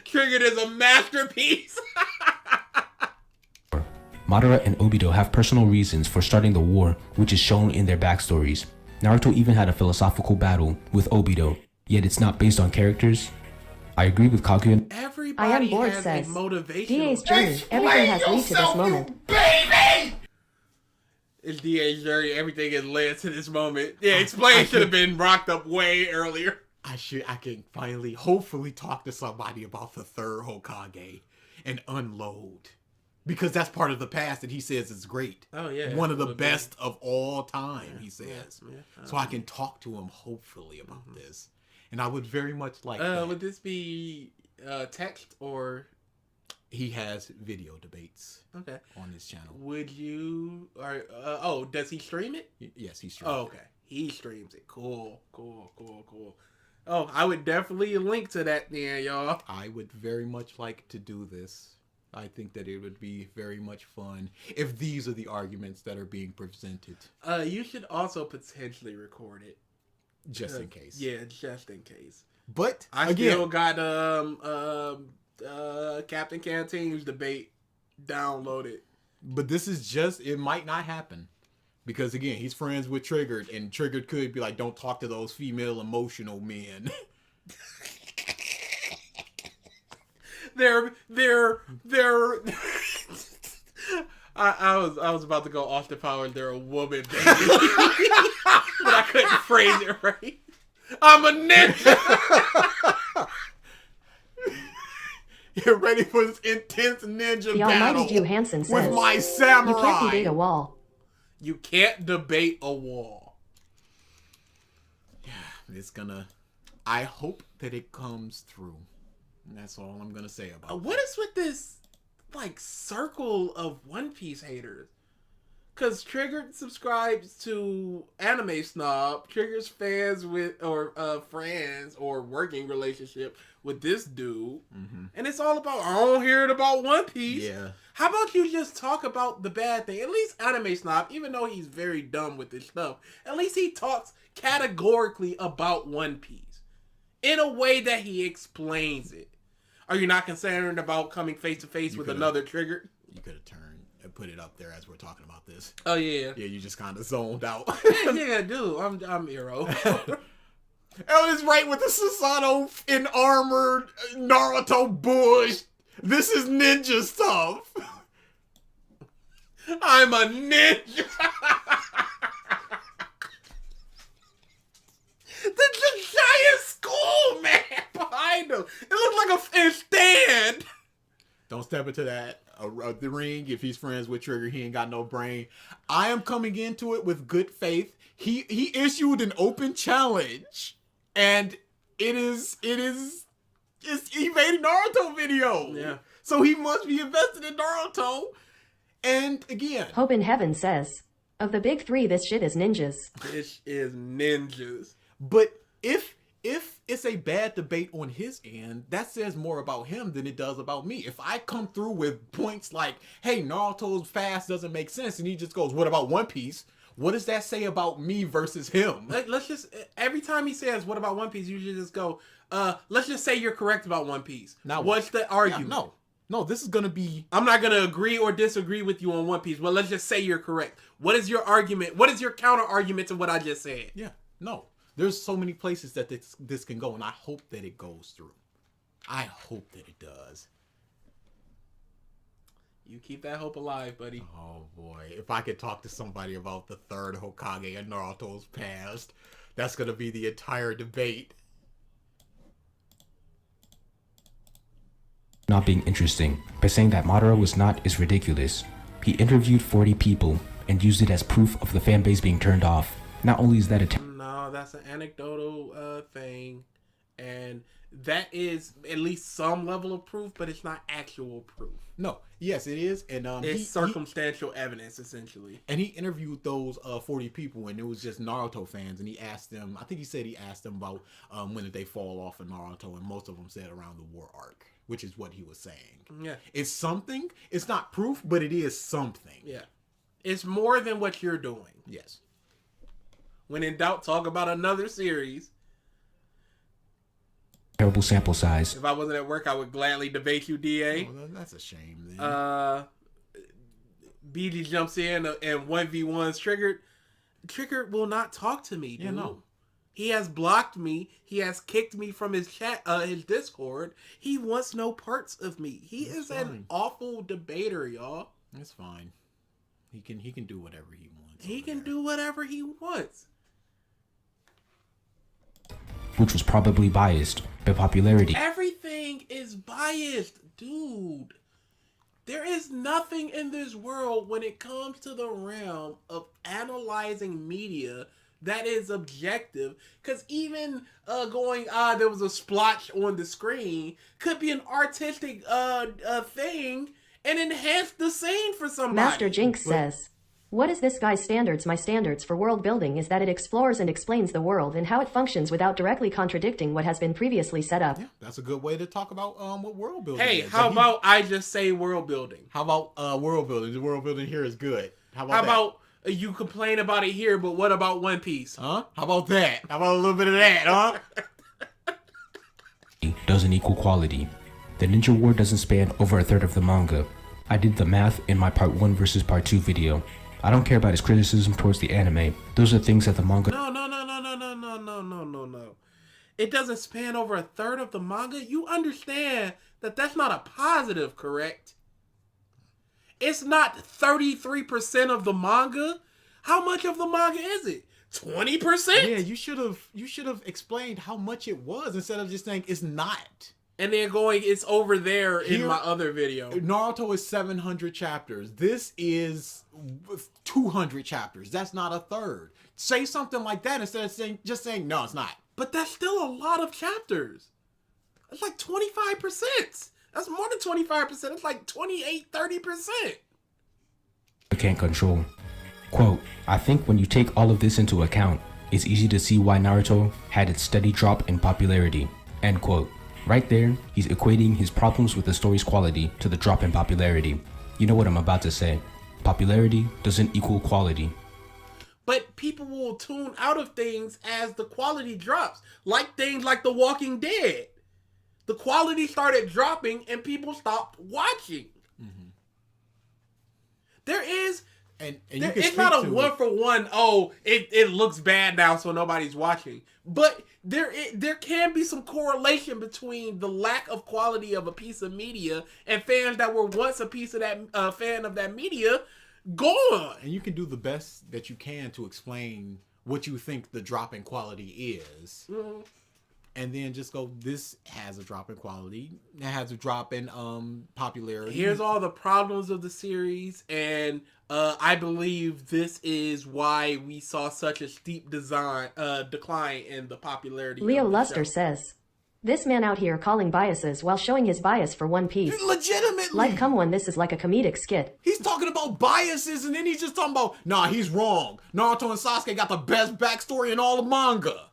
Triggered is a masterpiece. Madara and Obito have personal reasons for starting the war, which is shown in their backstories. Naruto even had a philosophical battle with Obito, yet it's not based on characters. I agree with Kaguya. Everybody I am bored has says, a motivation. DA's journey, everything has led to this moment. Baby! It's DA's journey, everything has led to this moment. Yeah, explain should have been rocked up way earlier. I can finally, hopefully, talk to somebody about the third Hokage and unload. Because that's part of the past that he says is great. Oh, yeah. One of the best of all time, he says. Yeah. So I can talk to him, hopefully, about this. And I would very much like that. Would this be text or... He has video debates on his channel. Would you... does he stream it? Yes, he streams it. Oh, okay. He streams it. Cool. Oh, I would definitely link to that then, y'all. I would very much like to do this. I think that it would be very much fun if these are the arguments that are being presented. You should also potentially record it. Just in case. Yeah, just in case. But, I still got Captain Canteen's debate downloaded. But this is just, it might not happen. Because, again, he's friends with Triggered, and Triggered could be like, don't talk to those female emotional men. They're I was about to go off the power. They're a woman, baby. But I couldn't phrase it right. I'm a ninja. You're ready for this intense ninja The battle Almighty Jew Hansen says, with my samurai. You can't debate a wall. You can't debate a wall. it's gonna. I hope that it comes through. And that's all I'm gonna say about it. What is with this, like, circle of One Piece haters? Because Triggered subscribes to Anime Snob, Trigger's fans with, or friends, or working relationship with this dude. And it's all about, I don't hear it about One Piece. Yeah. How about you just talk about the bad thing? At least Anime Snob, even though he's very dumb with this stuff, at least he talks categorically about One Piece in a way that he explains it. Are you not concerned about coming face to face with another Triggered? You could have turned and put it up there as we're talking about this. Oh yeah. Yeah, you just kind of zoned out. Yeah, dude. I'm Hero. Oh, it's right with the Susanoo in armor, Naruto bush. This is ninja stuff. I'm a ninja. The giant school man behind him. It looks like a stand. Don't step into that. The ring. If he's friends with Trigger, he ain't got no brain. I am coming into it with good faith. He issued an open challenge, and it's he made a Naruto video. Yeah. So he must be invested in Naruto. And again, Hope in Heaven says, of the big three, this shit is ninjas. This is ninjas. but if it's a bad debate on his end, that says more about him than it does about me. If I come through with points like, hey, Naruto's fast doesn't make sense, and he just goes, what about One Piece? What does that say about me versus him? Let's just, every time he says, what about One Piece, you should just go, let's just say you're correct about One Piece. Now what's the argument? Yeah, no, this is going to be... I'm not going to agree or disagree with you on One Piece, but let's just say you're correct. What is your argument? What is your counter argument to what I just said? Yeah, no. There's so many places that this can go, and I hope that it goes through. I hope that it does. You keep that hope alive, buddy. Oh boy, if I could talk to somebody about the third Hokage and Naruto's past, that's going to be the entire debate. Not being interesting, but saying that Madara was not is ridiculous. He interviewed 40 people and used it as proof of the fanbase being turned off. Not only is that a No, that's an anecdotal thing, and that is at least some level of proof, but it's not actual proof. No, yes, it is, and It's circumstantial evidence, essentially. And he interviewed those 40 people, and it was just Naruto fans, and he asked them, I think he said he asked them about when did they fall off of Naruto, and most of them said around the war arc, which is what he was saying. Yeah. It's something. It's not proof, but it is something. Yeah. It's more than what you're doing. Yes. When in doubt, talk about another series. terrible sample size. If I wasn't at work, I would gladly debate you, DA. Well, that's a shame, then. BG jumps in and 1v1's Triggered. Triggered will not talk to me, dude. Yeah, no. He has blocked me. He has kicked me from his chat, his Discord. He wants no parts of me. He That's is an fine. awful debater, y'all. It's fine. He can do whatever he wants. He over can there. do whatever he wants. Which was probably biased by popularity. Everything is biased, dude. There is nothing in this world when it comes to the realm of analyzing media that is objective. Because even going, there was a splotch on the screen could be an artistic thing and enhance the scene for somebody. Master Jinx says, what is this guy's standards? My standards for world building is that it explores and explains the world and how it functions without directly contradicting what has been previously set up. Yeah, that's a good way to talk about what world building Hey, is. how Like, about I just say world building? how about world building? The world building here is good. How about How that? about you complain about it here, but what about One Piece? Huh? How about that? How about a little bit of that, huh? Doesn't equal quality. The Ninja War doesn't span over a third of the manga. I did the math in my part 1 versus part 2 video. I don't care about his criticism towards the anime. Those are things that the manga No. It doesn't span over a third of the manga. You understand that that's not a positive, correct? It's not 33% of the manga. How much of the manga is it? 20%? Yeah, you should have explained how much it was instead of just saying it's not. And then going, it's over there in Here- my other video. Naruto is 700 chapters. This is 200 chapters. That's not a third. Say something like that instead of saying no, it's not. But that's still a lot of chapters. It's like 25%. That's more than 25%. It's like 28-30%. I can't control. Quote, I think when you take all of this into account, it's easy to see why Naruto had its steady drop in popularity. End quote. Right there, he's equating his problems with the story's quality to the drop in popularity. You know what I'm about to say. Popularity doesn't equal quality. But people will tune out of things as the quality drops. Like things like The Walking Dead. The quality started dropping and people stopped watching. Mm-hmm. There is... And it's not a one for one. Oh, it looks bad now, so nobody's watching. But there can be some correlation between the lack of quality of a piece of media and fans that were once a piece of that fan of that media gone. And you can do the best that you can to explain what you think the drop in quality is. Mm-hmm. And then just go, this has a drop in quality. It has a drop in popularity. Here's all the problems of the series, and I believe this is why we saw such a steep decline in the popularity. Leo of the Luster show. says, this man out here calling biases while showing his bias for One Piece. Legitimately. Like, come on, this is like a comedic skit. He's talking about biases, and then he's just talking about, nah, he's wrong. Naruto and Sasuke got the best backstory in all of manga.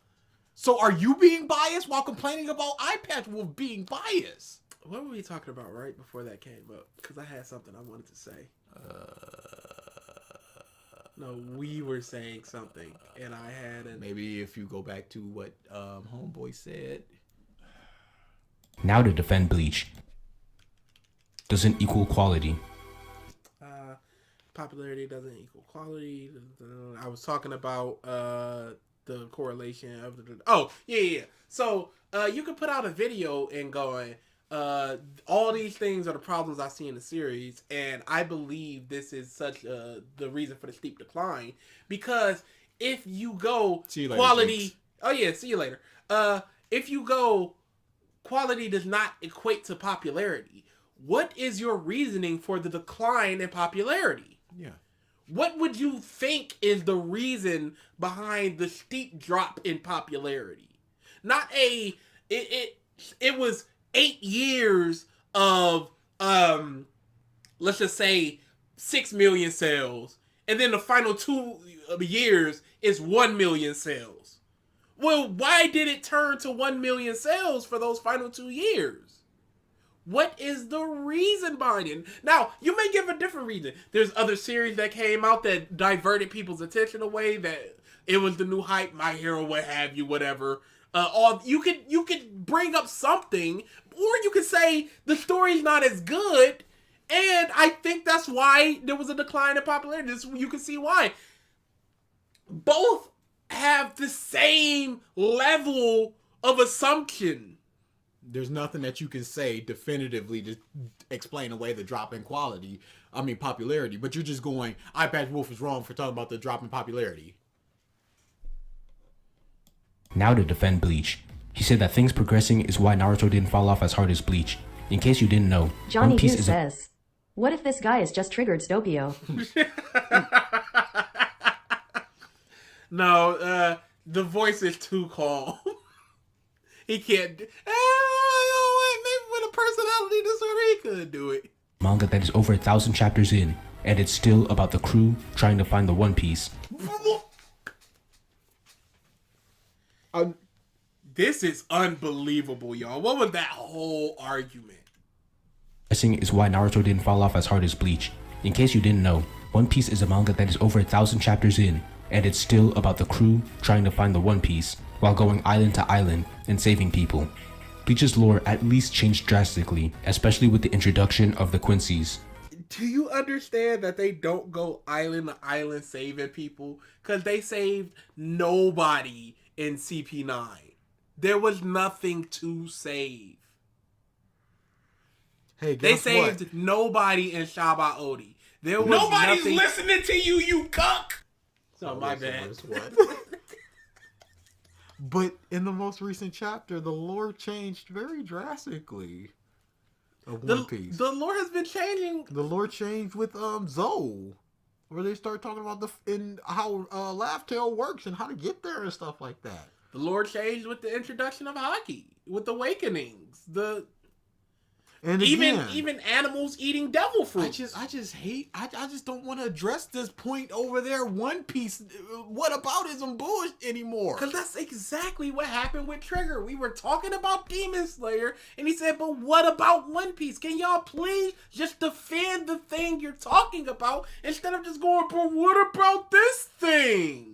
So are you being biased while complaining about eyepatch Wolf being biased? What were we talking about right before that came up? Because I had something I wanted to say. No, we were saying something, and I had Maybe if you go back to what Homeboy said. Now to defend Bleach. Doesn't equal quality. Popularity doesn't equal quality. I was talking about the correlation of the... Oh, yeah. So, you could put out a video and going, all these things are the problems I see in the series, and I believe this is such the reason for the steep decline, because if you go quality... Jinx. Oh, yeah, see you later. If you go quality does not equate to popularity, what is your reasoning for the decline in popularity? Yeah. What would you think is the reason behind the steep drop in popularity? Not it was 8 years of let's just say 6 million sales, and then the final 2 years is 1 million sales. Well, why did it turn to 1 million sales for those final 2 years? What is the reason behind it? Now, you may give a different reason. There's other series that came out that diverted people's attention away, that it was the new hype, My Hero, what have you, whatever. You could bring up something, or you could say the story's not as good, and I think that's why there was a decline in popularity. You can see why. Both have the same level of assumption. There's nothing that you can say definitively to explain away the drop in popularity. But you're just going, eyepatch Wolf is wrong for talking about the drop in popularity. Now to defend Bleach. He said that things progressing is why Naruto didn't fall off as hard as Bleach. In case you didn't know, Johnny One Piece Hughes is says, what if this guy is just triggered Stopio? No, the voice is too calm. He can't. Maybe with a personality disorder, he could do it. Manga that is over 1,000 chapters in, and it's still about the crew trying to find the One Piece. This is unbelievable, y'all. What was that whole argument? Guessing is why Naruto didn't fall off as hard as Bleach. In case you didn't know, One Piece is a manga that is over 1,000 chapters in, and it's still about the crew trying to find the One Piece while going island to island and saving people. Bleach's lore at least changed drastically, especially with the introduction of the Quincy's. Do you understand that they don't go island to island saving people? Because they saved nobody in CP9. There was nothing to save. Hey, They guess saved what? nobody in Shaba Odi. There was Nobody's nothing... listening to you, you cuck! Oh, my bad. But in the most recent chapter, the lore changed very drastically. Of One Piece. The lore has been changing. The lore changed with Zoe, where they start talking about how Laugh Tale works and how to get there and stuff like that. The lore changed with the introduction of hockey, with awakenings. And Even animals eating devil fruit. I just don't want to address this point over there. One Piece, what aboutism bullshit anymore? Because that's exactly what happened with Trigger. We were talking about Demon Slayer, and he said, but what about One Piece? Can y'all please just defend the thing you're talking about instead of just going, but what about this thing?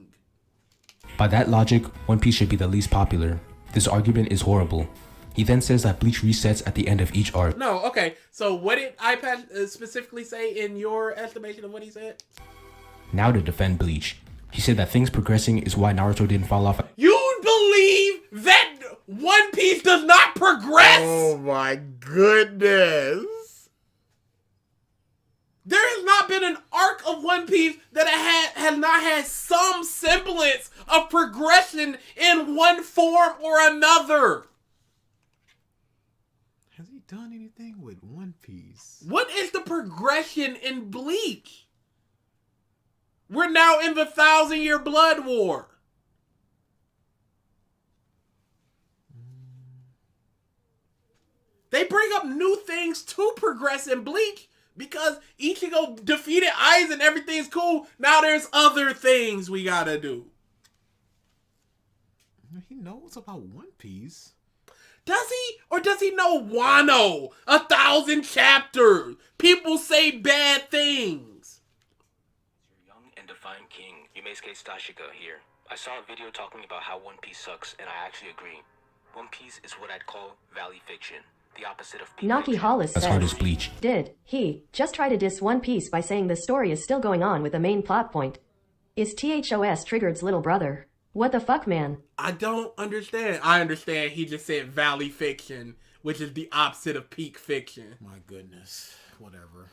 By that logic, One Piece should be the least popular. This argument is horrible. He then says that Bleach resets at the end of each arc. No, okay. So what did eyepatch specifically say in your estimation of what he said? Now to defend Bleach. He said that things progressing is why Naruto didn't fall off. You believe that One Piece does not progress? Oh my goodness. There has not been an arc of One Piece that has not had some semblance of progression in one form or another. Has he done anything with One Piece? What is the progression in Bleach? We're now in the 1,000-year Blood War. They bring up new things to progress in Bleach because Ichigo defeated Aizen and everything's cool. Now there's other things we gotta do. He knows about One Piece. Does he? Or does he know Wano? 1,000 chapters. People say bad things. Your young and defiant king, Yumesuke Sutashika here. I saw a video talking about how One Piece sucks, and I actually agree. One Piece is what I'd call valley fiction. The opposite of peak Naki fiction. Hollis As hard as says, Bleach. did he just try to diss One Piece by saying the story is still going on with the main plot point? Is THOS Triggered's little brother? What the fuck, man? I don't understand. I understand he just said valley fiction, which is the opposite of peak fiction. My goodness. Whatever.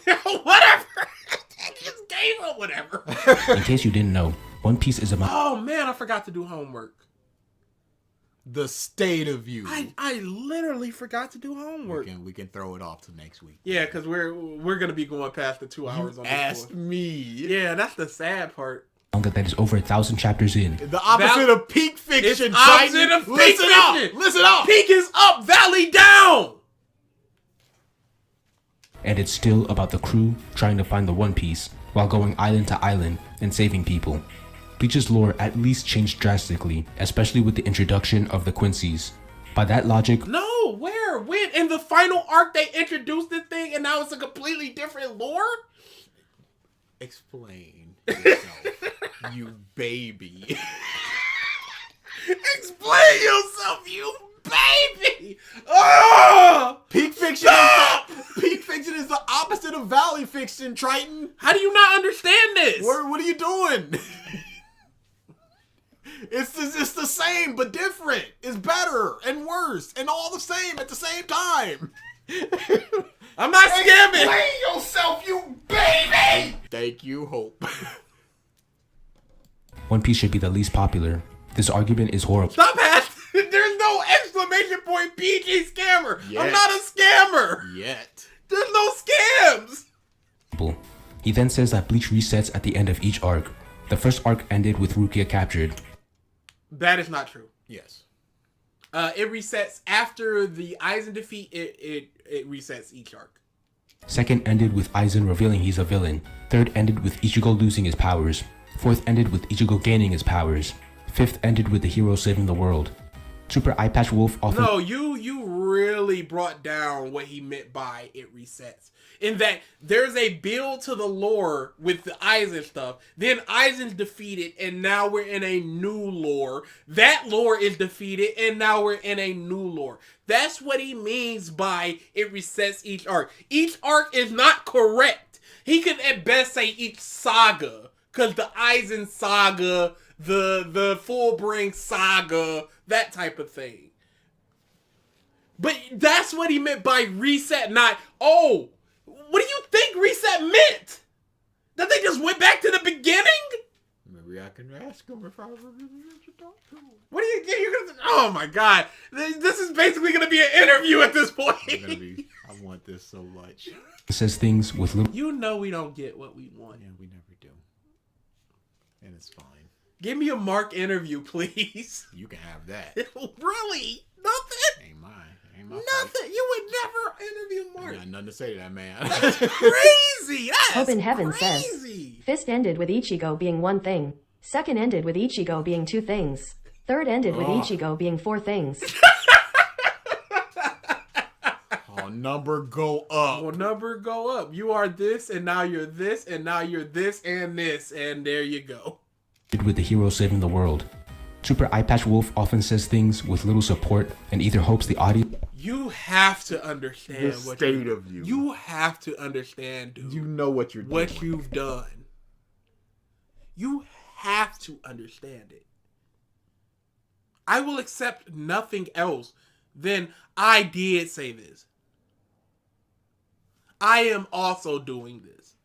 Whatever. I just gave up whatever. In case you didn't know, One Piece is about Oh man, I forgot to do homework. The state of you. I literally forgot to do homework. We can throw it off to next week. Yeah, because we're gonna be going past the 2 hours on this Asked course. me. Yeah, that's the sad part. manga that is over 1,000 chapters in. The opposite of peak fiction. It's opposite of peak Listen fiction. up. Listen up. Peak is up, valley down. And it's still about the crew trying to find the One Piece while going island to island and saving people. Bleach's lore at least changed drastically, especially with the introduction of the Quincy's. By that logic, No, where? When? In the final arc they introduced this thing and now it's a completely different lore? Explain yourself, you baby. Explain yourself, you baby! Oh! Peak fiction. Peak fiction is the opposite of valley fiction, Triton. How do you not understand this? What are you doing? It's the same but different. It's better and worse and all the same at the same time. I'm not scamming! Explain yourself, you baby! Thank you, Hope. One Piece should be the least popular. This argument is horrible. Stop asking! There's no exclamation point PG scammer! Yes. I'm not a scammer! Yet. There's no scams! He then says that Bleach resets at the end of each arc. The first arc ended with Rukia captured. That is not true. Yes. It resets after the Aizen defeat. It resets each arc. Second ended with Aizen revealing he's a villain. Third ended with Ichigo losing his powers. Fourth ended with Ichigo gaining his powers. Fifth ended with the hero saving the world. Super Eyepatch Wolf often... No, you really brought down what he meant by it resets. In that there's a build to the lore with the Aizen stuff. Then Aizen's defeated and now we're in a new lore. That lore is defeated and now we're in a new lore. That's what he means by it resets each arc. Each arc is not correct. He could at best say each saga. Because the Aizen saga, the Fullbring saga, that type of thing. But that's what he meant by reset, not, oh, what do you think reset meant? That they just went back to the beginning? Maybe I can ask him if I ever get to talk to him. What are you're gonna, oh my god. This is basically gonna be an interview at this point. I want this so much. says things with little... You know we don't get what we want. Yeah, we never do. And it's fine. Give me a Mark interview, please. You can have that. Really? Nothing? Ain't mine. Ain't my Nothing. You would never interview fight. I Mark. got nothing to say to that man. Crazy. That's Hope in Heaven crazy. says, Fist ended with Ichigo being one thing. Second ended with Ichigo being two things. Third ended with Ichigo being four things. Oh, number go up. Well, number go up. You are this, and now you're this, and now you're this, and there you go. With the hero saving the world. Super Eyepatch Wolf often says things with little support and either hopes the audience. You have to understand The what state of you. You have to understand, dude. You know what you're doing. What you've done. You have to understand it. I will accept nothing else than I did say this. I am also doing this.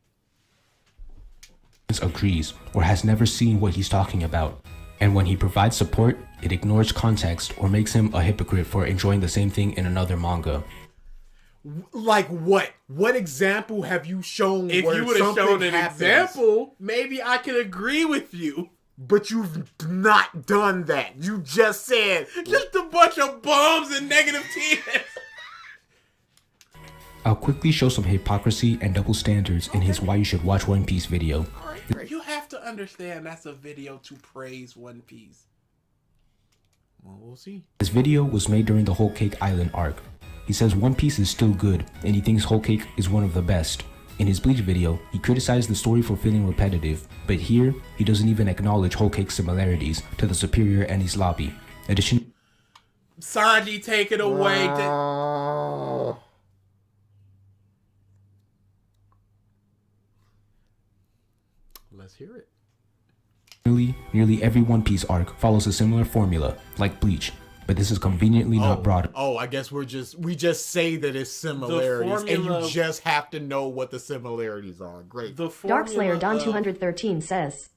Agrees or has never seen what he's talking about, and when he provides support, it ignores context or makes him a hypocrite for enjoying the same thing in another manga. Like what? What example have you shown? If where you would have something shown an happens, example, maybe I could agree with you. but you've not done that. You just said Just a bunch of bombs and negative tears. I'll quickly show some hypocrisy and double standards in his Why You Should Watch One Piece video. You have to understand that's a video to praise One Piece. well, we'll see. This video was made during the Whole Cake Island arc. He says One Piece is still good, and he thinks Whole Cake is one of the best. In his Bleach video, he criticized the story for feeling repetitive, but here, he doesn't even acknowledge Whole Cake's similarities to the superior Enies lobby. Addition. Sanji, take it away. Let's hear it. Nearly every One Piece arc follows a similar formula, like Bleach, but this is conveniently not brought. Oh, I guess we just say that it's similarities, and formula- you just have to know what the similarities are. Great. The formula Darkslayer Don of- 213 says,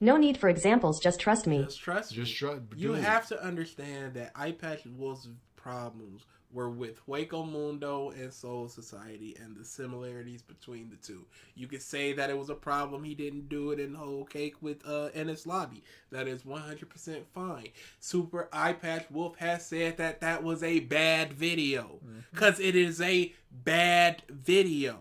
no need for examples, just trust me. Just trust me. Just try. You have to understand that Eyepatch Wolf's problems were with Hueco Mundo and Soul Society and the similarities between the two. You could say that it was a problem he didn't do it in Whole Cake with Ennis Lobby. That is 100% fine. Super Eyepatch Wolf has said that that was a bad video. Because it is a bad video.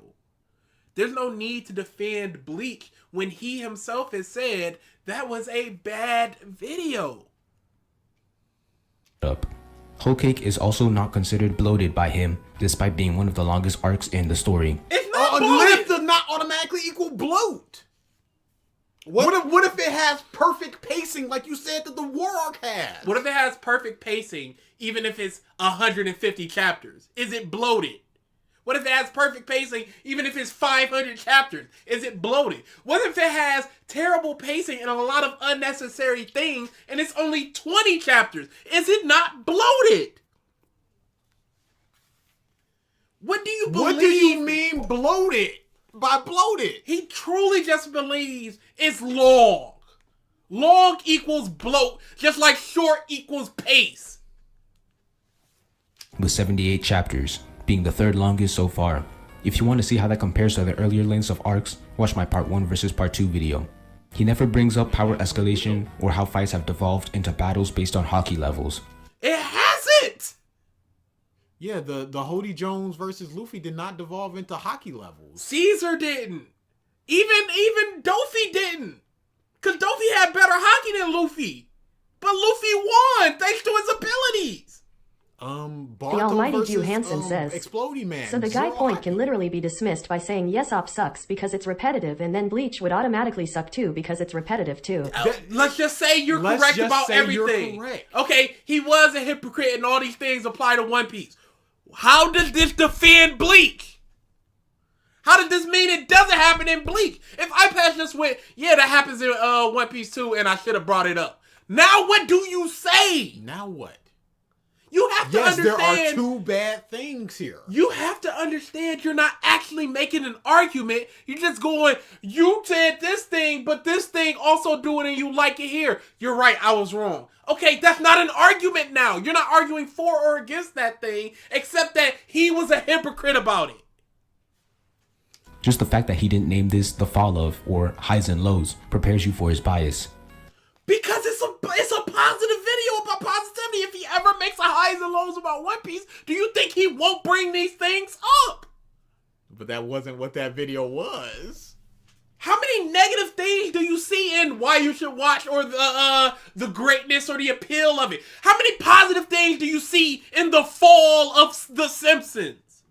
There's no need to defend Bleach when he himself has said that was a bad video. Up. Whole Cake is also not considered bloated by him, despite being one of the longest arcs in the story. It's not Lift bloated. does not automatically equal bloat. What if it has perfect pacing like you said that the War Arc has? What if it has perfect pacing, even if it's 150 chapters? Is it bloated? What if it has perfect pacing, even if it's 500 chapters? Is it bloated? What if it has terrible pacing and a lot of unnecessary things, and it's only 20 chapters? Is it not bloated? What do you believe? What do you mean bloated? By bloated? He truly just believes it's long. Long equals bloat, just like short equals pace. With 78 chapters, being the third longest so far. If you want to see how that compares to the earlier lengths of arcs, watch my part 1 versus part 2 video. He never brings up power escalation or how fights have devolved into battles based on hockey levels. It hasn't! Yeah, the Hody Jones versus Luffy did not devolve into hockey levels. Caesar didn't. Even Doffy didn't. Because Doffy had better hockey than Luffy. But Luffy won thanks to his abilities. Barto almighty versus, Jew Hansen says, Exploding Man. So the guy Zero point hockey. can literally be dismissed by saying yes op sucks because it's repetitive, and then Bleach would automatically suck too because it's repetitive too. Let's just say you're Let's correct just about say you're everything. correct. Okay, he was a hypocrite and all these things apply to One Piece. How does this defend Bleach? How did this mean it doesn't happen in Bleach? If Eyepatch just went, yeah, that happens in One Piece too, and I should have brought it up. Now what do you say? Now what? You have to Yes, there understand. are two bad things here. You have to understand you're not actually making an argument. You're just going, you said this thing, but this thing also do it and you like it here. You're right, I was wrong. Okay, that's not an argument now. You're not arguing for or against that thing, except that he was a hypocrite about it. Just the fact that he didn't name this the fall of or highs and lows prepares you for his bias. Because it's a positive video about positivity. If he ever makes a highs and lows about One Piece, do you think he won't bring these things up? But that wasn't what that video was. How many negative things do you see in why you should watch, or the greatness or the appeal of it? How many positive things do you see in the fall of The Simpsons?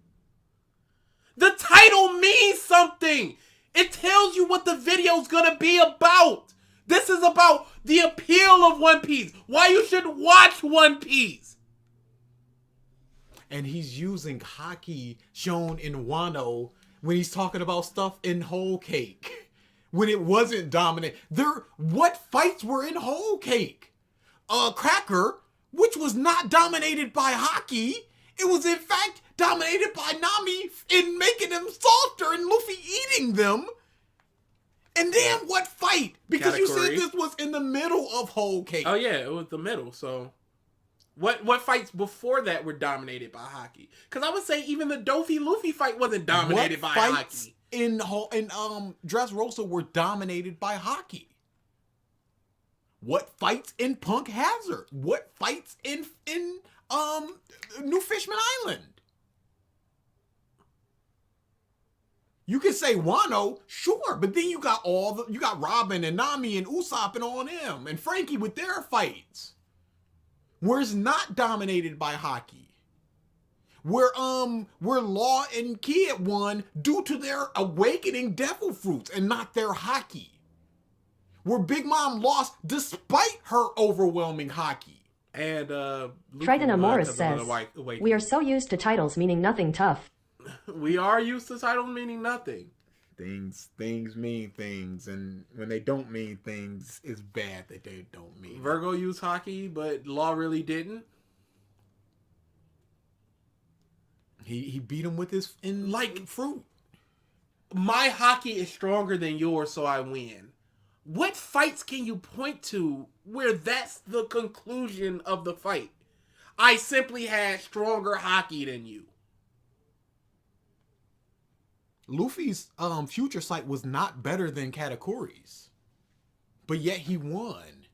The title means something. It tells you what the video's gonna be about. This is about the appeal of One Piece. Why you should watch One Piece. And he's using hockey shown in Wano when he's talking about stuff in Whole Cake. When it wasn't dominant. What fights were in Whole Cake? Cracker, which was not dominated by hockey. It was in fact dominated by Nami in making them softer and Luffy eating them. And then what fight? Because you said this was in the middle of Whole Cake. Oh yeah, it was the middle. So what fights before that were dominated by hockey? Because I would say even the Doffy Luffy fight wasn't dominated by hockey. In Dressrosa were dominated by hockey. What fights in Punk Hazard? What fights in New Fishman Island? You can say Wano, sure, but then you got Robin and Nami and Usopp and all them, and Frankie with their fights. Where it's not dominated by hockey. Where Law and Kid won due to their awakening devil fruits and not their hockey. Where Big Mom lost despite her overwhelming hockey. And Triton Amoris says, we are so used to titles meaning nothing tough. We are used to titles meaning nothing. Things mean things, and when they don't mean things, it's bad that they don't mean. Virgo used hockey, but Law really didn't. He beat him with his fruit. My hockey is stronger than yours, so I win. What fights can you point to where that's the conclusion of the fight? I simply had stronger hockey than you. Luffy's future sight was not better than Katakuri's, but yet he won.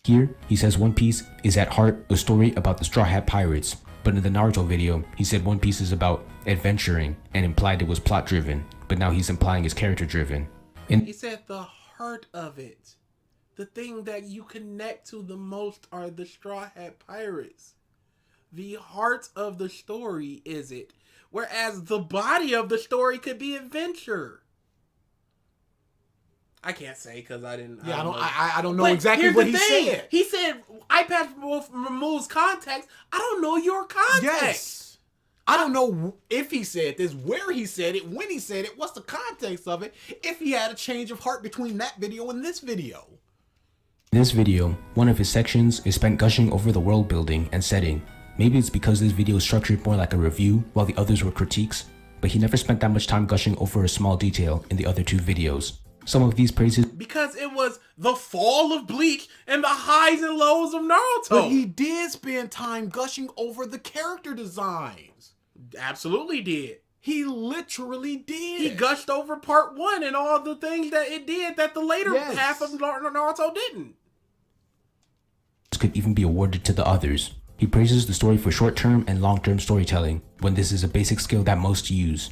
Here, he says One Piece is at heart a story about the Straw Hat Pirates, but in the Naruto video, he said One Piece is about adventuring and implied it was plot driven, but now he's implying it's character driven. He said the heart of it. The thing that you connect to the most are the Straw Hat Pirates. The heart of the story is it, whereas the body of the story could be adventure. I can't say because I didn't. Yeah, I don't know exactly here's what the he thing. said. He said eyepatch removes context. I don't know your context. Yes. I don't know if he said this, where he said it, when he said it, what's the context of it, if he had a change of heart between that video and this video. In this video, one of his sections is spent gushing over the world building and setting. Maybe it's because this video is structured more like a review while the others were critiques, but he never spent that much time gushing over a small detail in the other two videos. Some of these praises because it was the fall of Bleach and the highs and lows of Naruto. But he did spend time gushing over the character designs. Absolutely did. He literally did. He gushed over part 1 and all the things that it did that the later half of Naruto didn't. Could even be awarded to the others. He praises the story for short-term and long-term storytelling, when this is a basic skill that most use.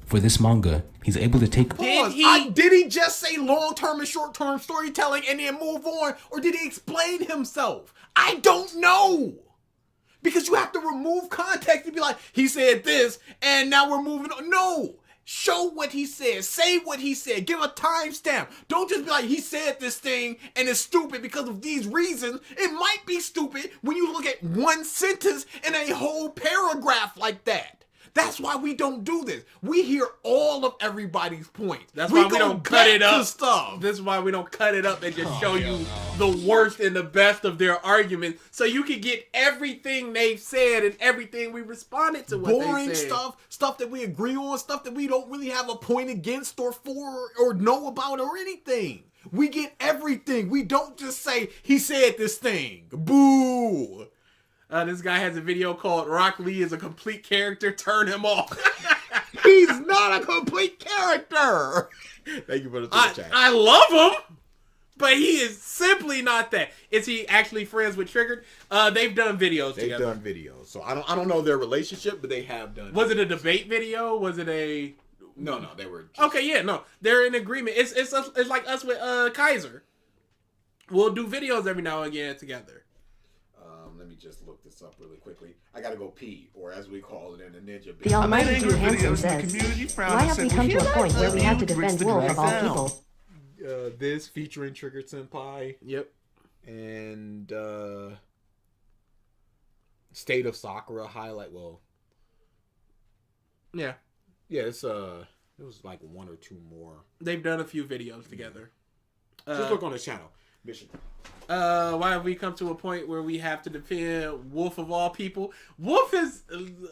For this manga, he's able to take... Did he just say long-term and short-term storytelling and then move on? Or did he explain himself? I don't know! Because you have to remove context and be like, he said this, and now we're moving on. No! Show what he said. Say what he said. Give a timestamp. Don't just be like, he said this thing and it's stupid because of these reasons. It might be stupid when you look at one sentence in a whole paragraph like that. That's why we don't do this. We hear all of everybody's points. That's why we don't cut it up. Stuff. This is why we don't cut it up and just show you the worst and the best of their arguments, so you can get everything they've said and everything we responded to. Boring stuff that we agree on, stuff that we don't really have a point against or for or know about or anything. We get everything. We don't just say he said this thing. Boo. This guy has a video called Rock Lee is a complete character, turn him off. He's not. not a complete character. Thank you for the super chat. I love him, but he is simply not that. Is he actually friends with Triggered? They've done videos They've together. done videos, so I don't know their relationship, but they have done. Was it a debate video? Was it a? No, they were. Okay, yeah, no, they're in agreement. It's like us with Kaiser. We'll do videos every now and again together. Let me just look this up really quickly. I gotta go pee, or as we call it in the ninja The business. almighty Hugh Hansen says, why have we come to a point where we have to defend Wolf of all people? This featuring Triggered Senpai Yep. and State of Sakura highlight. Well, Yeah. it's it was like one or two more. They've done a few videos together. Just look on the channel. Mission. Why have we come to a point where we have to defend Wolf of all people? Wolf has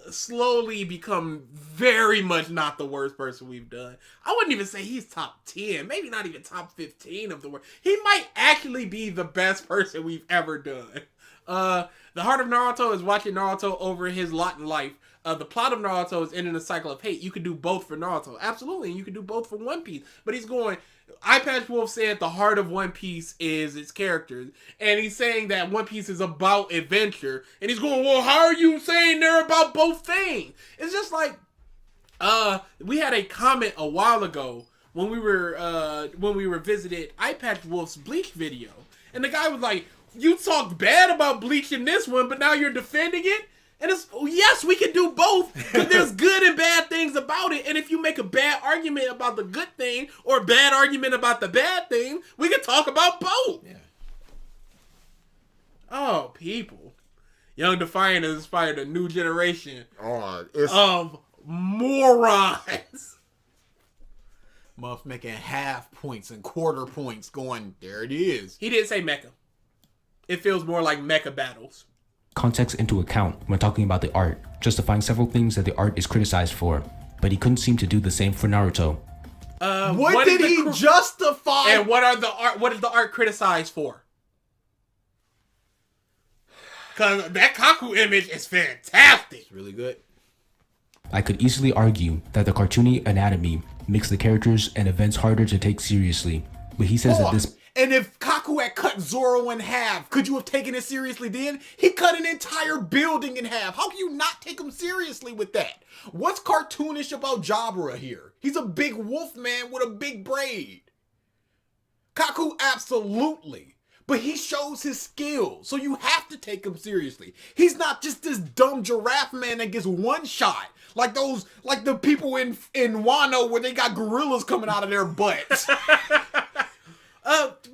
slowly become very much not the worst person we've done. I wouldn't even say he's top 10, maybe not even top 15 of the worst. He might actually be the best person we've ever done. The heart of Naruto is watching Naruto over his lot in life. The plot of Naruto is ending a cycle of hate. You could do both for Naruto. Absolutely. And you could do both for One Piece. But he's going... Eyepatch Wolf said the heart of One Piece is its characters. And he's saying that One Piece is about adventure. And he's going, well, how are you saying they're about both things? It's just like... we had a comment a while ago when we were visited Eyepatch Wolf's Bleach video. And the guy was like, you talked bad about Bleach in this one, but now you're defending it? And it's, yes, we can do both, because there's good and bad things about it. And if you make a bad argument about the good thing, or a bad argument about the bad thing, we can talk about both. Yeah. Oh, people. Young Defiant has inspired a new generation It's of morons. Muff making half points and quarter points going, there it is. He didn't say mecha. It feels more like mecha battles. Context into account when talking about the art, justifying several things that the art is criticized for, but he couldn't seem to do the same for Naruto. What did he justify? And what is the art criticized for? Because that Kaku image is fantastic. It's really good. I could easily argue that the cartoony anatomy makes the characters and events harder to take seriously, but he says that this... And if Kaku had cut Zoro in half, could you have taken it seriously then? He cut an entire building in half. How can you not take him seriously with that? What's cartoonish about Jabra here? He's a big wolf man with a big braid. Kaku, absolutely. But he shows his skills, so you have to take him seriously. He's not just this dumb giraffe man that gets one shot. Like the people in Wano where they got gorillas coming out of their butts.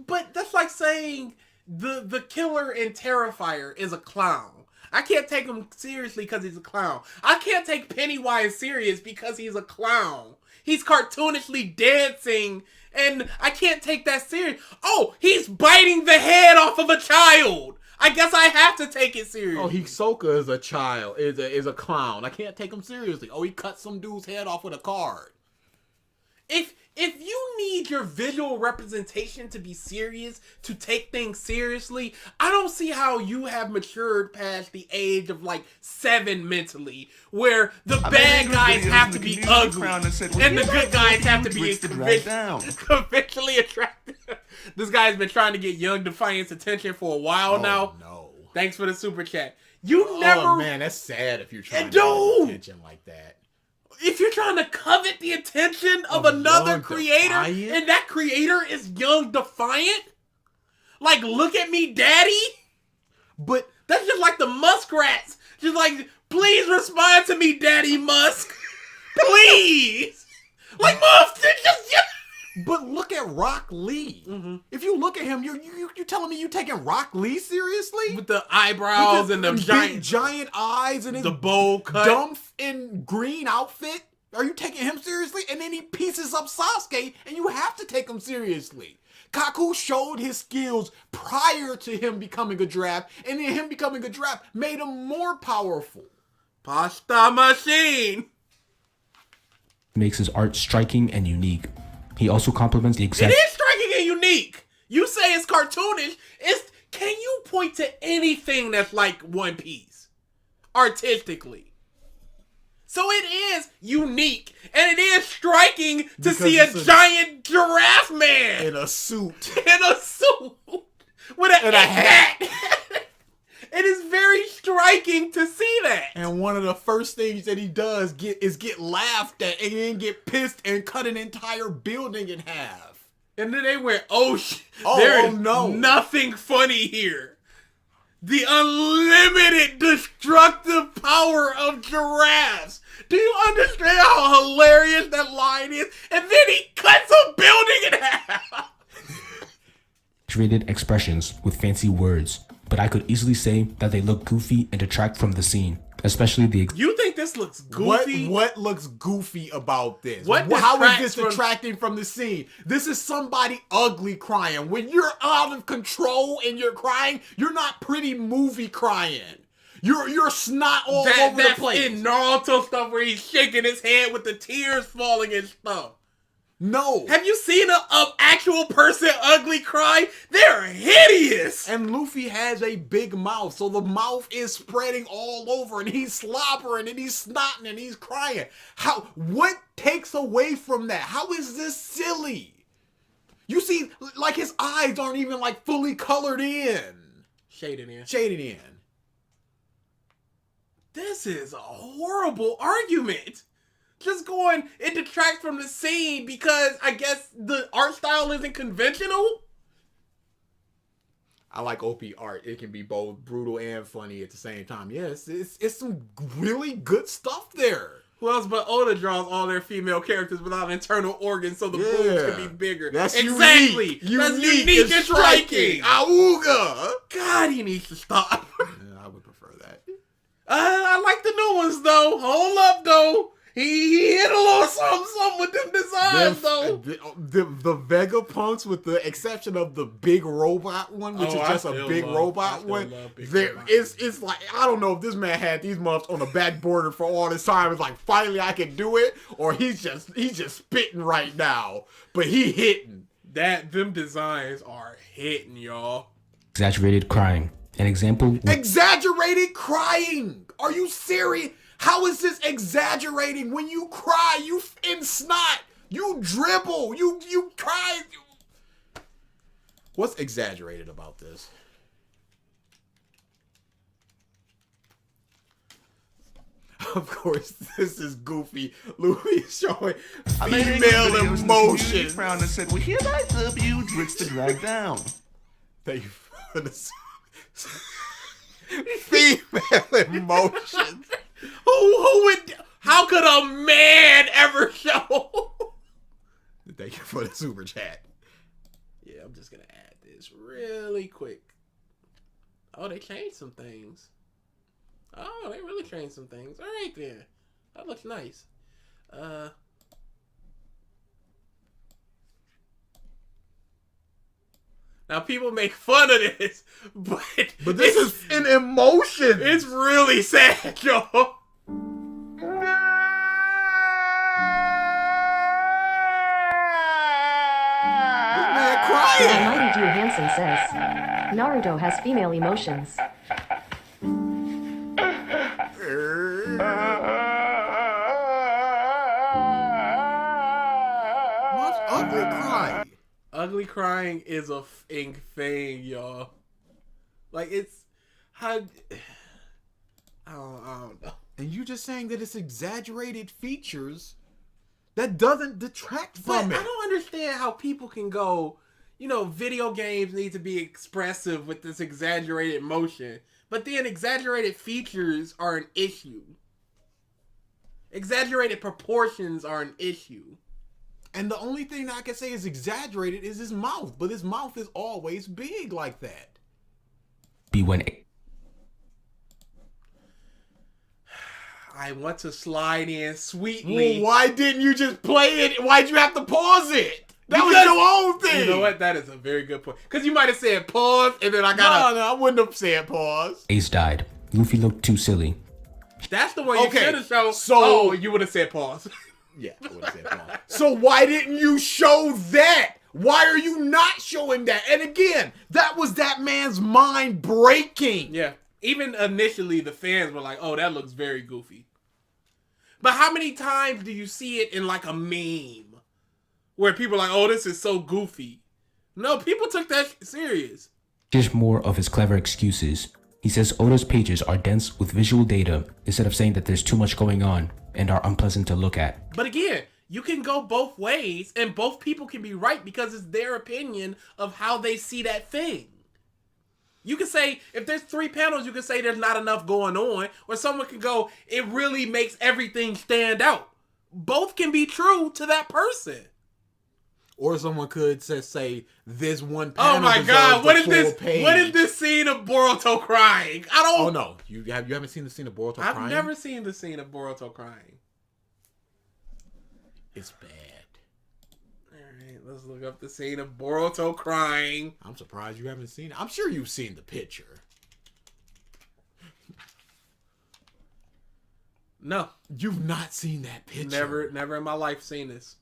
But that's like saying the killer in Terrifier is a clown. I can't take him seriously because he's a clown. I can't take Pennywise serious because he's a clown. He's cartoonishly dancing, and I can't take that serious. Oh, he's biting the head off of a child. I guess I have to take it seriously. Oh, Hisoka is a child, is a clown. I can't take him seriously. Oh, he cut some dude's head off with a card. If you need your visual representation to be serious, to take things seriously, I don't see how you have matured past the age of like 7 mentally, where the bad guys have to be ugly and the good guys have to be conventionally attractive. This guy's been trying to get Young Defiant's attention for a while now. No. Thanks for the super chat. You never... Oh, man, that's sad if you're trying to Dude! get attention like that. If you're trying to covet the attention of another Young creator, Defiant? and that creator is Young Defiant, like, look at me, daddy. But That's just like the Muskrats. Just like, please respond to me, Daddy Musk. Please. Like, Muff, just... But look at Rock Lee. Mm-hmm. If you look at him, you're telling me you taking Rock Lee seriously? With the eyebrows and the big, giant eyes and his the bowl cut. dumb and green outfit? Are you taking him seriously? And then he pieces up Sasuke, and you have to take him seriously. Kaku showed his skills prior to him becoming a draft, and then him becoming a draft made him more powerful. Pasta machine. makes his art striking and unique. He also complements the It exact... is striking and unique. You say it's cartoonish. Can you point to anything that's like One Piece artistically? So it is unique, and it is striking to Because see a it's a- giant giraffe man In a suit. in a suit with an And a hat. It is very striking to see that. And one of the first things that he does is get laughed at and then get pissed and cut an entire building in half. And then they went, oh, Oh, there oh, is no. nothing funny here. The unlimited destructive power of giraffes. Do you understand how hilarious that line is? And then he cuts a building in half. Exaggerated expressions with fancy words, but I could easily say that they look goofy and detract from the scene, especially the You think this looks goofy? What looks goofy about this? What How is detracts this from- detracting from the scene? This is somebody ugly crying. When you're out of control and you're crying, you're not pretty movie crying. You're snot all over the That's place. in Naruto stuff where he's shaking his head with the tears falling and stuff. No. Have you seen a actual person ugly cry? They're hideous. And Luffy has a big mouth, so the mouth is spreading all over, and he's slobbering, and he's snotting, and he's crying. What takes away from that? How is this silly? You see, like his eyes aren't even like fully colored in. Shaded in. Shaded in. This is a horrible argument. Just going, it detracts from the scene because I guess the art style isn't conventional. I like OP art. It can be both brutal and funny at the same time. Yes, it's some really good stuff there. Who else but Oda draws all their female characters without internal organs so the boobs Yeah. can be bigger. That's exactly. That's unique and striking. Auga! God, he needs to stop. Yeah, I would prefer that. I like the new ones though. Hold up though. He hit a little something with them designs though. The Vegapunks, with the exception of the big robot one, which Oh, is I just a still big love- I robot still one. love big There, robots. it's like, I don't know if this man had these months on the back border for all this time. It's like, finally I can do it, or he's just spitting right now, but he hitting. Them designs are hitting, y'all. exaggerated crying. An example, Exaggerated crying. Are you serious? How is this exaggerating? When you cry, you in snot, you dribble, you cry. What's exaggerated about this? Of course, this is goofy. Louis showing female emotions. Frowned and said, "Well, here I W Dritz to drag down." Thank you for the female emotions. Who would? How could a man ever show? Thank you for the super chat. Yeah, I'm just gonna add this really quick. Oh, they changed some things. Oh, they really changed some things. All right then, that looks nice. Now people make fun of this, but This is an emotion. it's really sad, y'all. Man crying. Almighty Drew Hansen says, Naruto has female emotions. What's ugly crying? Ugly crying is a thing, y'all. Like it's how I don't know. And you just saying that it's exaggerated features that doesn't detract But from I it. don't understand how people can go, video games need to be expressive with this exaggerated motion, but then exaggerated features are an issue. Exaggerated proportions are an issue. And the only thing that I can say is exaggerated is his mouth, but his mouth is always big like that. be when I want to slide in sweetly. Well, why didn't you just play it? Why'd you have to pause it? That was Because- your own thing. You know what? That is a very good point. Because you might have said pause, and then I got No, I wouldn't have said pause. Ace died. Luffy looked too silly. That's the one you Okay, should have shown. so- You would have said pause. Yeah, I would have said pause. So why didn't you show that? Why are you not showing that? And again, that was that man's mind breaking. Yeah. Even initially, the fans were like, "Oh, that looks very goofy." But how many times do you see it in like a meme where people are like, oh, this is so goofy? No, people took that serious. Just more of his clever excuses. He says Oda's pages are dense with visual data instead of saying that there's too much going on and are unpleasant to look at. But again, you can go both ways and both people can be right because it's their opinion of how they see that thing. You can say, if there's 3 panels, you can say there's not enough going on. Or someone can go, it really makes everything stand out. Both can be true to that person. Or someone could just say this one panel. Oh my deserves god, the what is full this? page. What is this scene of Boruto crying? I don't. Oh no, you haven't seen the scene of Boruto crying? I've never seen the scene of Boruto crying. It's bad. Alright, let's look up the scene of Boruto crying. I'm surprised you haven't seen it. I'm sure you've seen the picture. No. You've not seen that picture. Never in my life seen this.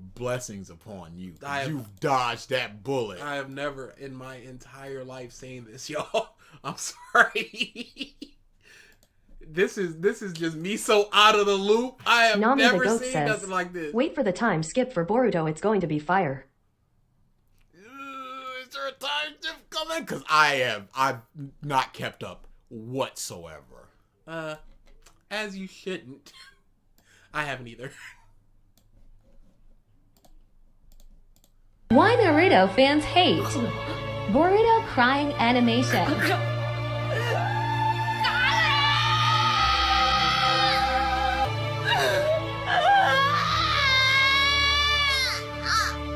Blessings upon you. I have- You've dodged that bullet. I have never in my entire life seen this, y'all. I'm sorry. This is just me so out of the loop. I have Nami the never goat seen says, nothing like this. wait for the time skip for Boruto, it's going to be fire. Is there a time shift coming? Because I've not kept up whatsoever. As you shouldn't. I haven't either. Why Naruto fans hate Boruto crying animation.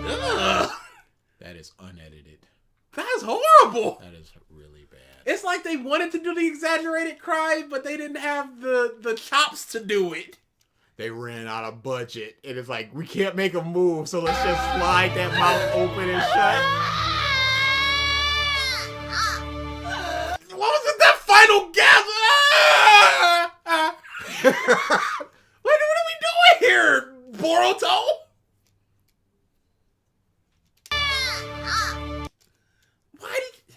Ugh, That is unedited. that's horrible. That is really bad. It's like they wanted to do the exaggerated cry, but they didn't have the chops to do it. They ran out of budget. And it's like, we can't make a move, so let's just slide that mouth open and shut. What was it? That final gasp? What are we doing here, Boruto? Why did...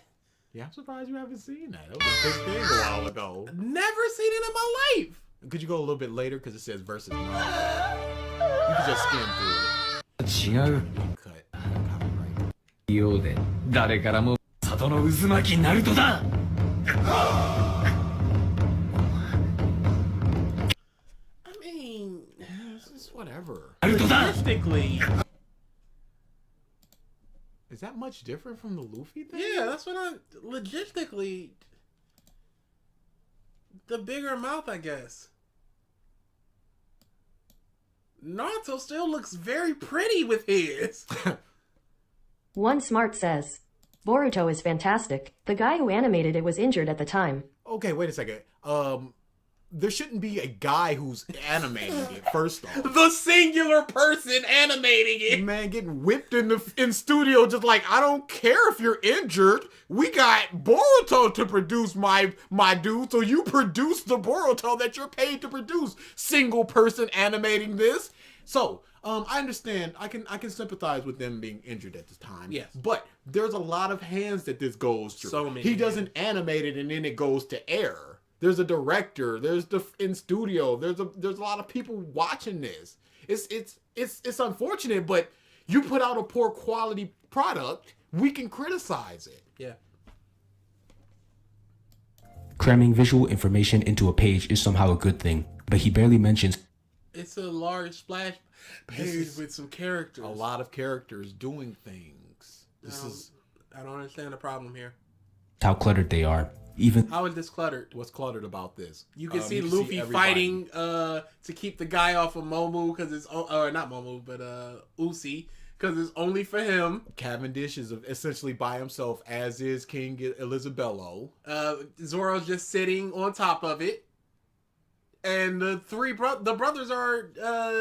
Yeah, I'm surprised you haven't seen that. That was a big thing a while ago. Never seen it in my life. Could you go a little bit later? Because it says versus manga. You can just skim through it. Cut. Copyright. ようで誰からも里の渦巻きナルトだ I mean, It's whatever. logistically, Is that much different from the Luffy thing? yeah, that's what I... Logistically, the bigger mouth, I guess. Naruto still looks very pretty with his. One smart says, Boruto is fantastic. The guy who animated it was injured at the time. Okay, wait a second. There shouldn't be a guy who's animating it, first off. The singular person animating it. Man, getting whipped in studio just like, I don't care if you're injured. We got Boruto to produce my dude, so you produce the Boruto that you're paid to produce. Single person animating this. So, I understand. I can sympathize with them being injured at this time. Yes. But there's a lot of hands that this goes through. So many He doesn't animate it and then it goes to air. There's a director. There's in studio. There's a lot of people watching this. It's unfortunate, but you put out a poor quality product, we can criticize it. Yeah. Cramming visual information into a page is somehow a good thing, but he barely mentions It's a large splash page with some characters. A lot of characters doing things. I don't understand the problem here. how cluttered they are. Even How is this cluttered? What's cluttered about this? You can see you Luffy everybody. fighting to keep the guy off of Momu because it's or not Momu but Uzi because it's only for him. Cavendish is essentially by himself, as is King Elizabello. Zoro's just sitting on top of it, and the brothers are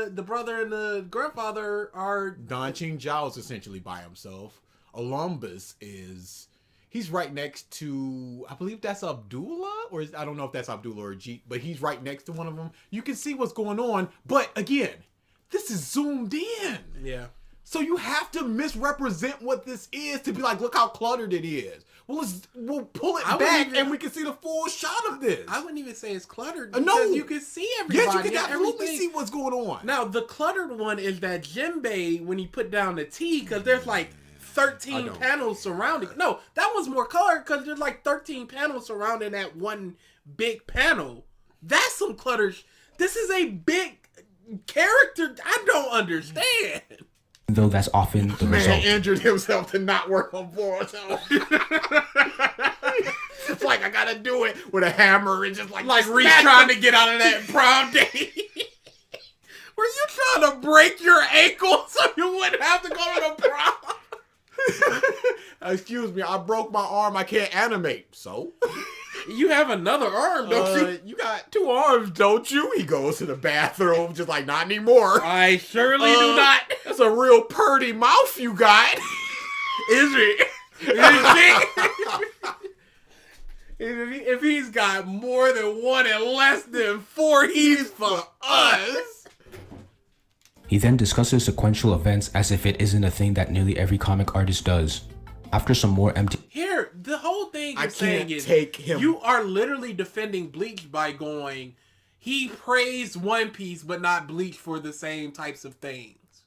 the brother and the grandfather are. Don Ching Zhao is essentially by himself. Olympus is... He's right next to, I believe that's Abdullah, I don't know if that's Abdullah or Jeet, but he's right next to one of them. You can see what's going on, but again, this is zoomed in. Yeah. So you have to misrepresent what this is to be like, look how cluttered it is. Well, we'll pull it back and we can see the full shot of this. I wouldn't even say it's cluttered No. because you can see everybody. Yes, you can and absolutely everything. see what's going on. Now, the cluttered one is that Jinbei when he put down the T, because there's like 13 panels surrounding. No, that one's more colored because there's like 13 panels surrounding that one big panel. That's some clutter. This is a big character. I don't understand. Though that's often the Man result. injured himself to not work on Boruto. It's like I gotta do it with a hammer and just like Reese trying to get out of that prom date. Were you trying to break your ankle so you wouldn't have to go to the prom? Excuse me, I broke my arm. I can't animate. So you have another arm, don't you? You got 2 arms, don't you? He goes to the bathroom, just like not anymore. I surely do not. That's a real purty mouth you got. Is it? If he's got more than 1 and less than 4, he's for us. He then discusses sequential events as if it isn't a thing that nearly every comic artist does. After some more empty... Here, the whole thing I you're saying can't is take him. You are literally defending Bleach by going, he praised One Piece but not Bleach for the same types of things.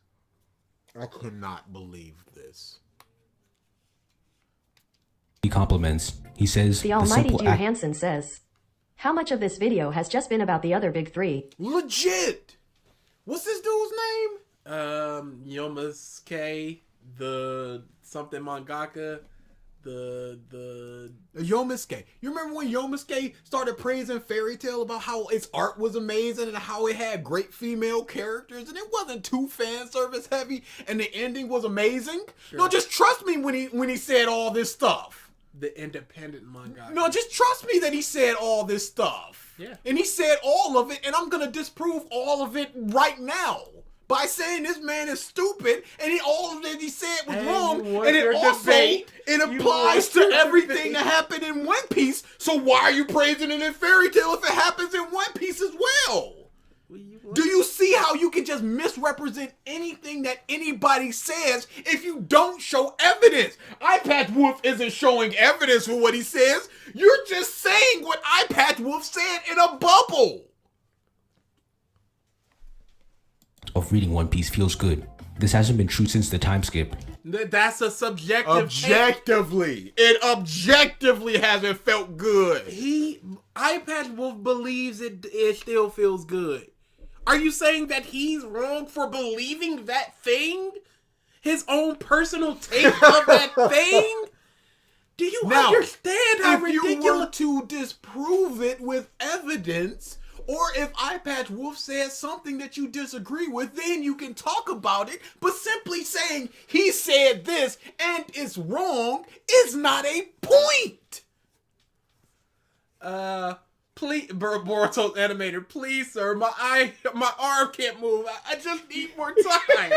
I could not believe this. He compliments. He says... The almighty Hugh Hansen says, how much of this video has just been about the other big 3? Legit! What's this dude's name? Yumesuke, the something mangaka, the Yumesuke. You remember when Yumesuke started praising Fairy Tail about how its art was amazing and how it had great female characters and it wasn't too fan service heavy and the ending was amazing? Sure. No, just trust me when he said all this stuff. The independent mangaka. No, just trust me that he said all this stuff. Yeah. And he said all of it, and I'm gonna disprove all of it right now by saying this man is stupid, and all of it he said was wrong, and it also it applies to everything that happened in One Piece. So why are you praising it in Fairy Tail if it happens in One Piece as well? Do you see how you can just misrepresent anything that anybody says if you don't show evidence? Eyepatch Wolf isn't showing evidence for what he says. You're just saying what Eyepatch Wolf said in a bubble. Of reading One Piece feels good. This hasn't been true since the time skip. That's a subjective... Objectively. It objectively hasn't felt good. Eyepatch Wolf believes it still feels good. Are you saying that he's wrong for believing that thing? His own personal take of that thing? Do you understand how ridiculous... If you were to disprove it with evidence, or if Eyepatch Wolf says something that you disagree with, then you can talk about it. But simply saying he said this and it's wrong is not a point. Please, Boruto's animator, please, sir. My arm can't move. I just need more time.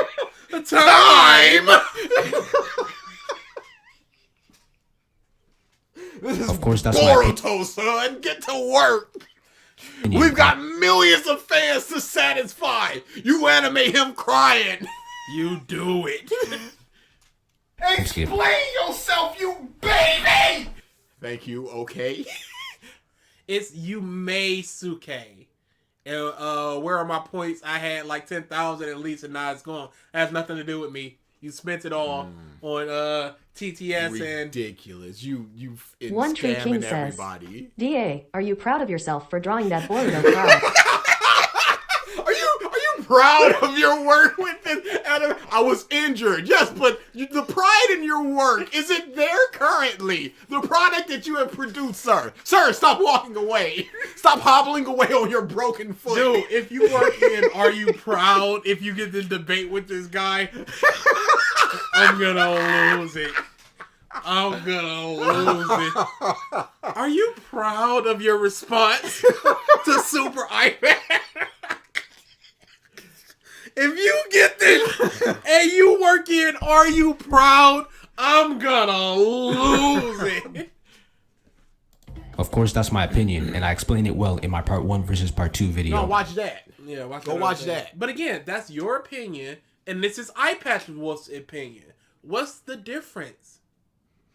Time. This is of course, that's Boruto, son. Get to work. We've got millions of fans to satisfy. You animate him crying. You do it. Explain yourself, you baby. Thank you. Okay. It's Yumesuke. And where are my points? I had like 10,000 at least, and now it's gone. It has nothing to do with me. You spent it all on TTS and ridiculous. You One Tree King says, everybody. DA, are you proud of yourself for drawing that Boruto crowd? Are you proud of your work with this anime? I was injured, yes, but the pride in your work, is it there currently? The product that you have produced, sir. Sir, stop walking away. Stop hobbling away on your broken foot. Dude, if you work in Are You Proud, if you get this debate with this guy, I'm gonna lose it. I'm gonna lose it. Are you proud of your response to Super iPad? If you get this and you work in Are You Proud, I'm gonna lose it. Of course, that's my opinion, and I explain it well in my part 1 versus part 2 video. No, watch that. Yeah, Go watch that. But again, that's your opinion. And this is eyepatch Wolf's opinion. What's the difference?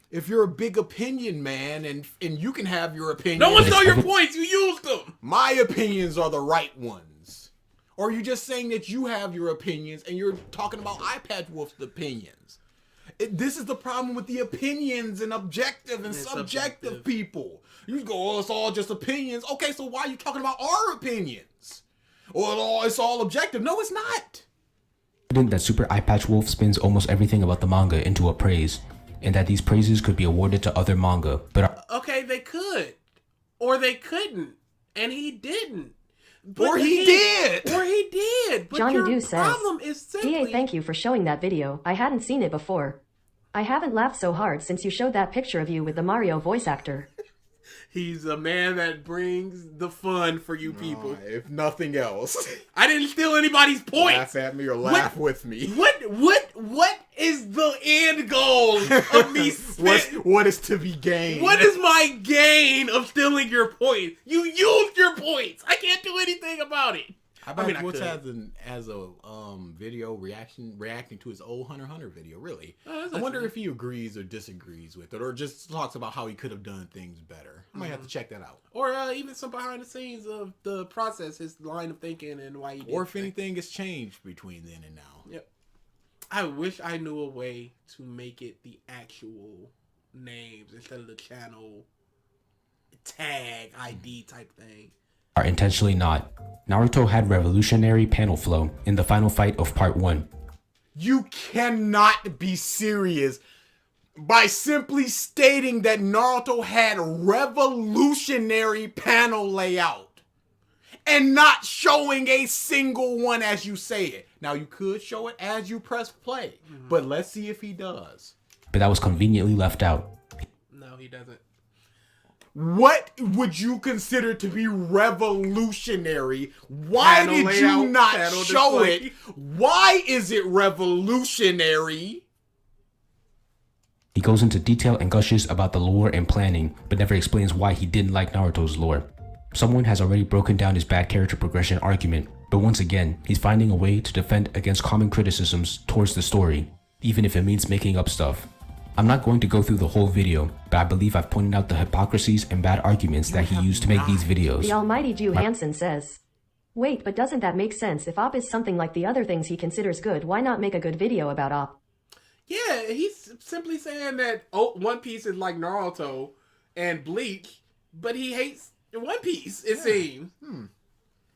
If you're a big opinion man and you can have your opinion. No one stole your points. You used them. My opinions are the right ones. Or are you just saying that you have your opinions and you're talking about eyepatch Wolf's opinions? This is the problem with the opinions and objective and subjective people. You go, oh, it's all just opinions. Okay, so why are you talking about our opinions? Or it's all objective. No, it's not. Evident that Super Eyepatch Wolf spins almost everything about the manga into a praise, and that these praises could be awarded to other manga, but okay, they could. Or they couldn't. And he didn't. Or he did. Or he did. But Johnny your Doo says, problem is simply... DA, thank you for showing that video. I hadn't seen it before. I haven't laughed so hard since you showed that picture of you with the Mario voice actor. He's a man that brings the fun for you people. If nothing else. I didn't steal anybody's points. Laugh at me or laugh with me. What is the end goal of me what is to be gained? What is my gain of stealing your points? You used your points. I can't do anything about it. How about what's as a video reacting to his old Hunter x Hunter video? Really, I wonder if he agrees or disagrees with it, or just talks about how he could have done things better. I might have to check that out, or even some behind the scenes of the process, his line of thinking, and why he did. Or if anything has changed between then and now. Yep. I wish I knew a way to make it the actual names instead of the channel tag ID type thing. are intentionally not. Naruto had revolutionary panel flow in the final fight of part 1. You cannot be serious by simply stating that Naruto had revolutionary panel layout and not showing a single one as you say it. Now, you could show it as you press play, but let's see if he does. But that was conveniently left out. No, he doesn't. What would you consider to be revolutionary? Why Panel did layout, you not panel show display. it? Why is it revolutionary? He goes into detail and gushes about the lore and planning, but never explains why he didn't like Naruto's lore. Someone has already broken down his bad character progression argument, but once again, he's finding a way to defend against common criticisms towards the story, even if it means making up stuff. I'm not going to go through the whole video, but I believe I've pointed out the hypocrisies and bad arguments that he used to make these videos. The almighty Jew Hansen says, wait, but doesn't that make sense? If Op is something like the other things he considers good, why not make a good video about Op? Yeah, he's simply saying that One Piece is like Naruto and Bleach, but he hates One Piece, it seems.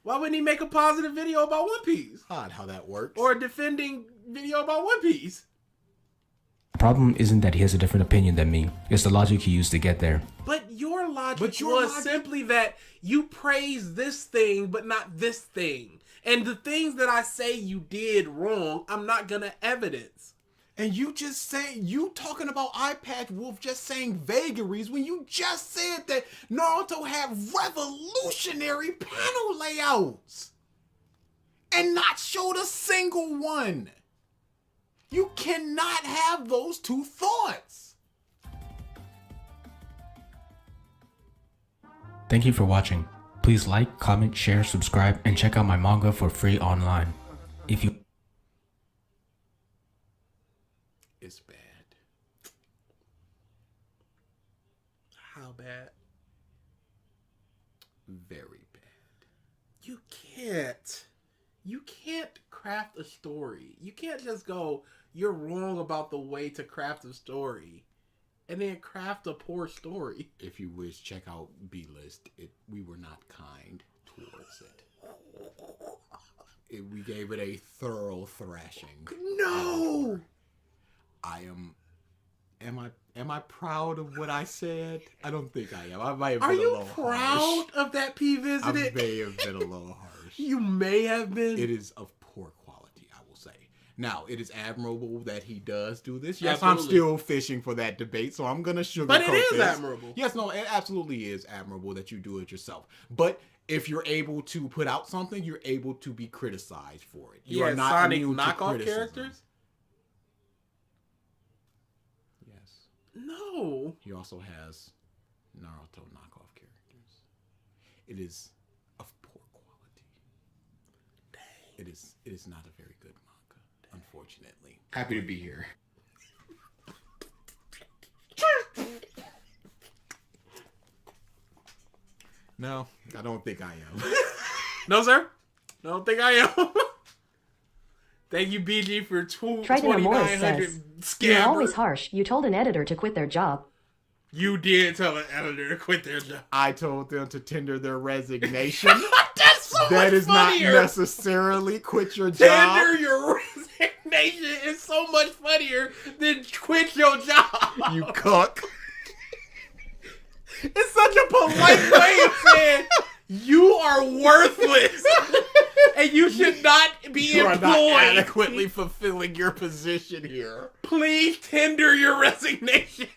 Why wouldn't he make a positive video about One Piece? Odd how that works. Or a defending video about One Piece? The problem isn't that he has a different opinion than me, it's the logic he used to get there. But your logic was simply that you praise this thing, but not this thing. And the things that I say you did wrong, I'm not gonna evidence. And you just saying, you talking about eyepatch Wolf just saying vagaries when you just said that Naruto had revolutionary panel layouts and not showed a single one. You cannot have those two thoughts. Thank you for watching. Please like, comment, share, subscribe, and check out my manga for free online. If you... It's bad. How bad? Very bad. You can't craft a story. You can't just go, you're wrong about the way to craft a story, and then craft a poor story. If you wish, check out B-List. We were not kind towards it. We gave it a thorough thrashing. No! Am I proud of what I said? I don't think I am. I might have Are been a you little proud harsh. of that P I visited? may have been a little harsh. You may have been. It is of poor quality, I will say. Now, it is admirable that he does do this. Yes, Absolutely. I'm still fishing for that debate, so I'm going to sugarcoat But it is this. admirable. Yes, no, it absolutely is admirable that you do it yourself. But if you're able to put out something, you're able to be criticized for it. You are not Sonic immune to knockoff criticism. characters? Yes. No. He also has Naruto knockoff characters. It is of poor quality. Dang. It is not a very good manga. unfortunately. Happy to be here. No, I don't think I am. No, sir. I don't think I am. Thank you, BG, for Triton Morris 2,900 says, "You're always scammers. harsh. You told an editor to quit their job." You did tell an editor to quit their job. I told them to tender their resignation. That's so That much is funnier. not necessarily quit your job. Tender your resignation is so much funnier than quit your job. You cuck. It's such a polite way of saying you are worthless and you should not be You are not employed. adequately fulfilling your position here. Please tender your resignation.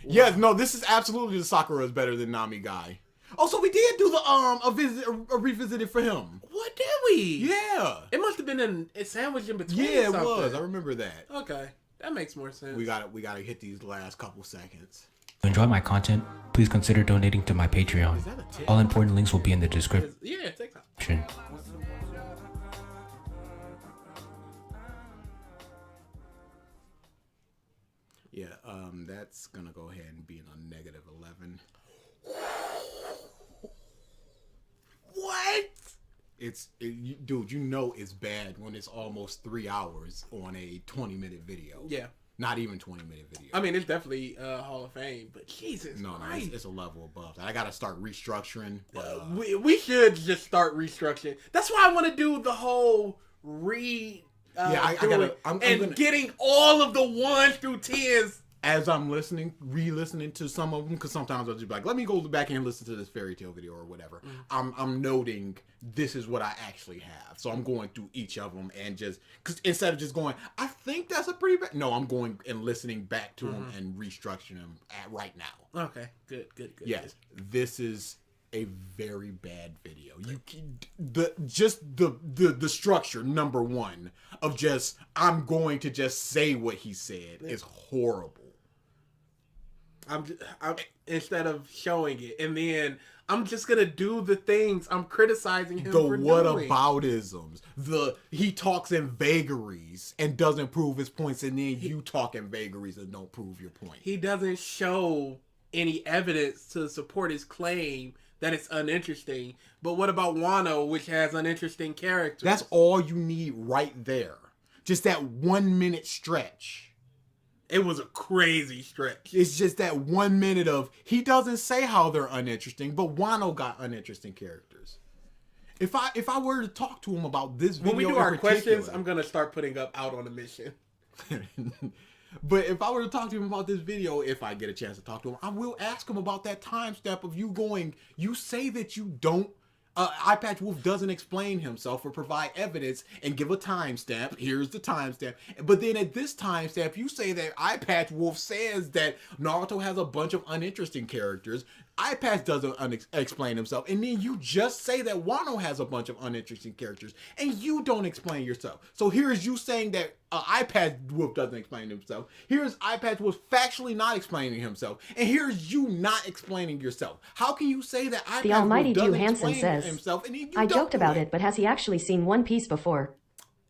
Yes, no, this is absolutely the Sakura is better than Nami guy. Also, we did do the a revisited for him. What did we? Yeah. It must have been a sandwich in between. Yeah, it something. was. I remember that. Okay, that makes more sense. We gotta hit these last couple seconds. If you enjoy my content, please consider donating to my Patreon. Is that a tip? All important links will be in the description. Yeah, take time. Yeah, that's gonna go ahead and be a negative 11. What? Dude, you know it's bad when it's almost 3 hours on a 20-minute video. Yeah. Not even 20-minute video. I mean, it's definitely Hall of Fame, but Jesus No, Christ. it's a level above that. I gotta start restructuring. We should just start restructuring. That's why I want to do the whole I gotta. I'm gonna, getting all of the 1s through 10s. as I'm re-listening to some of them, because sometimes I'll just be like, let me go back and listen to this fairy tale video or whatever. I'm noting this is what I actually have. So I'm going through each of them and just, because instead of just going, I think that's a pretty bad, no, I'm going and listening back to them and restructuring them right now. Okay, good. Yes, this is a very bad video. The structure, number one, of just, I'm going to just say what he said is horrible. I'm instead of showing it, and then I'm just gonna do the things I'm criticizing him for doing. Whataboutisms. He talks in vagaries and doesn't prove his points, and then you talk in vagaries and don't prove your point. He doesn't show any evidence to support his claim that it's uninteresting. But what about Wano, which has uninteresting characters? That's all you need right there. Just that 1 minute stretch. It was a crazy stretch. It's just that 1 minute of, he doesn't say how they're uninteresting, but Wano got uninteresting characters. If I were to talk to him about this video, when we do our questions, I'm gonna start putting up out on a mission. But if I were to talk to him about this video, if I get a chance to talk to him, I will ask him about that timestamp of you going, you say that you don't, eyepatch Wolf doesn't explain himself or provide evidence and give a timestamp. Here's the timestamp. But then at this timestamp, you say that eyepatch Wolf says that Naruto has a bunch of uninteresting characters. Eyepatch doesn't explain himself. And then you just say that Wano has a bunch of uninteresting characters. And you don't explain yourself. So here's you saying that eyepatch Wolf doesn't explain himself. Here's eyepatch Wolf factually not explaining himself. And here's you not explaining yourself. How can you say that eyepatch The almighty Wolf doesn't Dew Hansen explain says, himself? And then you I don't joked do about it, but has he actually seen One Piece before?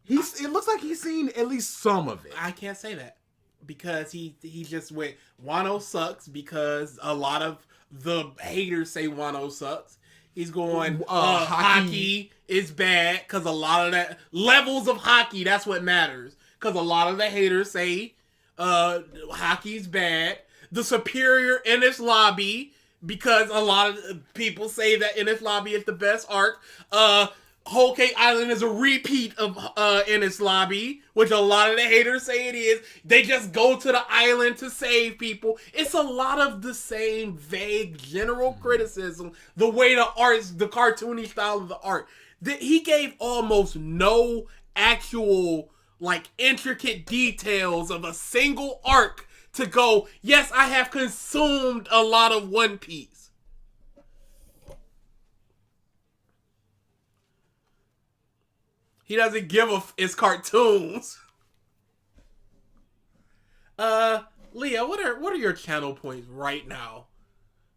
It looks like he's seen at least some of it. I can't say that because he just went, Wano sucks because a lot of the haters say Wano sucks. He's going, hockey is bad because a lot of that levels of hockey, that's what matters. Because a lot of the haters say hockey's bad. The superior Ennis Lobby, because a lot of people say that Ennis Lobby is the best arc. Whole Cake Island is a repeat of Ennis Lobby, which a lot of the haters say it is. They just go to the island to save people. It's a lot of the same vague general criticism. The way the art's, the cartoony style of the art. He gave almost no actual, like, intricate details of a single arc to go, yes, I have consumed a lot of One Piece. He doesn't give it's cartoons. Leah, what are your channel points right now?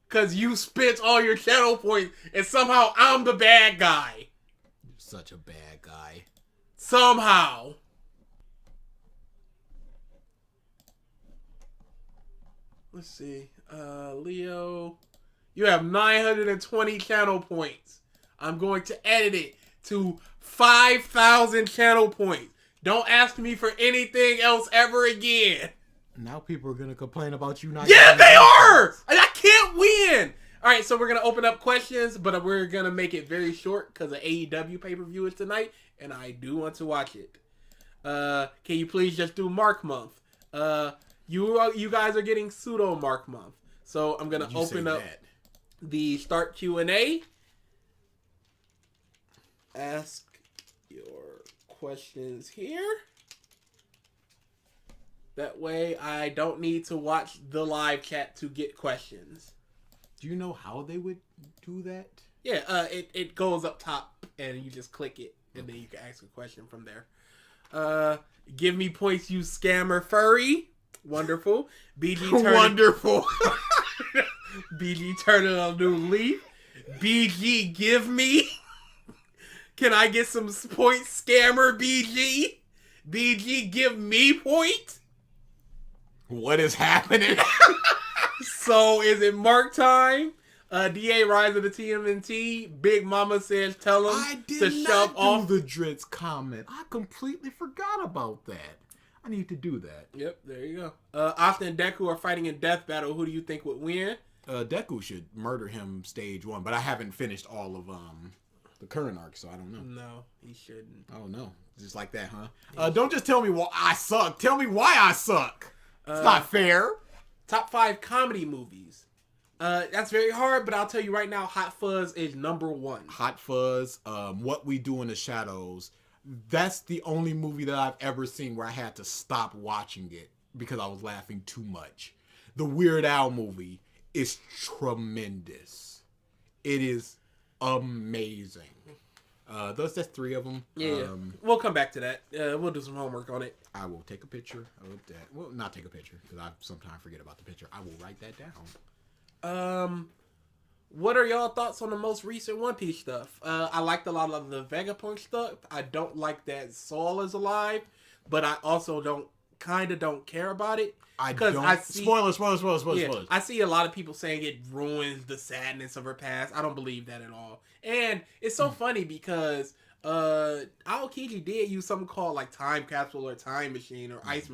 Cause you spent all your channel points and somehow I'm the bad guy. such a bad guy. Somehow. Let's see. Leo, you have 920 channel points. I'm going to edit it to 5,000 channel points. Don't ask me for anything else ever again. Now people are gonna complain about you not. Yeah, they are. I can't win. All right, so we're gonna open up questions, but we're gonna make it very short because the AEW pay-per-view is tonight, and I do want to watch it. Can you please just do Mark Month? You guys are getting pseudo Mark Month, so I'm gonna open up the start Q&A. Ask your questions here. That way, I don't need to watch the live chat to get questions. Do you know how they would do that? Yeah, it goes up top, and you just click it, and then you can ask a question from there. Give me points, you scammer furry. Wonderful. BG turn Wonderful. BG turning a new leaf. BG give me. Can I get some points, scammer BG? BG give me point. What is happening? So is it mark time? DA Rise of the TMNT. Big Mama says tell him I did to not shove off do the Dritz comment. I completely forgot about that. I need to do that. Yep, there you go. Asta and Deku are fighting in death battle. Who do you think would win? Deku should murder him stage 1, but I haven't finished all of the current arc, so I don't know. No, he shouldn't. Oh no, just like that, huh? Don't just tell me why I suck. Tell me why I suck. It's not fair. Top 5 comedy movies. That's very hard, but I'll tell you right now, Hot Fuzz is number 1. Hot Fuzz, What We Do in the Shadows. That's the only movie that I've ever seen where I had to stop watching it because I was laughing too much. The Weird Al movie is tremendous. It is amazing. That's 3 of them. Yeah, we'll come back to that. We'll do some homework on it. I will take a picture of that. Well, not take a picture because I sometimes forget about the picture. I will write that down. What are y'all thoughts on the most recent One Piece stuff? I liked a lot of the Vegapunk stuff. I don't like that Saul is alive, but I also don't care about it. Spoilers. Yeah, I see a lot of people saying it ruins the sadness of her past. I don't believe that at all. And it's so funny because Aokiji did use something called like time capsule or time machine or ice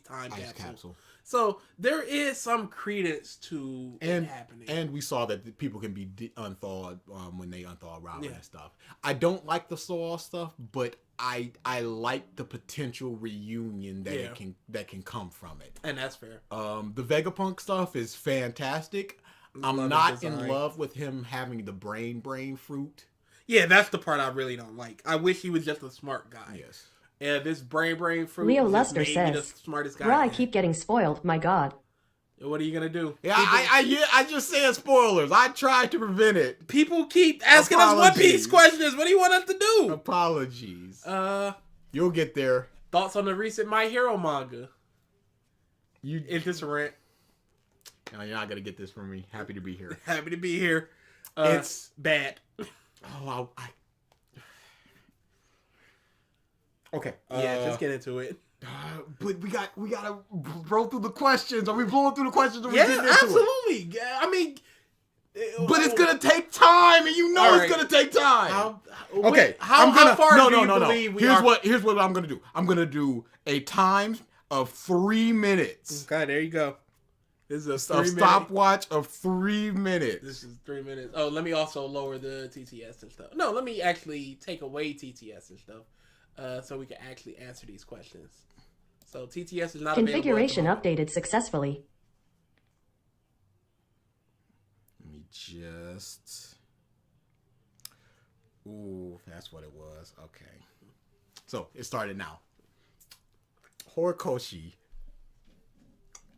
time capsule. So there is some credence to it happening. And we saw that people can be unthawed when they unthaw Robin and stuff. I don't like the Saul stuff, but I like the potential reunion that can come from it. And that's fair. The Vegapunk stuff is fantastic. I'm not in love with him having the brain fruit. Yeah, that's the part I really don't like. I wish he was just a smart guy. Yes. Yeah, this brain fruit. Leo Lester says, the smartest guy. Bruh, I keep getting spoiled, my god. What are you gonna do? Yeah, I just said spoilers. I tried to prevent it. People keep asking us One Piece questions. What do you want us to do? Apologies. You'll get there. Thoughts on the recent My Hero manga? Is this a rant? No, you're not gonna get this from me. Happy to be here. Happy to be here. It's bad. Oh, okay. Yeah, just get into it. But we gotta roll through the questions. Are we blowing through the questions? Or we getting into absolutely. It? I mean, but it's gonna take time, and you know it's gonna take time. How far do you believe we are? Here's what I'm gonna do. I'm gonna do a time of 3 minutes. Okay, there you go. This is a stopwatch of 3 minutes. This is 3 minutes. Oh, let me also lower the TTS and stuff. No, let me actually take away TTS and stuff, so we can actually answer these questions. So TTS is not configuration updated successfully. Let me just. Ooh, that's what it was. Okay, so it started now. Horikoshi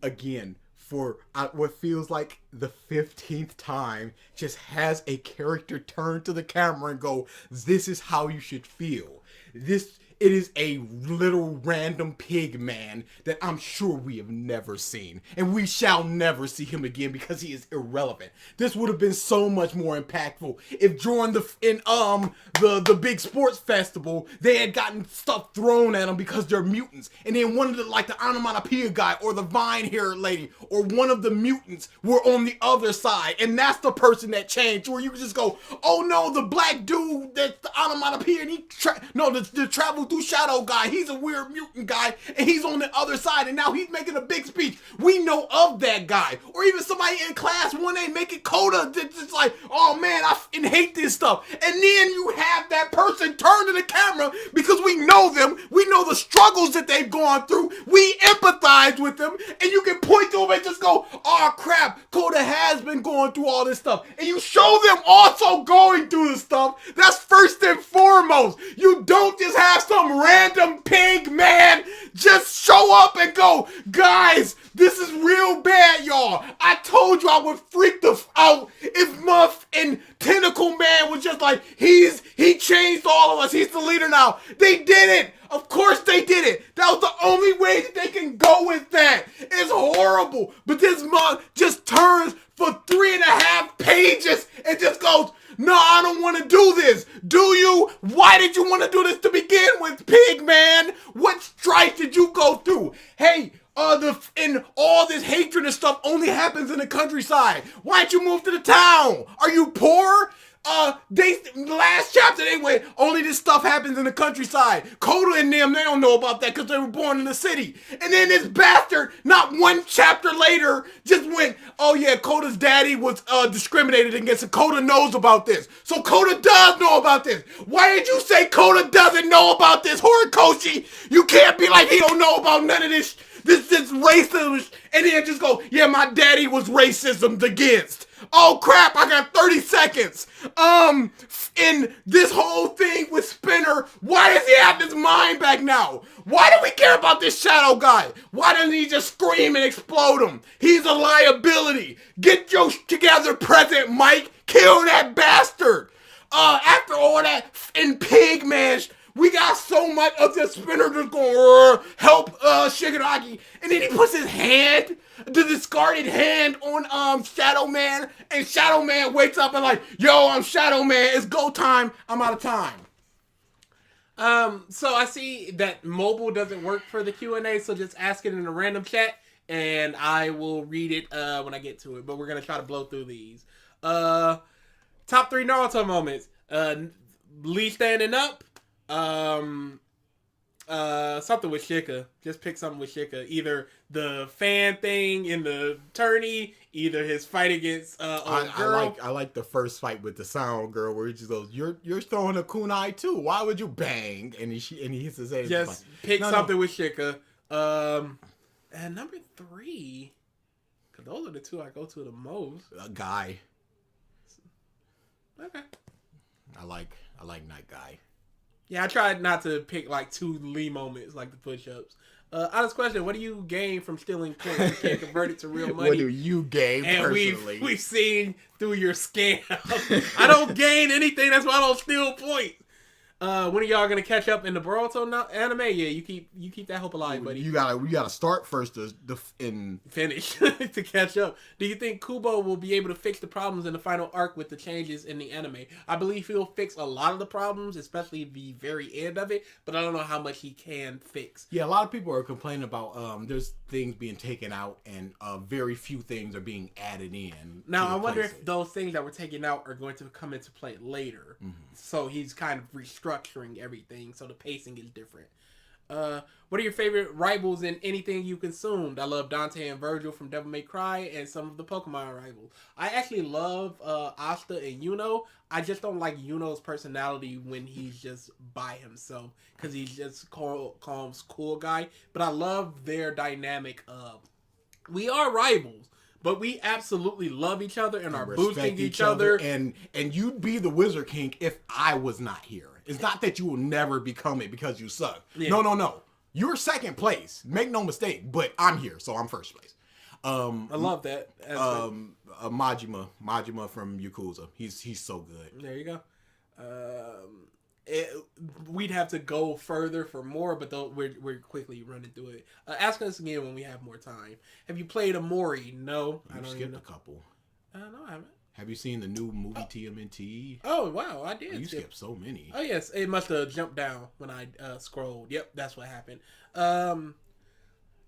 again. For what feels like the 15th time, just has a character turn to the camera and go, "This is how you should feel. This It is a little random pig man that I'm sure we have never seen. And we shall never see him again because he is irrelevant. This would have been so much more impactful if during the big sports festival, they had gotten stuff thrown at them because they're mutants. And then one of the onomatopoeia guy or the vine-haired lady or one of the mutants were on the other side. And that's the person that changed. Where you could just go, oh no, the black dude that's the onomatopoeia and the travel through shadow guy, he's a weird mutant guy and he's on the other side and now he's making a big speech. We know of that guy. Or even somebody in class 1A making coda that's just like, oh man, I hate this stuff. And then you have that person turn to the camera because we know them, we know the struggles that they've gone through, we empathize with them, and you can point to them and just go, oh crap, Coda has been going through all this stuff. And you show them also going through the stuff. That's first and foremost. You don't just have some random pig man just show up and go, guys, this is real bad, y'all. I told you I would freak the out if Muff and Tentacle Man was just like, he changed all of us. He's the leader now. They did it. Of course they did it. That was the only way that they can go with that. It's horrible. But this month just turns for 3.5 pages and just goes, no, I don't want to do this. Do you? Why did you want to do this to begin with, pig man? What strife did you go through? Hey, and all this hatred and stuff only happens in the countryside. Why'd you move to the town? Are you poor? Last chapter they went, only this stuff happens in the countryside. Coda and them, they don't know about that because they were born in the city. And then this bastard, not one chapter later, just went, oh yeah, Coda's daddy was discriminated against and Coda knows about this. So Coda does know about this. Why did you say Coda doesn't know about this, Horikoshi? You can't be like he don't know about none of this racism, and then just go, yeah, my daddy was racism against. Oh crap, I got 30 seconds. In this whole thing with Spinner, why does he have his mind back now? Why do we care about this shadow guy? Why doesn't he just scream and explode him? He's a liability. Get your together, President Mike. Kill that bastard. After all that in Pigman, we got so much of the Spinner just going, help Shigaraki. And then he puts his hand, the discarded hand on Shadow Man. And Shadow Man wakes up and like, yo, I'm Shadow Man. It's go time. I'm out of time. So I see that mobile doesn't work for the Q&A. So just ask it in a random chat. And I will read it when I get to it. But we're going to try to blow through these. Top 3 Naruto moments. Lee standing up. Something with Shika. Just pick something with Shika. Either the fan thing in the tourney, either his fight against girl. I like the first fight with the sound girl where he just goes, "You're throwing a kunai too. Why would you bang?" And he hits his head. Just pick something with Shika. And number 3, because those are the 2 I go to the most. Guy. Okay. I like Night Guy. Yeah, I tried not to pick like 2 Lee moments like the push-ups. Honest question, what do you gain from stealing points? You can't convert it to real money. What do you gain personally? And we've seen through your scam. I don't gain anything, that's why I don't steal points. When are y'all gonna catch up in the Boruto anime? Yeah, you keep that hope alive, buddy. You gotta start first to finish to catch up. Do you think Kubo will be able to fix the problems in the final arc with the changes in the anime? I believe he'll fix a lot of the problems, especially the very end of it, but I don't know how much he can fix. Yeah, a lot of people are complaining about there's things being taken out and very few things are being added in. Now I wonder if those things that were taken out are going to come into play later. Mm-hmm. So he's kind of restructuring everything, so the pacing is different. What are your favorite rivals in anything you consumed? I love Dante and Virgil from Devil May Cry and some of the Pokemon rivals. I actually love Asta and Yuno. I just don't like Yuno's personality when he's just by himself because he's just calm, cool guy. But I love their dynamic of we are rivals, but we absolutely love each other and are boosting each other. And you'd be the Wizard King if I was not here. It's not that you will never become it because you suck. Yeah. No. You're second place. Make no mistake. But I'm here, so I'm first place. I love that. Majima from Yakuza. He's so good. There you go. we'd have to go further for more, but we're quickly running through it. Ask us again when we have more time. Have you played Amori? No, I don't skipped even a couple. know. No, I haven't. Have you seen the new movie TMNT? Oh wow, I did. Oh, you skipped so many. Oh yes, it must have jumped down when I scrolled. Yep, that's what happened.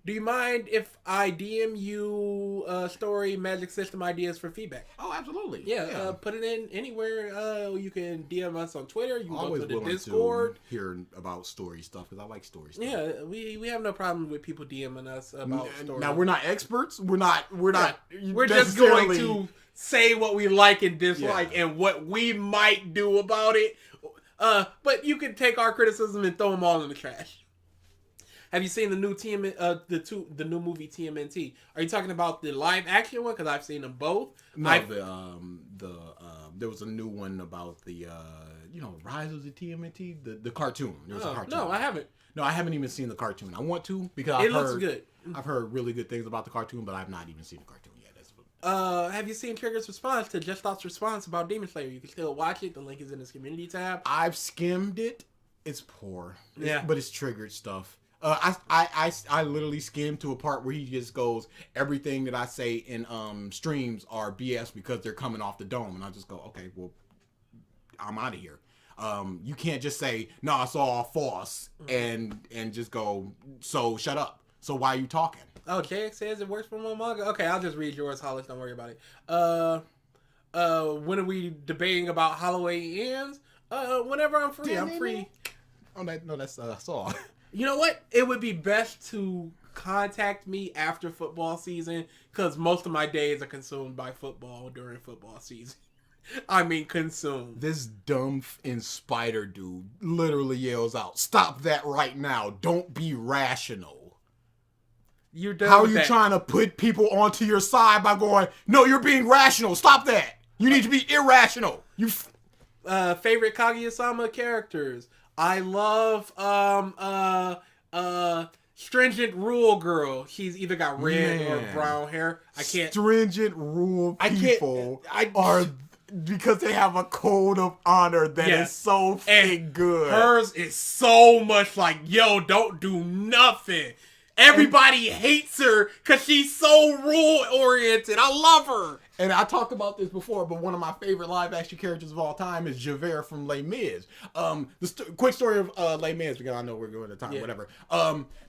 Do you mind if I DM you story magic system ideas for feedback? Oh, absolutely. Yeah. Put it in anywhere. You can DM us on Twitter. You can Always go to the willing Discord. to hear about story stuff because I like story stuff. Yeah, we have no problem with people DMing us about stories. Now we're not experts. We're not. We're just going to say what we like and dislike and what we might do about it. But you can take our criticism and throw them all in the trash. Have you seen the new the new movie TMNT? Are you talking about the live action one? Because I've seen them both. No, there was a new one about the Rise of the TMNT, the cartoon. There was a cartoon. No, I haven't. No, I haven't even seen the cartoon. I want to because it looks good. I've heard really good things about the cartoon, but I've not even seen the cartoon yet. Have you seen Trigger's response to Just Thought's response about Demon Slayer? You can still watch it. The link is in his community tab. I've skimmed it. It's poor. But it's triggered stuff. I literally skimmed to a part where he just goes, everything that I say in streams are BS because they're coming off the dome, and I just go, okay, well, I'm out of here. You can't just say, no, it's all false, and just go, so shut up. So why are you talking? Oh, JX says it works for my manga. Okay, I'll just read yours, Hollis. Don't worry about it. When are we debating about Halloween ends? Whenever I'm free. I'm free. Oh, no, that's Saw. You know what? It would be best to contact me after football season because most of my days are consumed by football during football season. I mean, consumed. This dumb spider dude literally yells out, "Stop that right now. Don't be rational." You're done. How are you trying to put people onto your side by going, no, you're being rational. Stop that. You need to be irrational. Favorite Kaguya-sama characters. I love Stringent Rule Girl. She's either got red or brown hair. I can't. Stringent Rule people are because they have a code of honor that is so good. Hers is so much like, yo, don't do nothing. Everybody hates her because she's so rule oriented. I love her. And I talked about this before, but one of my favorite live action characters of all time is Javert from Les Mis. Quick story of Les Mis, because I know we're going to time, whatever.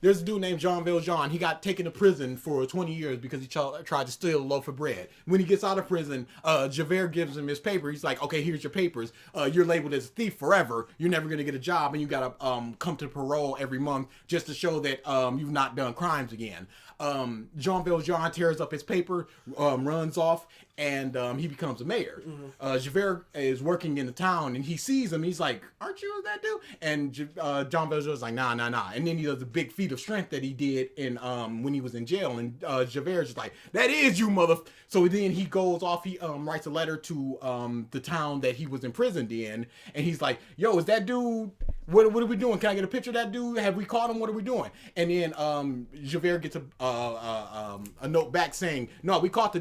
There's a dude named Jean Valjean. He got taken to prison for 20 years because he tried to steal a loaf of bread. When he gets out of prison, Javert gives him his paper. He's like, okay, here's your papers. You're labeled as a thief forever. You're never going to get a job, and you got to come to parole every month just to show that you've not done crimes again. Jean Valjean tears up his paper, runs off, and he becomes a mayor. Javert is working in the town, and he sees him. He's like, "Aren't you that dude?" And Jean Valjean's like, "Nah." And then he does a big feat of strength that he did in when he was in jail. And Javert's just like, "That is you, mother." So then he goes off. He writes a letter to the town that he was imprisoned in, and he's like, "Yo, is that dude? What are we doing? Can I get a picture of that dude? Have we caught him? What are we doing?" And then Javert gets a note back saying, "No, we caught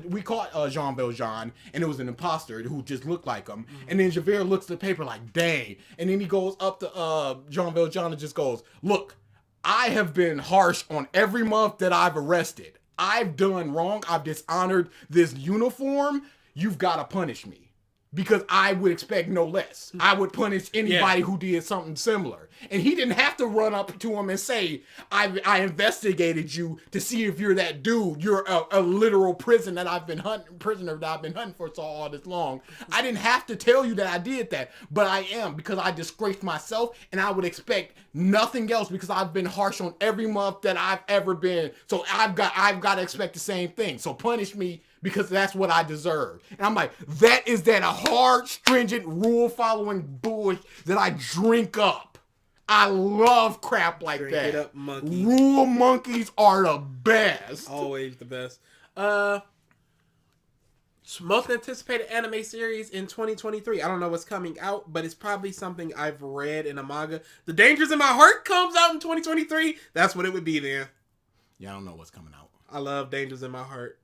Jean Valjean, and it was an imposter who just looked like him." And then Javert looks at the paper like, "Dang!" And then he goes up to Jean Valjean and just goes, "Look, I have been harsh on every month that I've arrested. I've done wrong. I've dishonored this uniform. You've got to punish me." Because I would expect no less. I would punish anybody who did something similar. And he didn't have to run up to him and say, I investigated you to see if you're that dude. You're a literal prisoner that I've been hunting for so all this long. I didn't have to tell you that I did that, but I am, because I disgraced myself, and I would expect nothing else because I've been harsh on every month that I've ever been. So I've got to expect the same thing. So punish me, because that's what I deserve. And I'm like, that is that hard, stringent, rule-following bullshit that I drink up. I love crap like Drink that. it up, monkey. Rule monkeys are the best. Always the best. Most anticipated anime series in 2023. I don't know what's coming out, but it's probably something I've read in a manga. The Dangers in My Heart comes out in 2023. That's what it would be then. Yeah, I don't know what's coming out. I love Dangers in My Heart.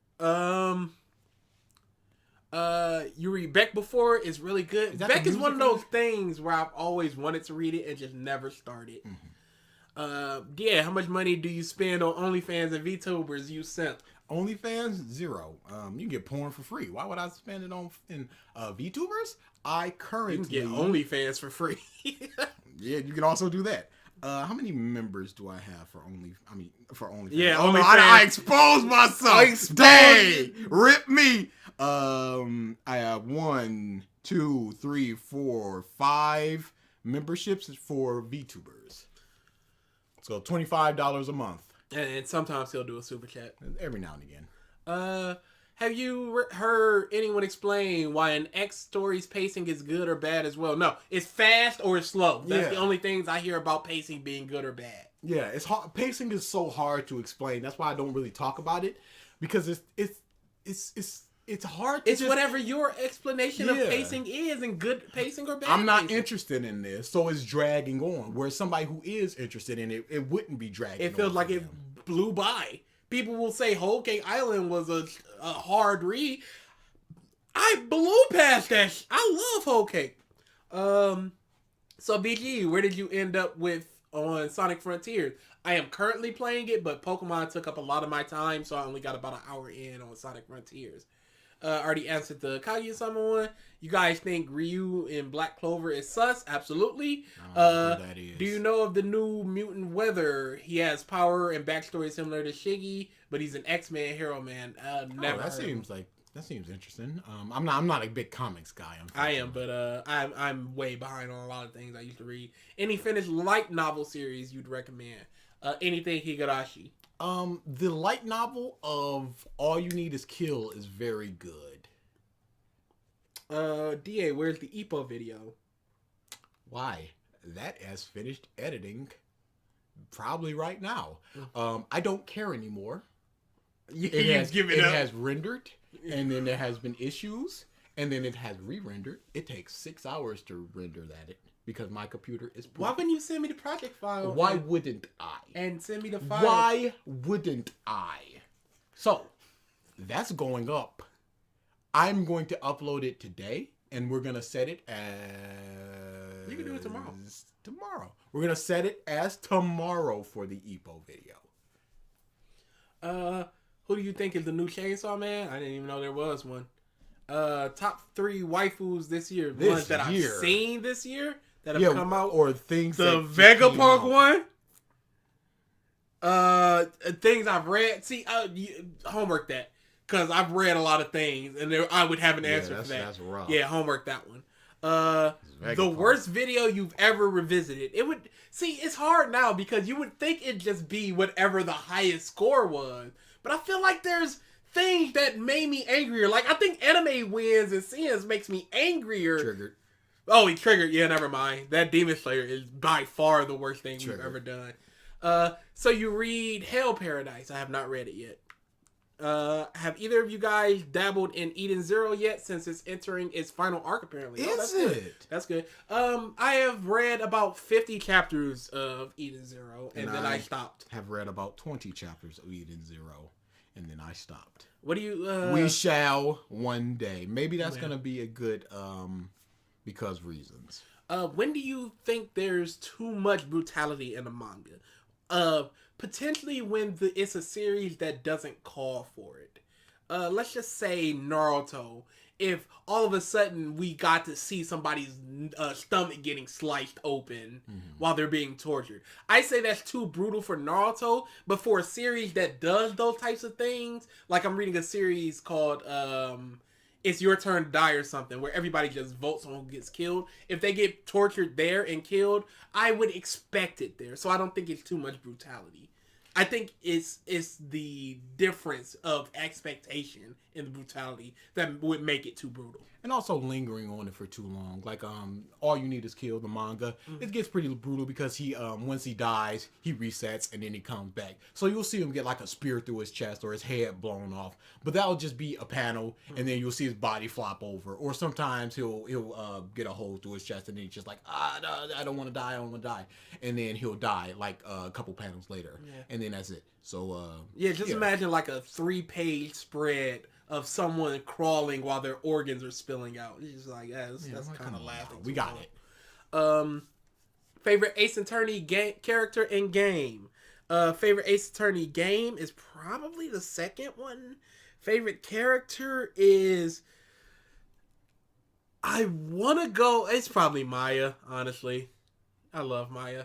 You read Beck before? It's really good. that Beck the is one of musical? those things where I've always wanted to read it and just never started. Yeah, how much money do you spend on OnlyFans and VTubers you simp? OnlyFans, 0. You can get porn for free. Why would I spend it on VTubers? I You currently can get OnlyFans for free. Yeah, you can also do that. How many members do I have for OnlyFans? Yeah, oh, no, OnlyFans. I exposed myself. Dang, rip me. I have 1, 2, 3, 4, 5 memberships for VTubers. So $25 a month. And sometimes he'll do a super chat. Every now and again. Have you heard anyone explain why an X story's pacing is good or bad as well? No, it's fast or it's slow. That's the only things I hear about pacing being good or bad. Yeah, it's hard. Pacing is so hard to explain. That's why I don't really talk about it, because it's hard. It's whatever your explanation of pacing is, and good pacing or bad. I'm not pacing. interested in this, so it's dragging on. Where somebody who is interested in it, it wouldn't be dragging. It feels on like for it blew by. People will say Whole Cake Island was a hard read. I blew past that. I love Whole Cake. So BG, where did you end up with on Sonic Frontiers? I am currently playing it, but Pokemon took up a lot of my time, so I only got about an hour in on Sonic Frontiers. Already answered the Kaguya-sama one. You guys think Ryu in Black Clover is sus? Absolutely. I don't know who that is. Do you know of the new mutant Weather? He has power and backstory similar to Shiggy, but he's an X-Men hero, man. Never. That seems interesting. I'm not a big comics guy. I am, but I'm way behind on a lot of things I used to read. Any finished light novel series you'd recommend? Anything Higurashi? The light novel of All You Need Is Kill is very good. DA, where's the Ippo video? Why? That has finished editing probably right now. I don't care anymore. It has rendered, and then there has been issues, and then it has re-rendered. It takes 6 hours to render that because my computer is Why wouldn't you send me the project file? Why wouldn't I? And send me the file. Why wouldn't I? So, that's going up. I'm going to upload it today, and we're going to set it as... You can do it tomorrow. Tomorrow. We're going to set it as tomorrow for the Ippo video. Who do you think is the new Chainsaw Man? I didn't even know there was one. Top 3 waifus this year. Ones that I've seen this year that have come out. Or things the Vegapunk one. Things I've read. See, homework that. Because I've read a lot of things, and I would have an answer for that. That's rough. Yeah, homework that one. The worst video you've ever revisited. It's hard now because you would think it'd just be whatever the highest score was. But I feel like there's things that made me angrier. Like, I think anime wins and sins makes me angrier. Triggered. Oh, he triggered. Yeah, never mind. That Demon Slayer is by far the worst thing you've ever done. So you read Hell Paradise. I have not read it yet. Have either of you guys dabbled in Eden Zero yet, since it's entering its final arc apparently? That's good. I have read about 50 chapters of Eden Zero, and then I stopped. Have read about 20 chapters of Eden Zero, and then I stopped. What do you we shall one day. Maybe that's gonna be a good because reasons. When do you think there's too much brutality in a manga? Potentially when it's a series that doesn't call for it. Let's just say Naruto. If all of a sudden we got to see somebody's stomach getting sliced open while they're being tortured. I say that's too brutal for Naruto, but for a series that does those types of things, like I'm reading a series called It's Your Turn to Die or something, where everybody just votes on who gets killed. If they get tortured there and killed, I would expect it there. So I don't think it's too much brutality. I think it's the difference of expectation in the brutality that would make it too brutal. And also lingering on it for too long. Like All You Need Is Kill, the manga. It gets pretty brutal because he once he dies, he resets and then he comes back. So you'll see him get like a spear through his chest or his head blown off. But that'll just be a panel and then you'll see his body flop over. Or sometimes he'll get a hole through his chest and then he's just like, I don't want to die, I don't want to die. And then he'll die like a couple panels later. Yeah. And then that's it. So just imagine like a 3-page spread of someone crawling while their organs are spilling out. It's just like, that's kind of laughing. We got it. Favorite Ace Attorney character in game. Favorite Ace Attorney game is probably the second one. Favorite character is, I want to go, it's probably Maya, honestly. I love Maya.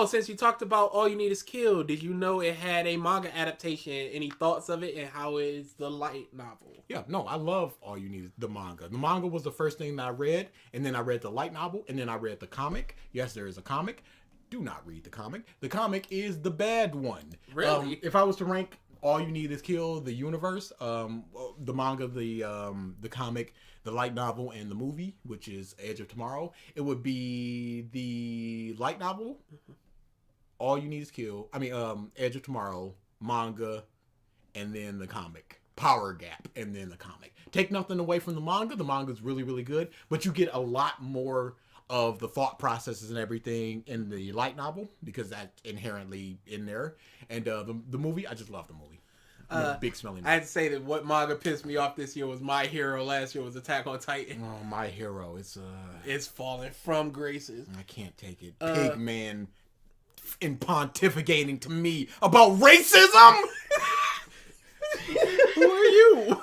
Since you talked about All You Need Is Kill, did you know it had a manga adaptation? Any thoughts of it and how is the light novel? Yeah, no, I love All You Need Is the manga. The manga was the first thing that I read, and then I read the light novel, and then I read the comic. Yes, there is a comic. Do not read the comic. The comic is the bad one. Really? If I was to rank All You Need Is Kill, the universe, the manga, the comic, the light novel, and the movie, which is Edge of Tomorrow, it would be the light novel, All You Need Is Kill, Edge of Tomorrow, manga, and then the comic. Power Gap, and then the comic. Take nothing away from the manga. The manga is really, really good, but you get a lot more of the thought processes and everything in the light novel because that's inherently in there. And the movie, I just love the movie. Big smelly man. I had to say that what manga pissed me off this year was My Hero. Last year was Attack on Titan. Oh, My Hero. It's falling from graces. I can't take it. Pigman and pontificating to me about racism. Who are you?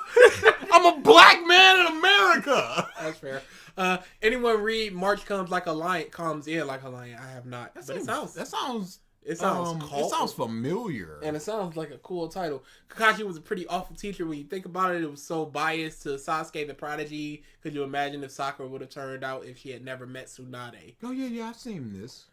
I'm a black man in America. That's fair. Anyone read March Comes Like a Lion? Comes in Like a Lion? I have not. It sounds familiar. And it sounds like a cool title. Kakashi was a pretty awful teacher. When you think about it, it was so biased to Sasuke the Prodigy. Could you imagine if Sakura would have turned out if she had never met Tsunade? Oh, yeah, I've seen this.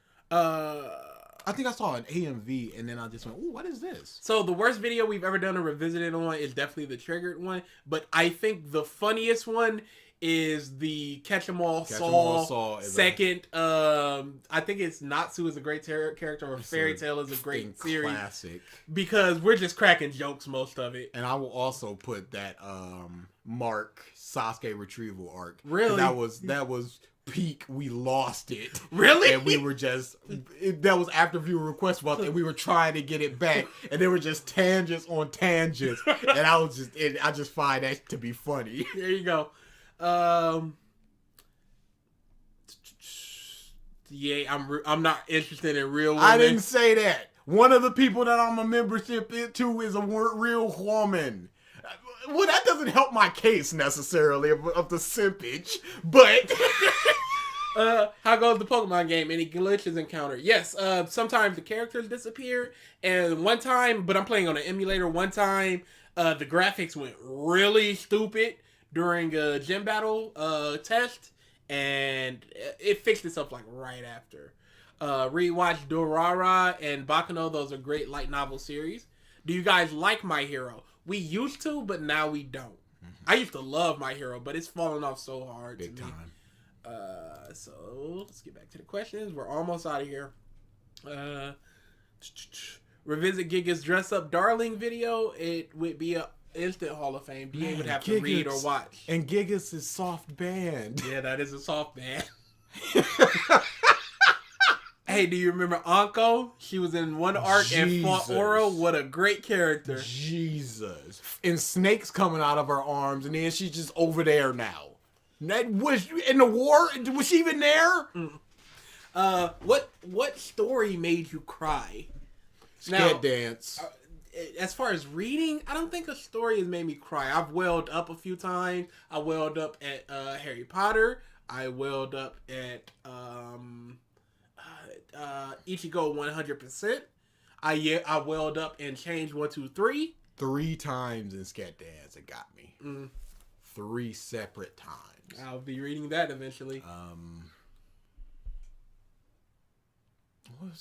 I think I saw an AMV and then I just went, ooh, what is this? So the worst video we've ever done a revisited on is definitely the Triggered one. But I think the funniest one is the Catch 'em All Saul second. I think it's Natsu is a great character, or Fairy Tail is a great series. Classic. Because we're just cracking jokes most of it. And I will also put that Mark Sasuke retrieval arc. Really? That was peak. We lost it. Really? And we were just that was after viewer request month, and we were trying to get it back, and there were just tangents on tangents, and I just find that to be funny. There you go. Yeah, I'm not interested in real women. I didn't say that. One of the people that I'm a membership to is a real woman. Well, that doesn't help my case necessarily of the simpage, but how goes the Pokemon game? Any glitches encountered? Yes, sometimes the characters disappear, and one time, but I'm playing on an emulator, one time the graphics went really stupid during a gym battle test, and it fixed itself like right after. Rewatch Dorara and Bakuno. Those are great light novel series. Do you guys like My Hero? We used to, but now we don't. Mm-hmm. I used to love My Hero, but it's fallen off so hard. Big time. So let's get back to the questions. We're almost out of here. Revisit Giga's Dress Up Darling video. It would be a instant Hall of Fame. BA would have to read or watch. And Gigas is soft band. Yeah, that is a soft band. Hey, do you remember Anko? She was in one arc and fought Oro. What a great character. Jesus. And snakes coming out of her arms, and then she's just over there now. That was in the war? Was she even there? What story made you cry? Scared Dance. As far as reading, I don't think a story has made me cry. I've welled up a few times. I welled up at Harry Potter. I welled up at Ichigo 100%. I welled up in Change 123. 3 times in Scat Dance it got me. 3 separate times. I'll be reading that eventually.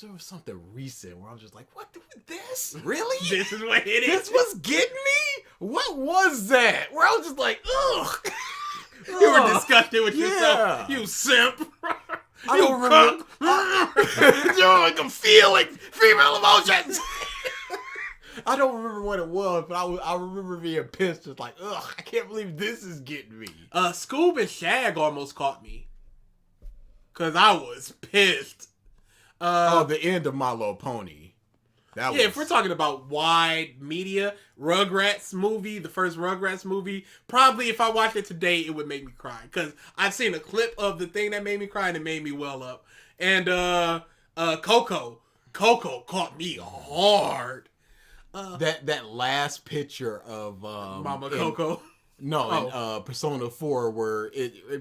There was something recent where I was just like, what this? Really? This is what it is? This was getting me? What was that? Where I was just like, ugh. You were disgusted with yourself. You simp. I don't remember. I can feel it. Female emotions. I don't remember what it was, but I remember being pissed. Just like, ugh, I can't believe this is getting me. Scoob and Shag almost caught me. Because I was pissed. The end of My Little Pony. If we're talking about wide media, Rugrats movie, the first Rugrats movie, probably if I watched it today, it would make me cry. Because I've seen a clip of the thing that made me cry and it made me well up. And Coco caught me hard. That last picture of Mama Coco. In Persona 4 where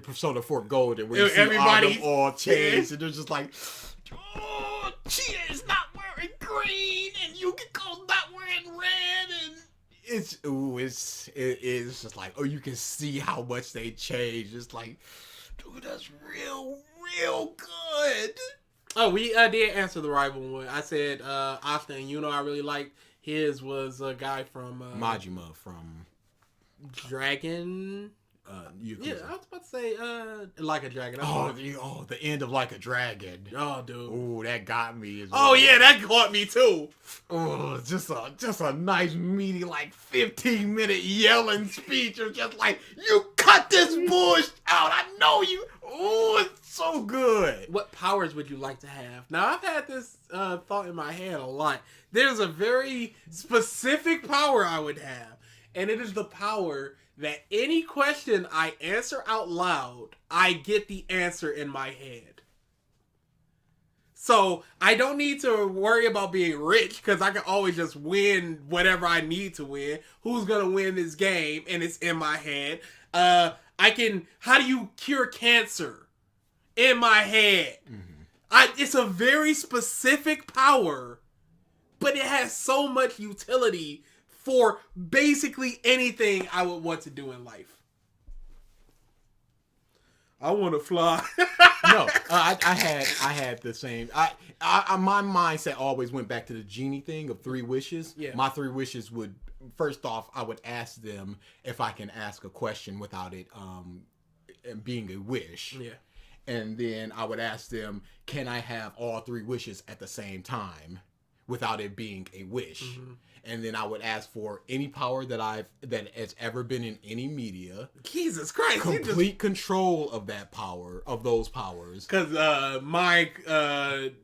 Persona 4 Golden where you see everybody all changed and they're just like, oh, Chia is not wearing green and Yukiko's not wearing red, and it's just like, oh, you can see how much they changed. It's like, dude, that's real good. Oh, we did answer the rival one. I said Asta and Yuno I really liked. His was a guy from Majima from Dragon. Yakuza. Yeah, I was about to say Like a Dragon. The end of Like a Dragon. Oh, dude. Oh, that got me. Yeah, that caught me too. Oh, just a nice meaty like 15-minute yelling speech of just like, you cut this bush out. I know you. Oh, it's so good. What powers would you like to have? Now, I've had this thought in my head a lot. There's a very specific power I would have, and it is the power that any question I answer out loud, I get the answer in my head. So I don't need to worry about being rich because I can always just win whatever I need to win. Who's going to win this game? And it's in my head. How do you cure cancer? In my head. Mm-hmm. It's a very specific power, but it has so much utility for basically anything I would want to do in life. I want to fly. No, I had the same. My mindset always went back to the genie thing of 3 wishes. Yeah. My 3 wishes would, first off, I would ask them if I can ask a question without it being a wish. Yeah. And then I would ask them, can I have all 3 wishes at the same time without it being a wish? Mm-hmm. And then I would ask for any power that has ever been in any media. Jesus Christ! Complete control of that power, of those powers. Because my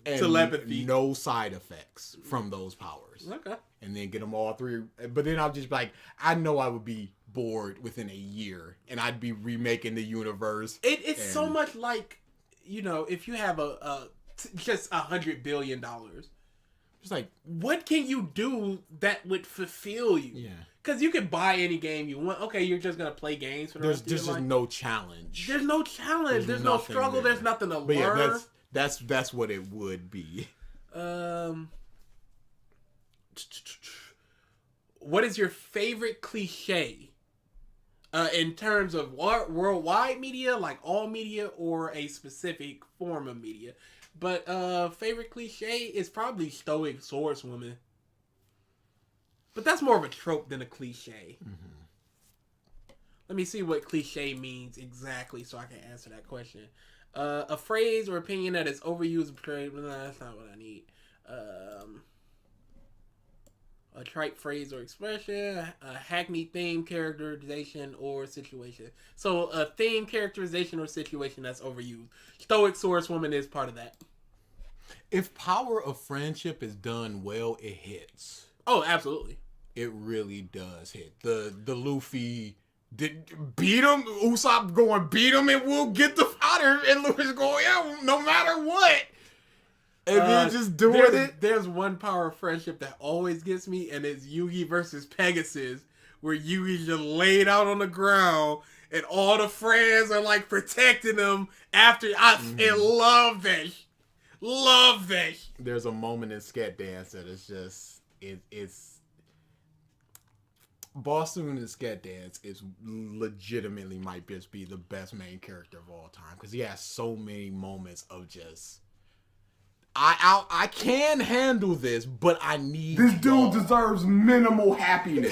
telepathy, no side effects from those powers. Okay. And then get them all 3. But then I'll just be like, I know I would be bored within a year, and I'd be remaking the universe. It's so much like, if you have just $100 billion. It's like, what can you do that would fulfill you? Yeah. Because you can buy any game you want. Okay, you're just going to play games for the rest of your life. There's just no challenge. There's no challenge. There's no struggle. There. There's nothing to learn. Yeah, that's what it would be. What is your favorite cliche? In terms of worldwide media, like all media, or a specific form of media. But favorite cliche is probably stoic swordswoman. But that's more of a trope than a cliche. Mm-hmm. Let me see what cliche means exactly so I can answer that question. A phrase or opinion that is overused. No, that's not what I need. A trite phrase or expression, a hackneyed theme, characterization, or situation. So a theme, characterization, or situation that's overused. Stoic swordswoman is part of that. If power of friendship is done well, it hits. Oh, absolutely. It really does hit. The Luffy did beat him. Usopp going beat him, and we'll get the fighter. And Luffy's going, yeah, no matter what. And then just doing it. There's one power of friendship that always gets me, and it's Yugi versus Pegasus, where Yugi's just laid out on the ground, and all the friends are like protecting him after. I love that. Love that. There's a moment in Sket Dance that is just it's Boston in Sket Dance is legitimately might just be the best main character of all time because he has so many moments of just. I can handle this, but I need this dude deserves minimal happiness.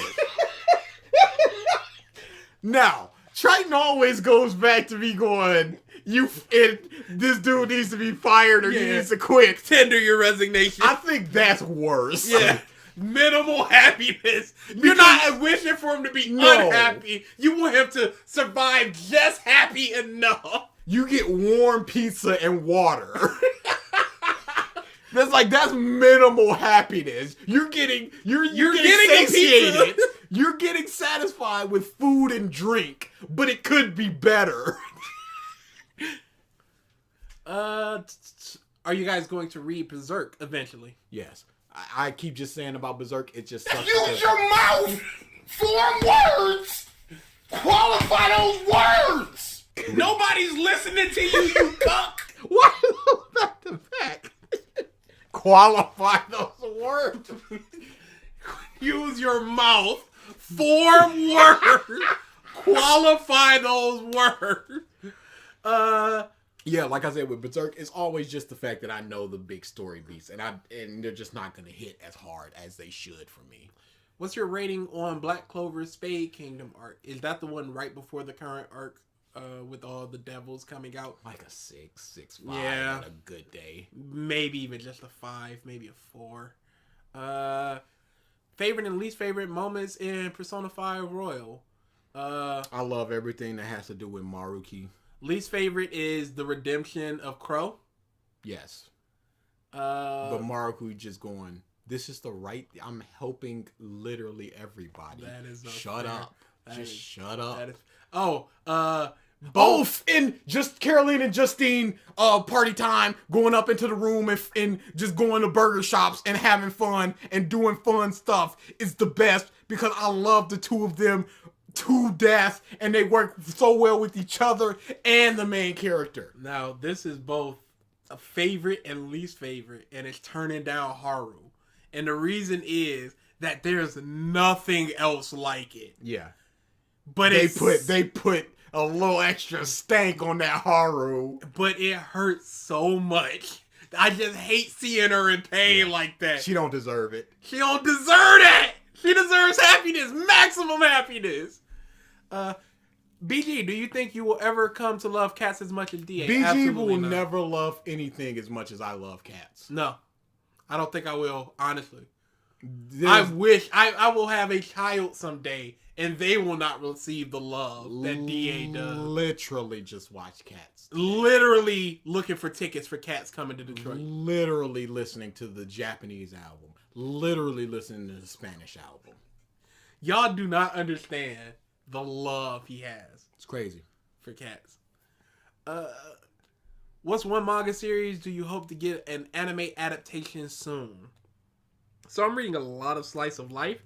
Now, Triton always goes back to me going, this dude needs to be fired or he needs to quit. Tender your resignation. I think that's worse. Yeah. Minimal happiness. You're not wishing for him to be unhappy. You want him to survive just happy enough. You get warm pizza and water. That's minimal happiness. You're getting getting a satiated. pizza. You're getting satisfied with food and drink, but it could be better. Are you guys going to read Berserk eventually? Yes. I keep just saying about Berserk, it just sucks. Use your mouth! Form words! Qualify those words! Nobody's listening to you, you cuck! What? Back to back. Qualify those words. Use your mouth. Form words. Qualify those words. Yeah, like I said with Berserk, it's always just the fact that I know the big story beats, and they're just not gonna hit as hard as they should for me. What's your rating on Black Clover's Spade Kingdom arc? Is that the one right before the current arc, with all the devils coming out? Like a 6.5 Yeah. on a good day. Maybe even just a 5, maybe a 4. Favorite and least favorite moments in Persona 5 Royal? I love everything that has to do with Maruki. Least favorite is the redemption of Crow. Yes. But Maruki just going, this is the right... I'm helping literally everybody. That is shut fair. up. Shut up. Both in just Caroline and Justine party time, going up into the room and just going to burger shops and having fun and doing fun stuff is the best because I love the two of them to death and they work so well with each other and the main character. Now, this is both a favorite and least favorite, and it's turning down Haru. And the reason is that there's nothing else like it. Yeah. But they put a little extra stank on that Haru. But it hurts so much. I just hate seeing her in pain like that. She don't deserve it. She don't deserve that. She deserves happiness, maximum happiness. BG, do you think you will ever come to love cats as much as DA? BG Absolutely will not. never love anything as much as I love cats. No, I don't think I will, honestly. I wish I will have a child someday and they will not receive the love that DA does. Literally just watch Cats. Literally looking for tickets for Cats coming to Detroit. Literally listening to the Japanese album. Literally listening to the Spanish album. Y'all do not understand the love he has. It's crazy. For Cats. What's one manga series do you hope to get an anime adaptation soon? So I'm reading a lot of Slice of Life.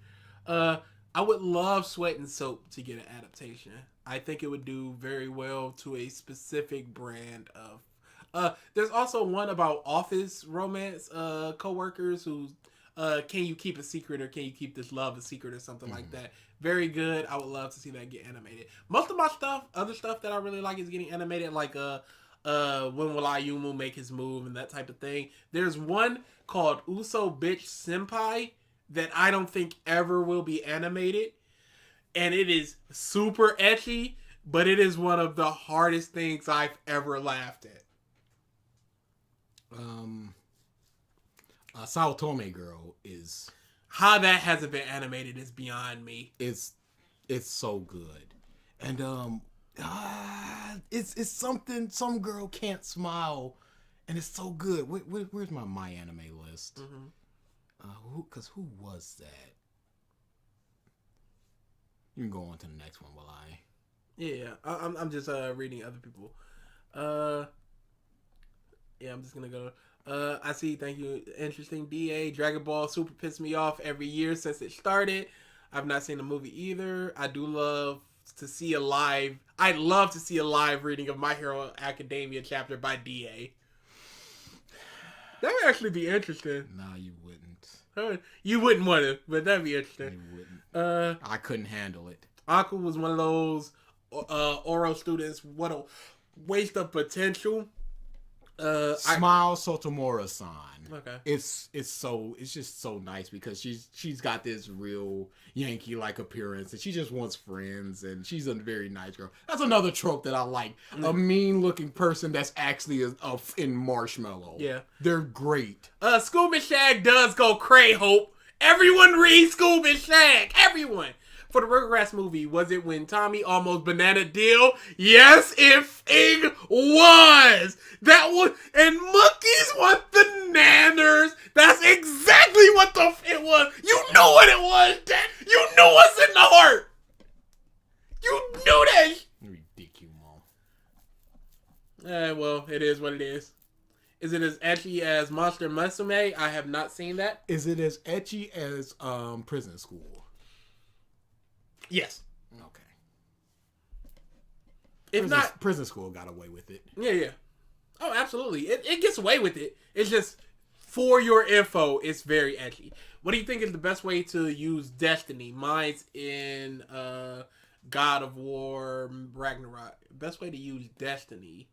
I would love Sweat and Soap to get an adaptation. I think it would do very well to a specific brand of... there's also one about office romance co-workers who... can you keep a secret or can you keep this love a secret or something like that. Very good. I would love to see that get animated. Most of my stuff, other stuff that I really like is getting animated, like when will Ayumu make his move and that type of thing. There's one called Uso Bitch Senpai that I don't think ever will be animated. And it is super ecchi, but it is one of the hardest things I've ever laughed at. Saotome Girl is... How that hasn't been animated is beyond me. It's so good. And it's something some girl can't smile, and it's so good. Where's my MyAnimeList? Who was that? You can go on to the next one while I... Yeah, I'm just reading other people. Yeah, I'm just gonna go. I see. Thank you. Interesting. DA Dragon Ball Super pissed me off every year since it started. I've not seen the movie either. I do love to see a live. I'd love to see a live reading of My Hero Academia chapter by DA. That would actually be interesting. No, you wouldn't. You wouldn't want to, but that'd be interesting. You wouldn't. I couldn't handle it. Aku was one of those oral students. What a waste of potential. Smile Sotomura-san. Okay. It's just so nice because she's got this real Yankee like appearance and she just wants friends and she's a very nice girl. That's another trope that I like. A mean looking person that's actually in Marshmallow. Yeah. They're great. Scoob and Shag does go cray, Hope. Everyone read Scoob and Shag. Everyone. For the Rugrats movie, was it when Tommy almost banana deal? Yes, if thing was. That was, and monkeys want the nanners. That's exactly what it was. You knew what it was, Dad. You knew what's in the heart. You knew that. Ridiculous. Well, it is what it is. Is it as ecchi as Monster Musume? I have not seen that. Is it as ecchi as Prison School? Yes. Okay. If not, Prison School got away with it. Yeah. Oh, absolutely. It gets away with it. It's just, for your info, it's very ecchi. What do you think is the best way to use Destiny? Mine's in God of War Ragnarok. Best way to use Destiny.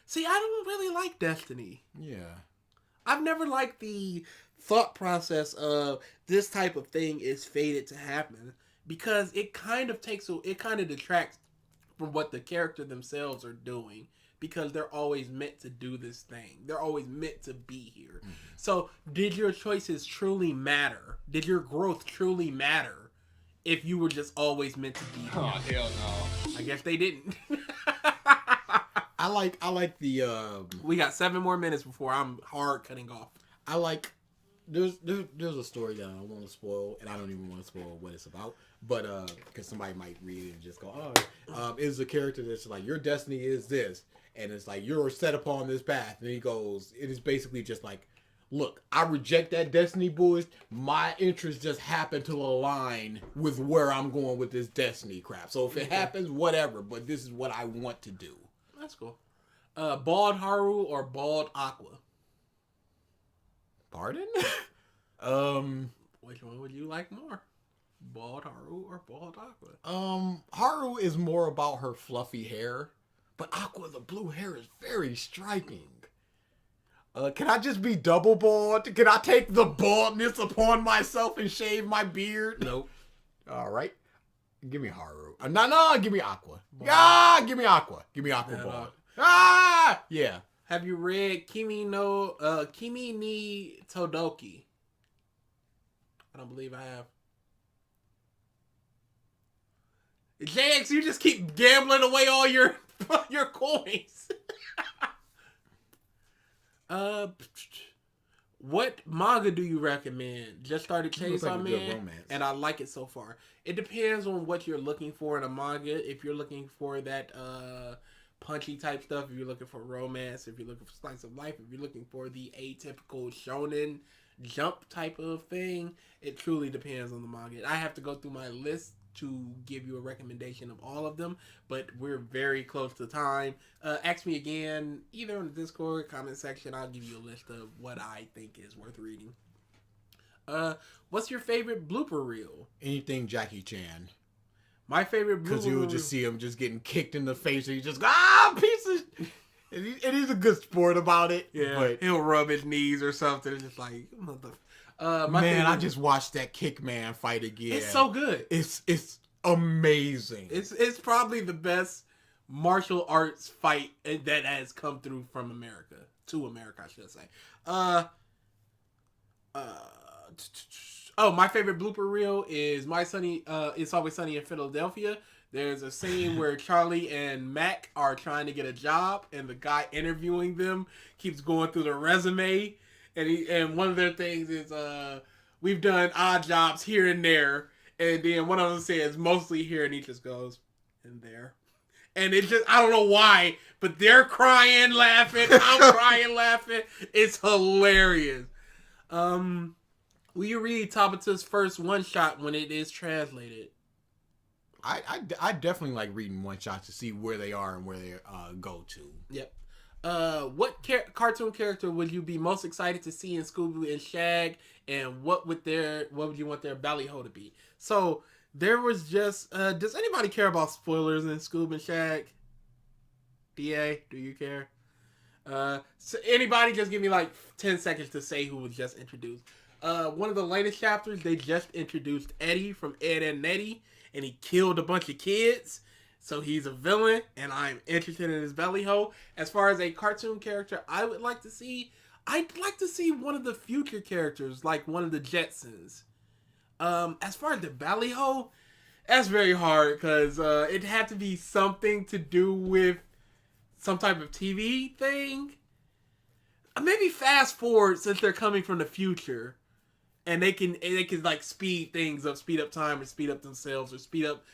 See, I don't really like Destiny. Yeah. I've never liked the thought process of this type of thing is fated to happen, because it kind of detracts from what the character themselves are doing, because they're always meant to do this thing. They're always meant to be here. Mm-hmm. So did your choices truly matter? Did your growth truly matter if you were just always meant to be here? Oh, hell no. I guess they didn't. I like the we got 7 more minutes before I'm hard cutting off. There's a story that I don't want to spoil, and I don't even want to spoil what it's about, but because somebody might read it and just go, it's a character that's like, your destiny is this, and it's like, you're set upon this path, and he goes, it is basically just like, look, I reject that destiny bullshit. My interests just happen to align with where I'm going with this destiny crap. So if it happens, whatever, but this is what I want to do. That's cool. Bald Haru or Bald Aqua? Pardon? Which one would you like more? Bald Haru or Bald Aqua? Haru is more about her fluffy hair, but Aqua, the blue hair, is very striking. Can I just be double bald? Can I take the baldness upon myself and shave my beard? Nope. All right. Give me Haru. No, give me Aqua. Yeah, give me Aqua. Give me Aqua bald. Yeah. Have you read Kimi ni Todoki? I don't believe I have. JX, you just keep gambling away all your coins. What manga do you recommend? Just started Chainsaw Man, and I like it so far. It depends on what you're looking for in a manga. If you're looking for that punchy type stuff, if you're looking for romance, if you're looking for slice of life, if you're looking for the atypical shonen jump type of thing, it truly depends on the manga. I have to go through my list to give you a recommendation of all of them, but we're very close to time. Ask me again, either on the Discord comment section. I'll give you a list of what I think is worth reading. What's your favorite blooper reel? Anything Jackie Chan. My favorite blooper reel, because you would just see him just getting kicked in the face, and you just go, piece of. And he's a good sport about it. Yeah, but he'll rub his knees or something. It's just like, mother. I just watched that Kickman fight again. It's so good. It's amazing. It's probably the best martial arts fight that has come through from America to America, I should say. My favorite blooper reel is It's Always Sunny in Philadelphia. There's a scene where Charlie and Mac are trying to get a job, and the guy interviewing them keeps going through the resume, and one of their things is we've done odd jobs here and there, and then one of them says mostly here, and he just goes and there, and it just, I don't know why, but they're crying laughing, I'm crying laughing. It's hilarious. Will you read Tabata's first one shot when it is translated? I definitely like reading one shots to see where they are and where they go to. Yep. What cartoon character would you be most excited to see in Scooby and Shag, and what would you want their ballyhoo to be? So there was just does anybody care about spoilers in Scooby and Shag? DA, do you care? So anybody, just give me like 10 seconds to say who was just introduced. One of the latest chapters, they just introduced Eddie from Ed and Nettie, and he killed a bunch of kids. So he's a villain, and I'm interested in his ballyhoo. As far as a cartoon character, I'd like to see one of the future characters, like one of the Jetsons. As far as the ballyhoo, That's very hard because it had to be something to do with some type of TV thing. Maybe fast forward since they're coming from the future, and they can like speed things up, speed up time, or speed up themselves, or speed up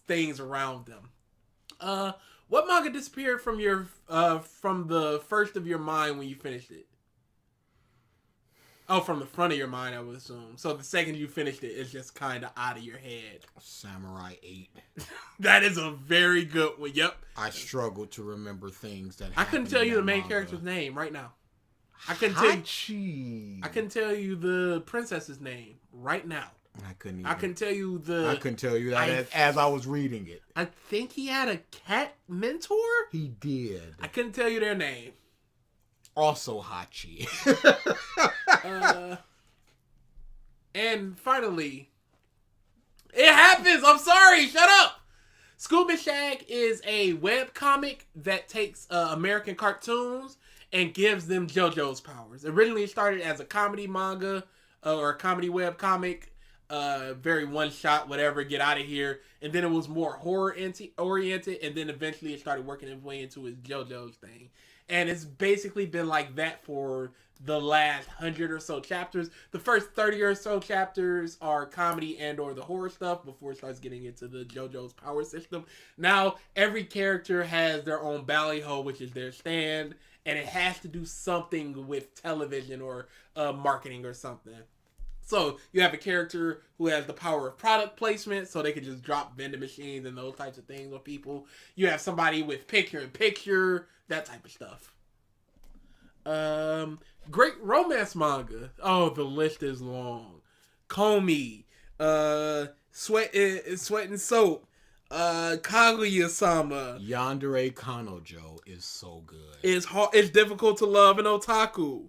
things around them. What manga disappeared from your from the first of your mind when you finished it? Oh, from the front of your mind, I would assume. So the second you finished it, it's just kind of out of your head. Samurai 8. That is a very good one. Yep. I struggled to remember things that I couldn't tell you the main character's name right now. I couldn't tell you. I couldn't tell you the princess's name right now. I couldn't. I couldn't tell you the. I couldn't tell you that as I was reading it. I think he had a cat mentor. He did. I couldn't tell you their name. Also Hachi. And finally, it happens. I'm sorry. Shut up. Scooby Shag is a webcomic that takes American cartoons and gives them JoJo's powers. Originally, it started as a comedy manga or a comedy webcomic. Very one shot, whatever, get out of here. And then it was more horror oriented. And then eventually it started working its way into his JoJo's thing. And it's basically been like that for the last 100 or so chapters. The first 30 or so chapters are comedy and or the horror stuff before it starts getting into the JoJo's power system. Now, every character has their own ballyho, which is their stand. And it has to do something with television or marketing or something. So you have a character who has the power of product placement, so they can just drop vending machines and those types of things on people. You have somebody with picture-in-picture, that type of stuff. Great romance manga. Oh, the list is long. Komi, Sweat and Soap, Kaguya-sama. Yandere Kanojo is so good. It's hard. It's difficult to love an otaku.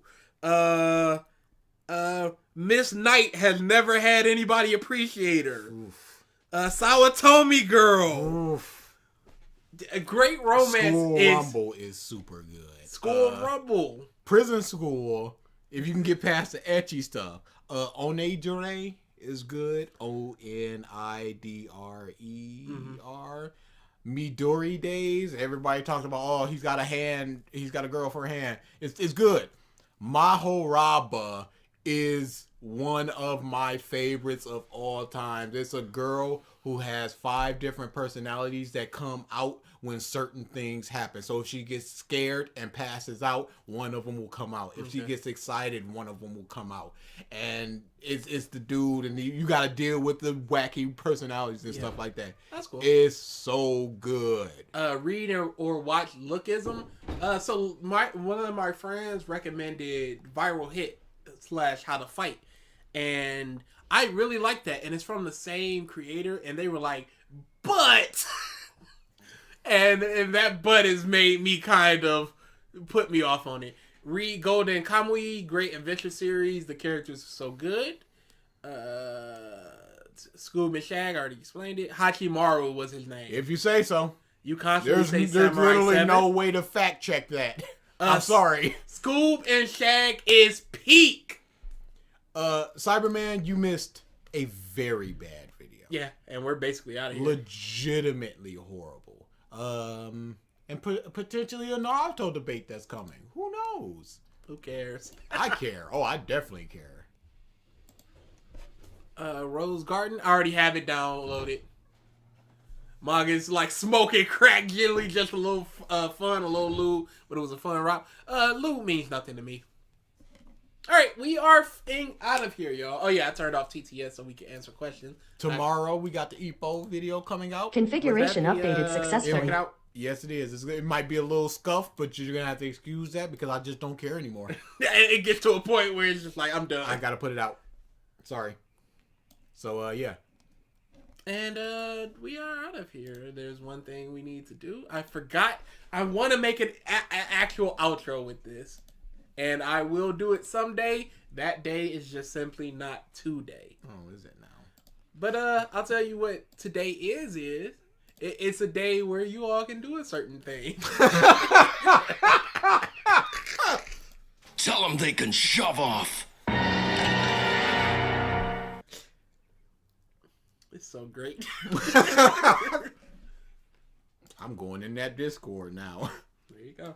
Miss Knight has never had anybody appreciate her. Sawatomi Girl. Oof. A great romance. School Rumble is super good. School Rumble. Prison School, if you can get past the ecchi stuff. Onidre is good. Onidre. Midori Days. Everybody talks about, oh, he's got a girl for a hand. It's good. Mahoraba is one of my favorites of all time. It's a girl who has 5 different personalities that come out when certain things happen. So if she gets scared and passes out, one of them will come out. If she gets excited, one of them will come out. And it's the dude, and you got to deal with the wacky personalities and stuff like that. That's cool. It's so good. Read or watch Lookism. So one of my friends recommended Viral Hit / How to Fight. And I really like that. And it's from the same creator. And they were like, but... and that but has made me kind of put me off on it. Read Golden Kamui, great adventure series. The characters are so good. Scoob and Shag, I already explained it. Hachimaru was his name. If you say so. You constantly say there's Samurai literally 7. no way to fact check that. I'm sorry. Scoob and Shag is peak. Cyberman, you missed a very bad video. Yeah, and we're basically out of here. Legitimately horrible. And potentially a Naruto debate that's coming. Who knows? Who cares? I care. Oh, I definitely care. Rose Garden, I already have it downloaded. Manga's like smoking crack, generally just a little fun, a little lewd, but it was a fun rock. Lewd means nothing to me. All right, we are out of here, y'all. Oh yeah, I turned off TTS so we can answer questions. Tomorrow we got the EPO video coming out. Configuration updated successfully. Yes, it is. It might be a little scuffed, but you're gonna have to excuse that because I just don't care anymore. It gets to a point where it's just like, I'm done. I gotta put it out. Sorry. So yeah. And we are out of here. There's one thing we need to do. I forgot. I want to make an actual outro with this. And I will do it someday. That day is just simply not today. Oh, is it now? But I'll tell you what today is. It's a day where you all can do a certain thing. Tell them they can shove off. It's so great. I'm going in that Discord now. There you go.